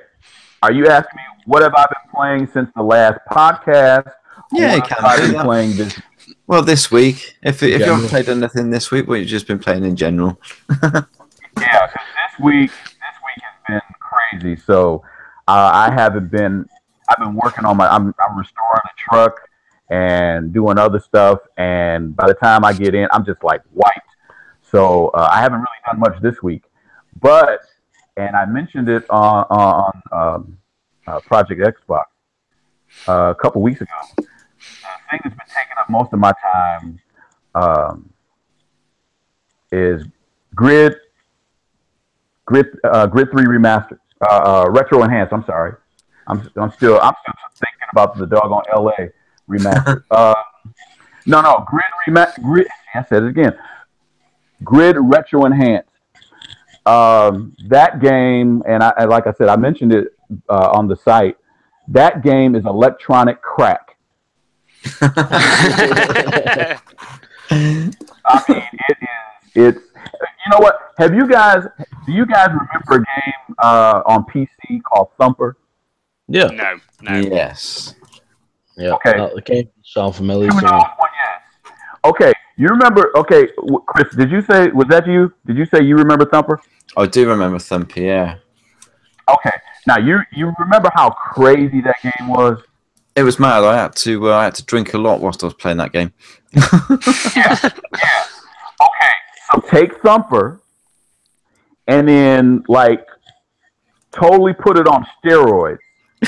Are you asking me what have I been playing since the last podcast? Yeah, you can. Playing this. Well, this week. If you haven't played anything this week, what you've just been playing in general. Yeah, because this week has been crazy. So I've been working on I'm restoring the truck and doing other stuff. And by the time I get in, I'm just like wiped. So I haven't really done much this week. And I mentioned it on Project Xbox a couple weeks ago. The thing that's been taking up most of my time is Grid 3 Remastered, Retro Enhanced. I'm sorry, I'm still thinking about the doggone LA remastered. Grid. I said it again. Grid Retro Enhanced. That game, and like I said, I mentioned it on the site. That game is electronic crack. I mean, it's. You know what? Do you guys remember a game on PC called Thumper? Yeah. No. Yes. Yeah. Okay. The game sounds familiar. Yes. Okay. You remember? Okay, Chris. Did you say was that you? Did you say you remember Thumper? I do remember Thumper. Yeah. Okay. Now you remember how crazy that game was? It was mad. I had to drink a lot whilst I was playing that game. Yeah. Okay, so take Thumper and then like totally put it on steroids.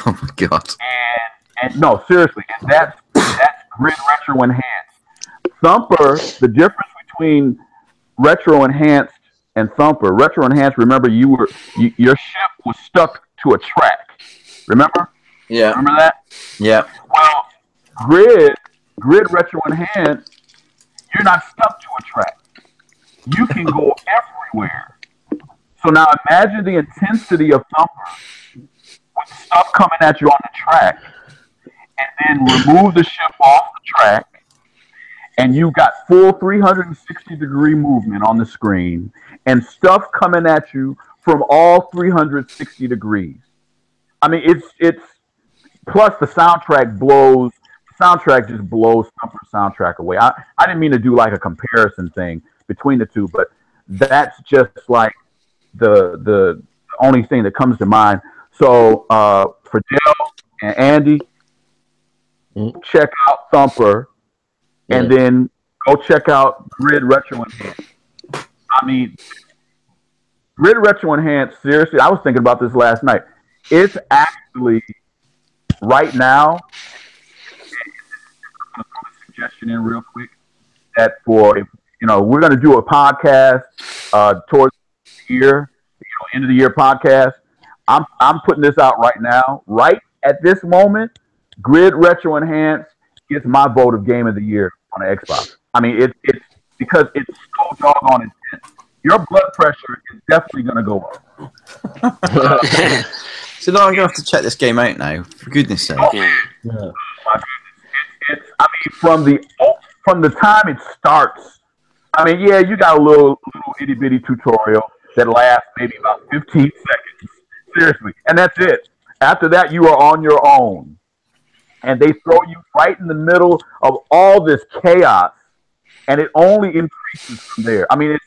Oh my god. And no, seriously, and that's Grid Retro Enhanced. Thumper, the difference between Retro Enhanced and Thumper. Retro Enhanced, remember your ship was stuck to a track. Remember? Yeah. Remember that? Yeah. Well, Grid Retro Enhanced, you're not stuck to a track. You can go everywhere. So now imagine the intensity of Thumper with stuff coming at you on the track, and then remove the ship off the track, and you got full 360-degree movement on the screen, and stuff coming at you from all 360 degrees. I mean, it's plus the soundtrack blows. The soundtrack just blows Thumper's soundtrack away. I didn't mean to do like a comparison thing between the two, but that's just like the only thing that comes to mind. So for Dale and Andy, check out Thumper, and then go check out Grid Retro Enhanced. I mean, Grid Retro Enhanced, seriously, I was thinking about this last night. It's actually, right now, I'm going to throw a suggestion in real quick, that for, we're going to do a podcast towards the year, end of the year podcast. I'm putting this out right now. Right at this moment, Grid Retro Enhanced gets my vote of Game of the Year on the Xbox. I mean, it's because it's so doggone intense. Your blood pressure is definitely going to go up. So now I'm going to have to check this game out now, for goodness sake. Oh, yeah. My goodness. I mean, from the time it starts, I mean, yeah, you got a little itty bitty tutorial that lasts maybe about 15 seconds. Seriously. And that's it. After that, you are on your own. And they throw you right in the middle of all this chaos, and it only increases from there. I mean, it's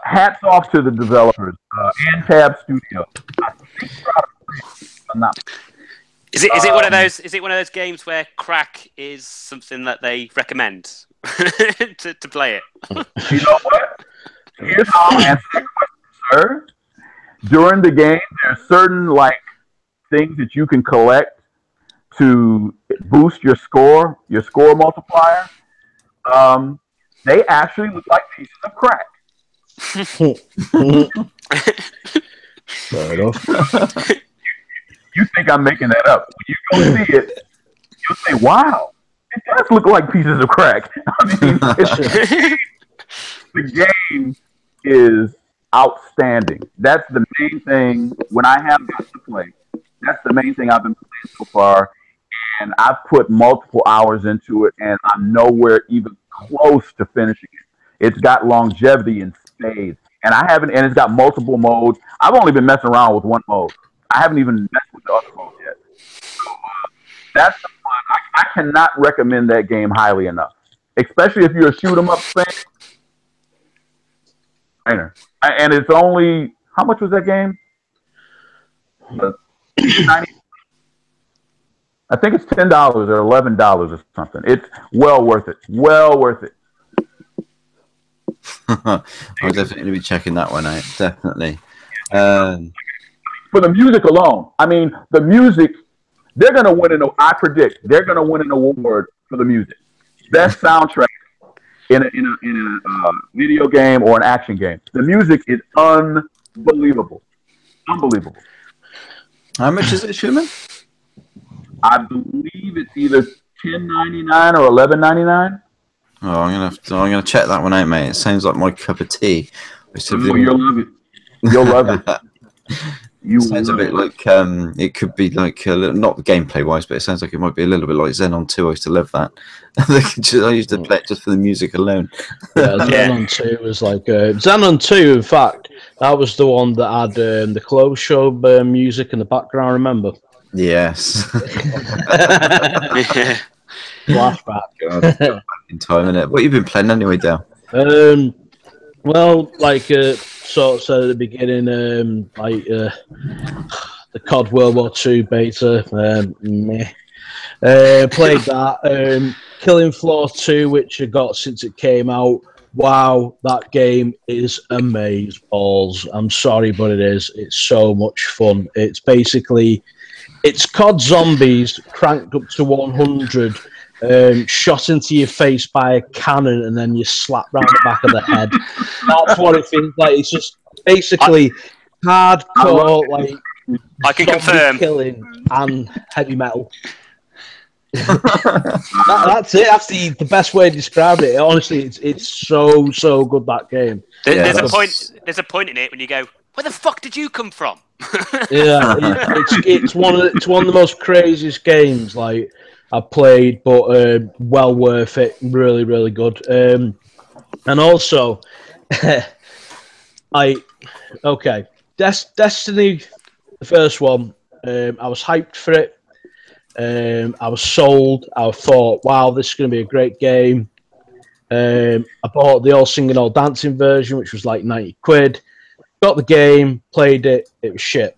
hats off to the developers, Antab Studio. Is it one of those? Is it one of those games where crack is something that they recommend to play it? You know what? Here's how I'll answer that question, sir. During the game, there are certain things that you can collect to boost your score multiplier. They actually look like pieces of crack. Fair enough. You think I'm making that up? When you go see it, you'll say, "Wow, it does look like pieces of crack." I mean, the game is outstanding. That's the main thing. When I have got to play, that's the main thing I've been playing so far, and I've put multiple hours into it, and I'm nowhere even close to finishing it. It's got longevity in spades, and and it's got multiple modes. I've only been messing around with one mode. I haven't even messed with the other mode yet. So that's the one. I cannot recommend that game highly enough, especially if you're a shoot 'em up fan. And it's only, how much was that game? I think it's $10 or $11 or something. It's well worth it. Well worth it. I'll definitely be checking that one out. Definitely. For the music alone, I mean, the music, they're going to win I predict they're going to win an award for the music. Best soundtrack in a video game or an action game. The music is unbelievable. Unbelievable. How much is it, Sherman? I believe it's either $10.99 or $11.99. Oh, I'm gonna check that one out, mate. It sounds like my cup of tea. You'll love it. You'll love it. It sounds a bit like it could be like not gameplay wise, but it sounds like it might be a little bit like Xenon 2. I used to love that. I used to play it just for the music alone. Yeah, Xenon 2 was like Xenon 2. In fact, that was the one that had the clothes show music in the background. Remember? Yes. Flashback. God, back in time, innit? What have you been playing anyway, Dale? Well, sort of said at the beginning, the COD World War II beta. Played that. Killing Floor 2, which I got since it came out. Wow, that game is amazeballs. I'm sorry, but it is. It's so much fun. It's basically, it's COD Zombies cranked up to 100. Shot into your face by a cannon and then you slap round the back of the head. That's what it feels like. It's just basically hardcore, I can confirm, killing and heavy metal. That's it. That's the best way to describe it. Honestly, it's so good, that game. There's a point in it when you go, "Where the fuck did you come from?" Yeah, it's one of the most craziest games I've played, but well worth it. Really, really good. And also, Destiny, the first one, I was hyped for it. I was sold. I thought, wow, this is going to be a great game. I bought the all singing, all dancing version, which was like 90 quid. Got the game, played it. It was shit.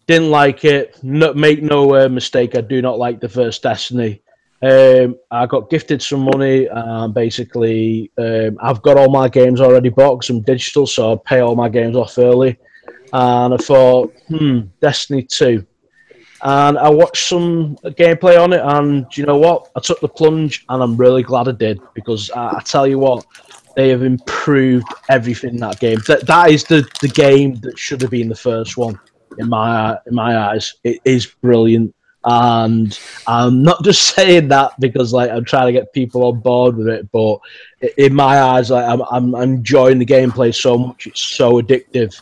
Didn't like it. Make no mistake, I do not like the first Destiny. I got gifted some money, and basically, I've got all my games already bought because I'm digital, so I pay all my games off early. And I thought, Destiny 2. And I watched some gameplay on it, and you know what? I took the plunge, and I'm really glad I did, because I tell you what, they have improved everything in that game. That is the game that should have been the first one in my eyes. It is brilliant, and I'm not just saying that because like I'm trying to get people on board with it, but in my eyes, like, I'm enjoying the gameplay so much. It's so addictive.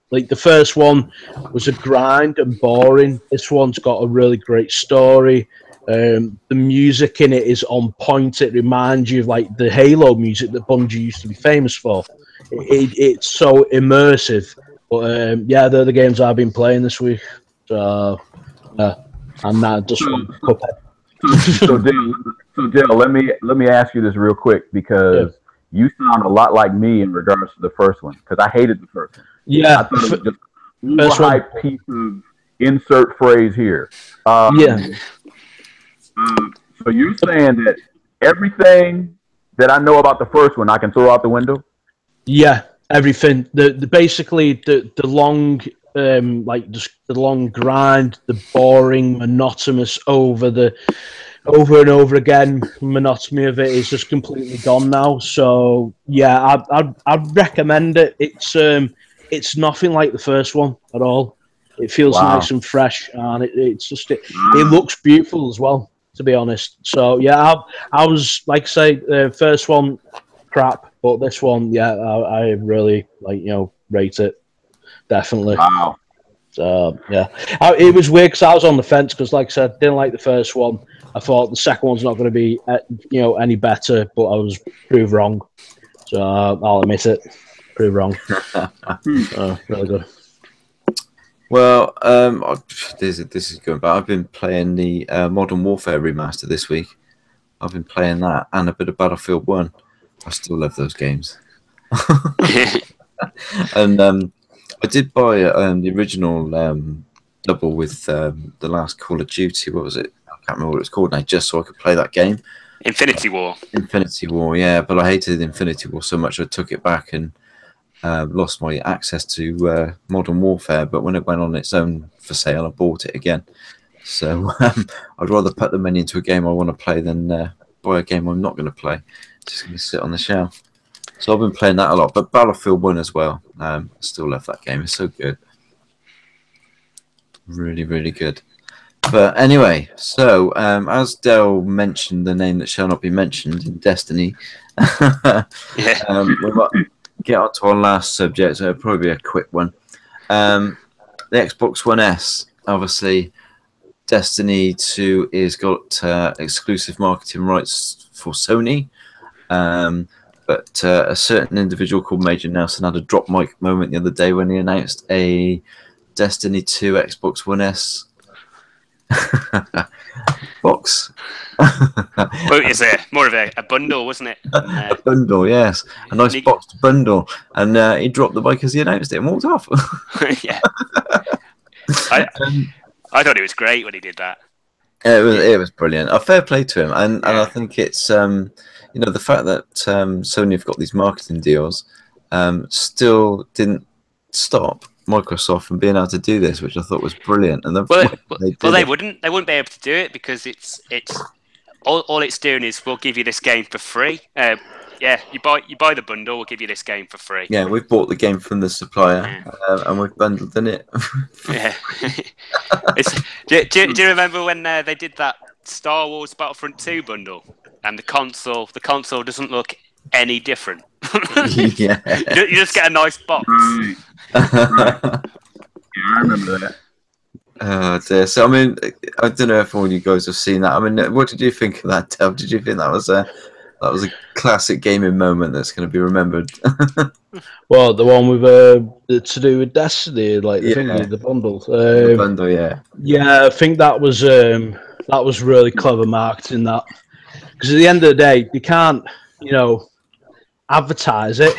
Like the first one was a grind and boring. This one's got a really great story. The music in it is on point. It reminds you of like the Halo music that Bungie used to be famous for. It's so immersive. But yeah, they're the games I've been playing this week. So and that just so Dale, let me ask you this real quick, because you sound a lot like me in regards to the first one, because I hated the first one. Yeah, I thought it was just a hype piece of insert phrase here. So you're saying that everything that I know about the first one I can throw out the window? Yeah, everything. Basically the long like just the long grind, the boring, monotonous over and over again monotony of it is just completely gone now. So yeah, I'd recommend it. It's nothing like the first one at all. It feels nice and fresh, and it looks beautiful as well, to be honest. So yeah, I was like I say, the first one crap, but this one, yeah, I really rate it, definitely. Wow. So yeah, it was weird because I was on the fence because, like I said, didn't like the first one. I thought the second one's not going to be any better, but I was proved wrong. So I'll admit it, proved wrong. Really good. Well, this is going back. I've been playing the Modern Warfare remaster this week. I've been playing that and a bit of Battlefield 1. I still love those games. And I did buy the original double with the last Call of Duty. What was it? I can't remember what it's called now, just so I could play that game. Infinity War. Infinity War, yeah. But I hated Infinity War so much I took it back and lost my access to Modern Warfare. But when it went on its own for sale, I bought it again. So I'd rather put the money into a game I want to play than buy a game I'm not going to play. It's just going to sit on the shelf. So I've been playing that a lot. But Battlefield 1 as well. I still love that game. It's so good. Really, really good. But anyway, so as Del mentioned, the name that shall not be mentioned in Destiny, we might get on to our last subject. So it'll probably be a quick one. The Xbox One S, obviously, Destiny 2 is got exclusive marketing rights for Sony. But a certain individual called Major Nelson had a drop mic moment the other day when he announced a Destiny 2 Xbox One S box. Well, it's more of a bundle, wasn't it? A bundle, yes. A nice boxed bundle. And he dropped the mic as he announced it and walked off. Yeah. I thought it was great when he did that. It was brilliant. A fair play to him. And I think it's, the fact that Sony have got these marketing deals still didn't stop Microsoft from being able to do this, which I thought was brilliant. And they wouldn't be able to do it because it's all it's doing is we'll give you this game for free. You buy the bundle, we'll give you this game for free. Yeah, we've bought the game from the supplier and we've bundled in it. Yeah. Do you remember when they did that Star Wars Battlefront 2 bundle and the console doesn't look any different? Yeah. You just get a nice box. Right. Yeah, I remember that. Oh dear. So I mean, I don't know if all you guys have seen that. I mean, what did you think of that, Dev? Did you think that was a classic gaming moment that's going to be remembered? Well, the one with the to do with Destiny, like the thingy, the bundle. The bundle, yeah. Yeah, I think that was really clever marketing. That because at the end of the day, you can't, advertise it,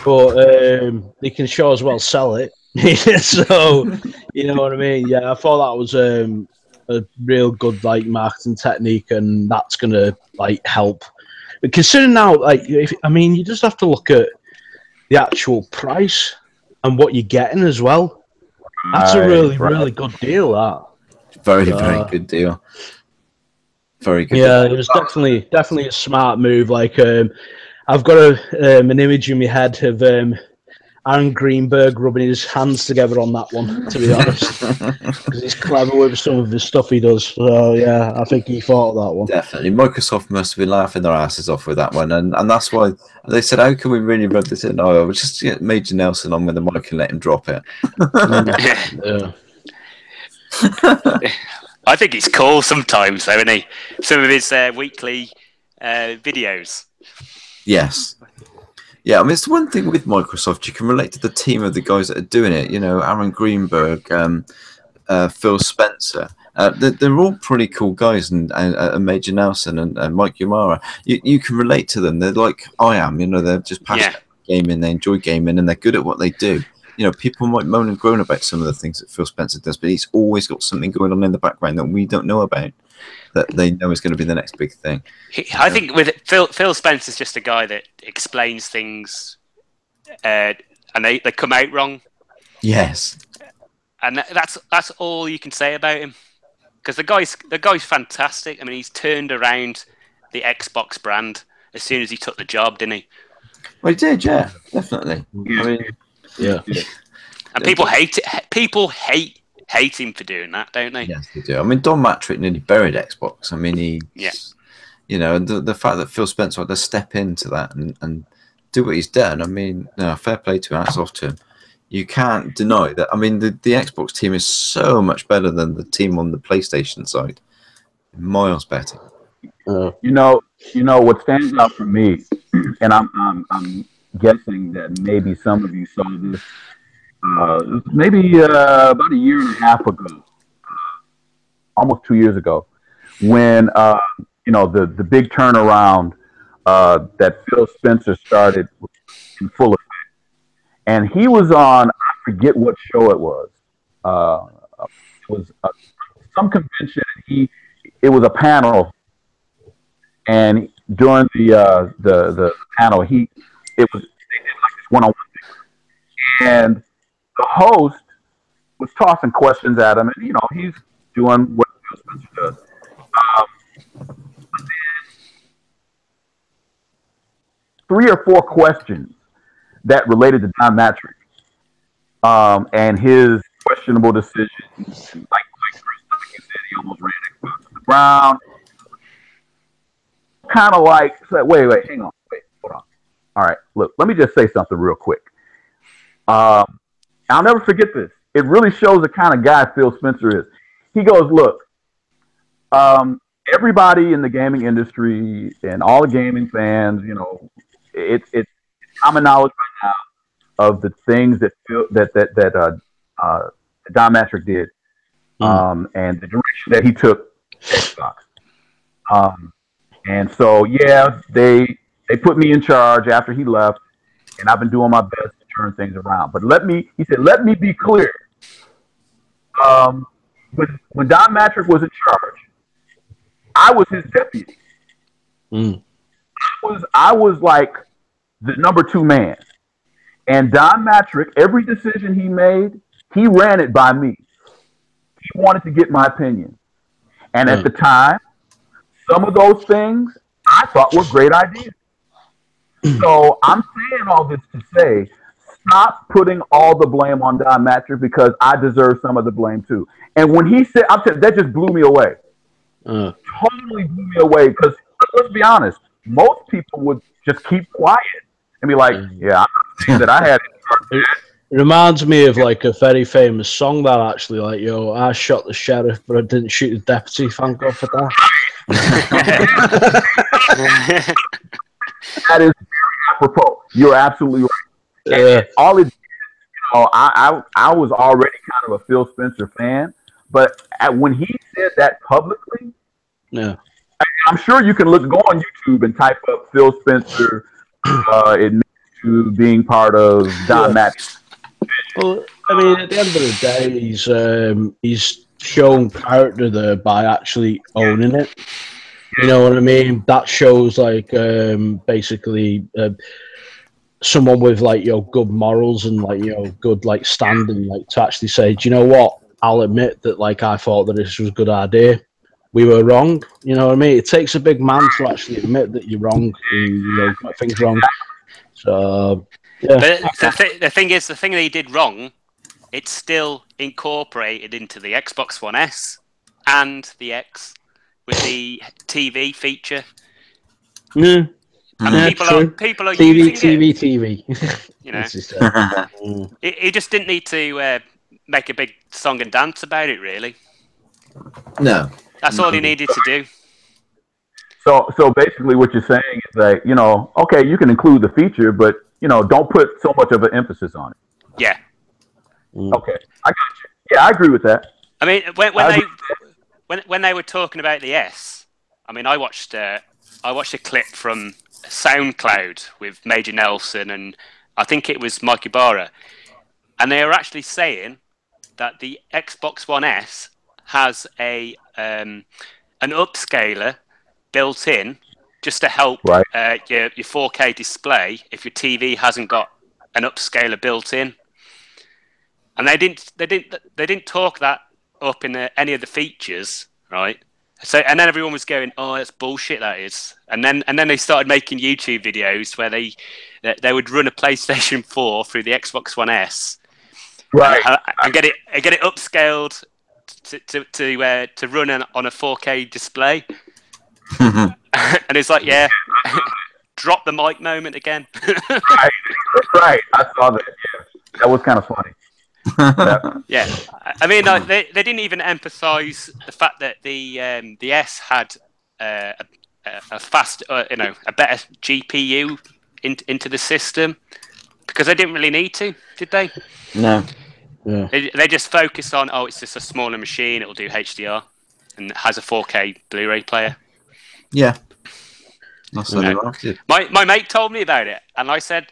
but they can sure as well sell it. So you know what I mean? Yeah, I thought that was a real good marketing technique, and that's gonna help. But considering now, you just have to look at the actual price and what you're getting as well. That's a really good deal. That very good deal. Very good. Yeah, it was definitely a smart move. I've got an image in my head of Aaron Greenberg rubbing his hands together on that one, to be honest, because he's clever with some of the stuff he does. So yeah, I think he thought of that one. Definitely, Microsoft must have been laughing their asses off with that one, and that's why they said, "How can we really rub this in?" Oh, we'll just get Major Nelson on with the mic and let him drop it. Yeah. I think it's cool sometimes, though, isn't he? Some of his weekly videos. Yes. Yeah, I mean, it's one thing with Microsoft. You can relate to the team of the guys that are doing it. Aaron Greenberg, Phil Spencer. They're all pretty cool guys, and Major Nelson and Mike Yamara. You can relate to them. They're like I am. They're just passionate about gaming. They enjoy gaming, and they're good at what they do. People might moan and groan about some of the things that Phil Spencer does, but he's always got something going on in the background that we don't know about, that they know is going to be the next big thing. I think with Phil Spencer's just a guy that explains things, and they come out wrong. Yes, and that's all you can say about him, because the guy's fantastic. I mean, he's turned around the Xbox brand as soon as he took the job, didn't he? Well, he did, yeah, definitely. I mean. Yeah, and people hate it. People hate him for doing that, don't they? Yes, they do. I mean, Don Matrick nearly buried Xbox. I mean, and the fact that Phil Spencer had to step into that and do what he's done. I mean, fair play to him. Hats off to him. You can't deny that. I mean, the Xbox team is so much better than the team on the PlayStation side. Miles better. What stands out for me, and I'm guessing that maybe some of you saw this maybe about a year and a half ago, almost 2 years ago, when the big turnaround that Phil Spencer started in full effect, and he was on, I forget what show it was. It was some convention. It was a panel, and during the panel, they did like this one-on-one thing, and the host was tossing questions at him, and he's doing what Phil Spencer does. But then 3 or 4 questions that related to Don Matrick and his questionable decisions. Like you said, he almost ran Xbox to the ground. Kind of like, wait, hang on, hold on. All right, look, let me just say something real quick. I'll never forget this. It really shows the kind of guy Phil Spencer is. He goes, look, everybody in the gaming industry and all the gaming fans, it's common knowledge right now of the things that Don Matrick did, and the direction that he took Xbox. And so, they put me in charge after he left, and I've been doing my best to turn things around. But he said, let me be clear. When Don Matrick was in charge, I was his deputy. I was like the number 2 man. And Don Matrick, every decision he made, he ran it by me. He wanted to get my opinion. And at the time, some of those things I thought were great ideas. So I'm saying all this to say, stop putting all the blame on Don Matrick, because I deserve some of the blame too. And when he said, that just blew me away. Totally blew me away, because let's be honest, most people would just keep quiet and be like, yeah, I'm not saying that I had it reminds me of like a very famous song that actually, like, yo, I shot the sheriff, but I didn't shoot the deputy. Thank God for that. That is very apropos. You're absolutely right. All it, know, I was already kind of a Phil Spencer fan, but when he said that publicly, yeah, I'm sure you can go on YouTube and type up Phil Spencer admits to being part of Don Mack's. Well, I mean, at the end of the day, he's shown character there by actually owning it. You know what I mean? That shows like basically someone with like good morals and like good like standing, like to actually say, do you know what? I'll admit that like I thought that this was a good idea. We were wrong. You know what I mean? It takes a big man to actually admit that you're wrong and got things wrong. So yeah. But the thing is, the thing that he did wrong, it's still incorporated into the Xbox One S and the X with the TV feature. Yeah. And people are using it. TV. You know, he just didn't need to make a big song and dance about it, really. No. That's all he needed to do. So basically, what you're saying is that okay, you can include the feature, but don't put so much of an emphasis on it. Yeah. Okay, I got you. Yeah, I agree with that. I mean, when they were talking about the S, I mean, I watched a clip from SoundCloud with Major Nelson and I think it was Mikey Barra, and they were actually saying that the Xbox One S has an upscaler built in just to help your 4K display if your TV hasn't got an upscaler built in. And they didn't talk that up in any of the features, right? So and then everyone was going, "Oh, that's bullshit, that is." And then they started making YouTube videos where they would run a PlayStation 4 through the Xbox One S, right, and get it upscaled to run on a 4K display. And it's like, yeah, drop the mic moment again. right. I saw that. Yeah, that was kind of funny. Yeah, I mean, they didn't even emphasize the fact that the S had a fast, a better GPU into the system, because they didn't really need to, did they? No. Yeah. They just focused on, it's just a smaller machine, it'll do HDR, and it has a 4K Blu-ray player. Yeah. That's what they wanted. My mate told me about it, and I said,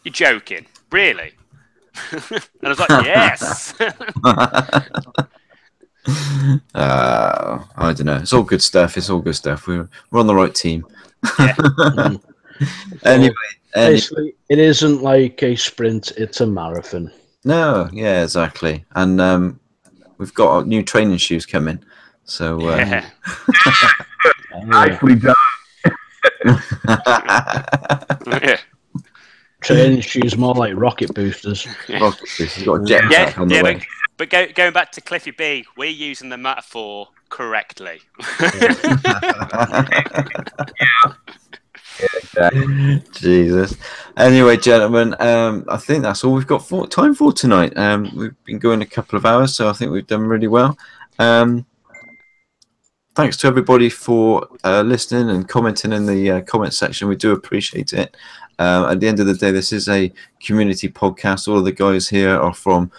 "You're joking, really?" And I was like, "Yes." I don't know. It's all good stuff. We're on the right team. Yeah. Anyway, basically, it isn't like a sprint; it's a marathon. No, yeah, exactly. And we've got new training shoes coming. So nicely done. Yeah. Training shoes more like rocket boosters. Rocket boosters. You've got a jetpack on the way. But going back to Cliffy B, we're using the metaphor correctly. Yeah, exactly. Jesus. Anyway, gentlemen, I think that's all we've got time for tonight. We've been going a couple of hours, so I think we've done really well. Thanks to everybody for listening and commenting in the comment section. We do appreciate it. At the end of the day, this is a community podcast. All of the guys here are from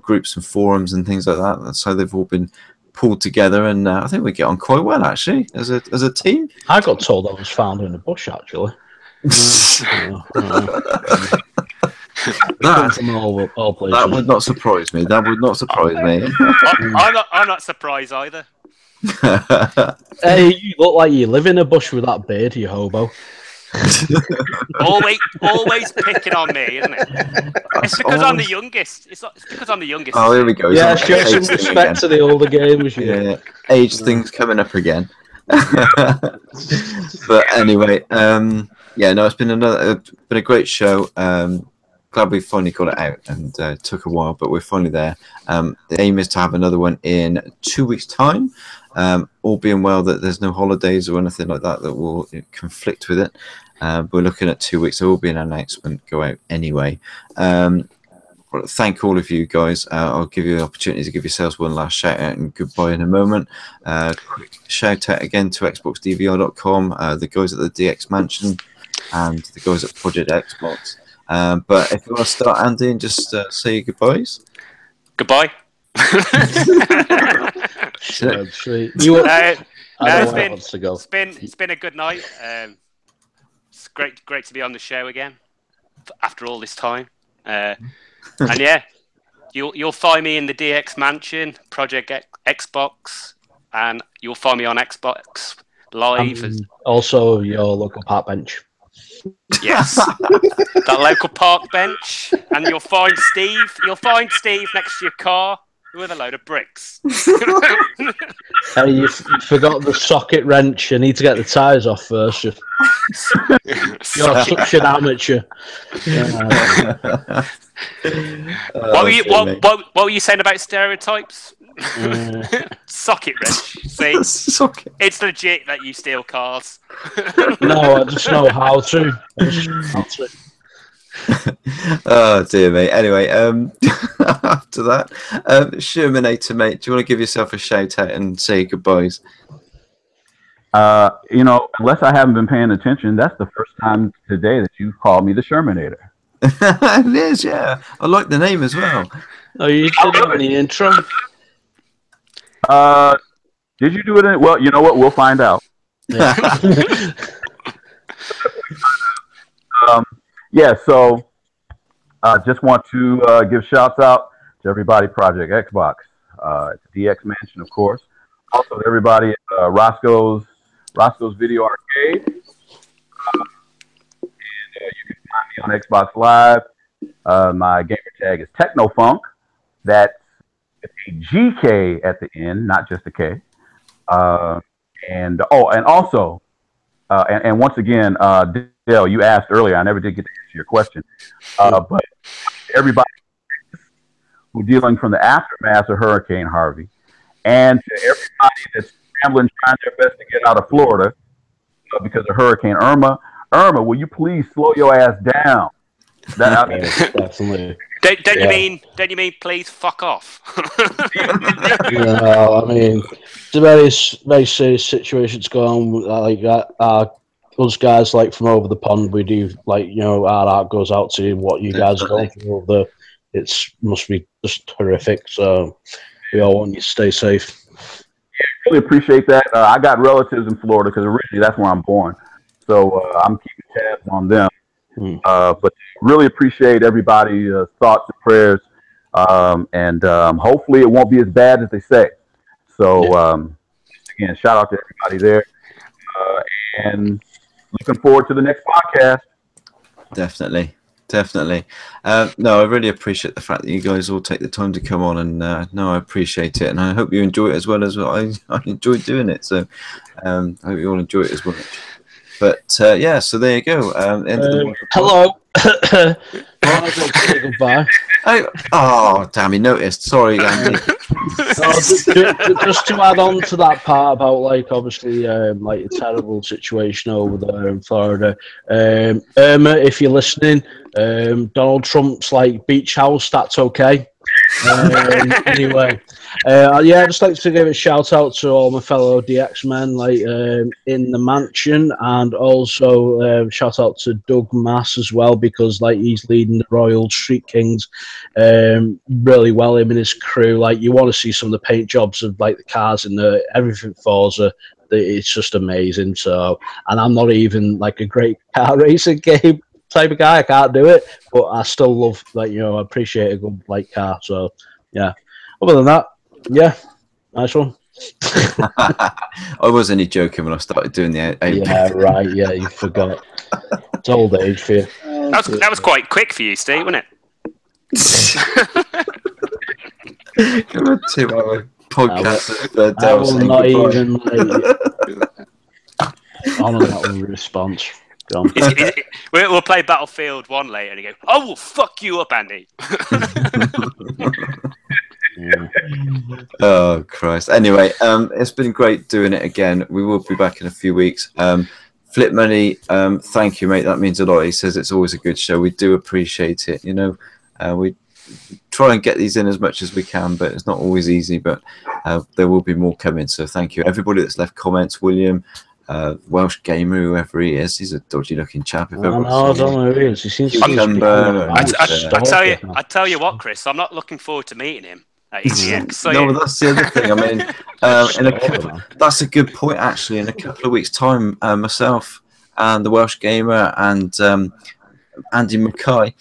groups and forums and things like that. That's how they've all been pulled together, and I think we get on quite well, actually, as a team. I got told I was found in a bush, actually. That would not surprise me. I'm not surprised either. Hey, you look like you live in a bush with that beard, you hobo. always picking on me, isn't it? It's because I'm the youngest. It's because I'm the youngest. Oh, here we go. Yeah, show some respect to the older gamers. Yeah, age things coming up again. But anyway, it's been a great show. Glad we finally got it out, and it took a while, but we're finally there. The aim is to have another one in 2 weeks' time. All being well, that there's no holidays or anything like that will conflict with it. We're looking at 2 weeks. There will be an announcement go out anyway. Thank all of you guys. I'll give you the opportunity to give yourselves one last shout out and goodbye in a moment. Quick shout out again to XboxDVR.com, the guys at the DX Mansion, and the guys at Project Xbox. But if you want to start, Andy, and just say your goodbyes. Goodbye. Sweet. It's been a good night. It's great to be on the show again after all this time. And yeah, you'll find me in the DX Mansion, Project Xbox, and you'll find me on Xbox Live. Also, your local park bench. Yes, that local park bench, and you'll find Steve. You'll find Steve next to your car with a load of bricks. Hey, you forgot the socket wrench. You need to get the tyres off first. You're such an amateur. What were you saying about stereotypes? Socket wrench. See, it's legit that you steal cars. No, I just know how to. Oh dear me. Anyway, after that, Sherminator, mate, do you want to give yourself a shout out and say goodbyes? Unless I haven't been paying attention, that's the first time today that you called me the Sherminator. It is, yeah. I like the name as well. Oh, you did it in the intro? Did you do it? Well, you know what? We'll find out. Yeah. So just want to give shouts out to everybody, Project Xbox, DX Mansion, of course. Also, everybody at Roscoe's Video Arcade. And you can find me on Xbox Live. My gamer tag is TechnoFunk. That's a GK at the end, not just a K. And once again, Dale, you asked earlier. I never did get to answer your question, but everybody who's dealing from the aftermath of Hurricane Harvey, and to everybody that's scrambling, trying their best to get out of Florida because of Hurricane Irma. Irma, will you please slow your ass down? Definitely. Don't you mean please fuck off? No, I mean, it's a very serious situations going on like that. Us guys, like from over the pond, we do our heart goes out to what you guys are going through. It must be just horrific. So we all want you to stay safe. Yeah, really appreciate that. I got relatives in Florida because originally that's where I'm born, so I'm keeping tabs on them. But really appreciate everybody's thoughts and prayers, and hopefully it won't be as bad as they say. So again, shout out to everybody there, and looking forward to the next podcast. Definitely. No, I really appreciate the fact that you guys all take the time to come on, and I appreciate it, and I hope you enjoy it as well as I enjoyed doing it. So I hope you all enjoy it as well. But yeah, so there you go. Hello. Goodbye. Oh, damn! He noticed. Sorry, Andy. Just to add on to that part about obviously a terrible situation over there in Florida. Irma, if you're listening, Donald Trump's beach house. That's okay. Anyway, I'd just like to give a shout out to all my fellow DX men in the mansion, and also shout out to Doug Mass as well, because he's leading the Royal Street Kings really well, him and his crew. You want to see some of the paint jobs of the cars and everything Forza. It's just amazing. So, and I'm not even a great car racing game type of guy. I can't do it, but I still love I appreciate a good car. So yeah, other than that, yeah, nice one. I was only joking when I started doing the yeah, right, yeah, you forgot. It's old age for you. That was quite quick for you, Steve, wasn't it? Give a 2-hour podcast. I will not even on that response. We'll play Battlefield 1 later and you go, oh, we'll fuck you up, Andy. Yeah. Oh, Christ. Anyway, it's been great doing it again. We will be back in a few weeks. Flip Money, thank you, mate. That means a lot. He says it's always a good show. We do appreciate it. We try and get these in as much as we can, but it's not always easy. But there will be more coming. So thank you. Everybody that's left comments, William, Welsh gamer, whoever he is. He's a dodgy looking chap. If I don't know who he is. He seems to be Cucumber. I tell you what, Chris, I'm not looking forward to meeting him at EGX. So no, that's the other thing. I mean, that's a good point, actually. In a couple of weeks' time, myself and the Welsh gamer and Andy Mackay.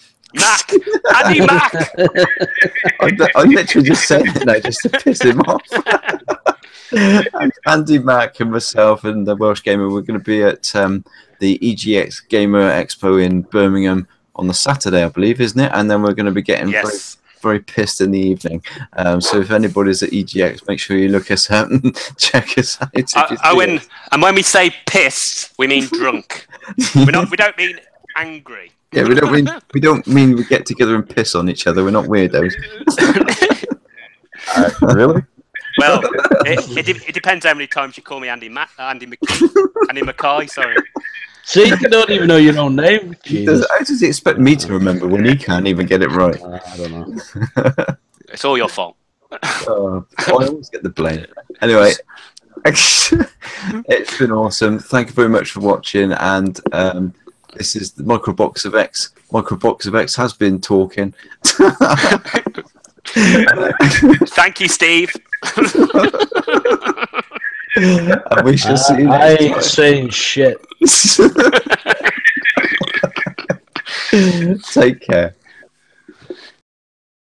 Andy Mac! I literally just said it now just to piss him off. Andy Mac and myself and the Welsh gamer, we're going to be at the EGX Gamer Expo in Birmingham on the Saturday, I believe, isn't it? And then we're going to be getting very pissed in the evening. So if anybody's at EGX, make sure you look us up and check us out. And when we say pissed, we mean drunk. We don't mean angry. Yeah, we don't mean we get together and piss on each other. We're not weirdos. Really? Well, it depends how many times you call me Andy Mackay. Sorry. See, you don't even know your own name. How does he expect me to remember when he can't even get it right? I don't know. It's all your fault. I always get the blame. Anyway, it's been awesome. Thank you very much for watching. And this is the MicroBox of X. MicroBox of X has been talking. Thank you, Steve. And we shall see you next I time. ain't saying shit. Take care.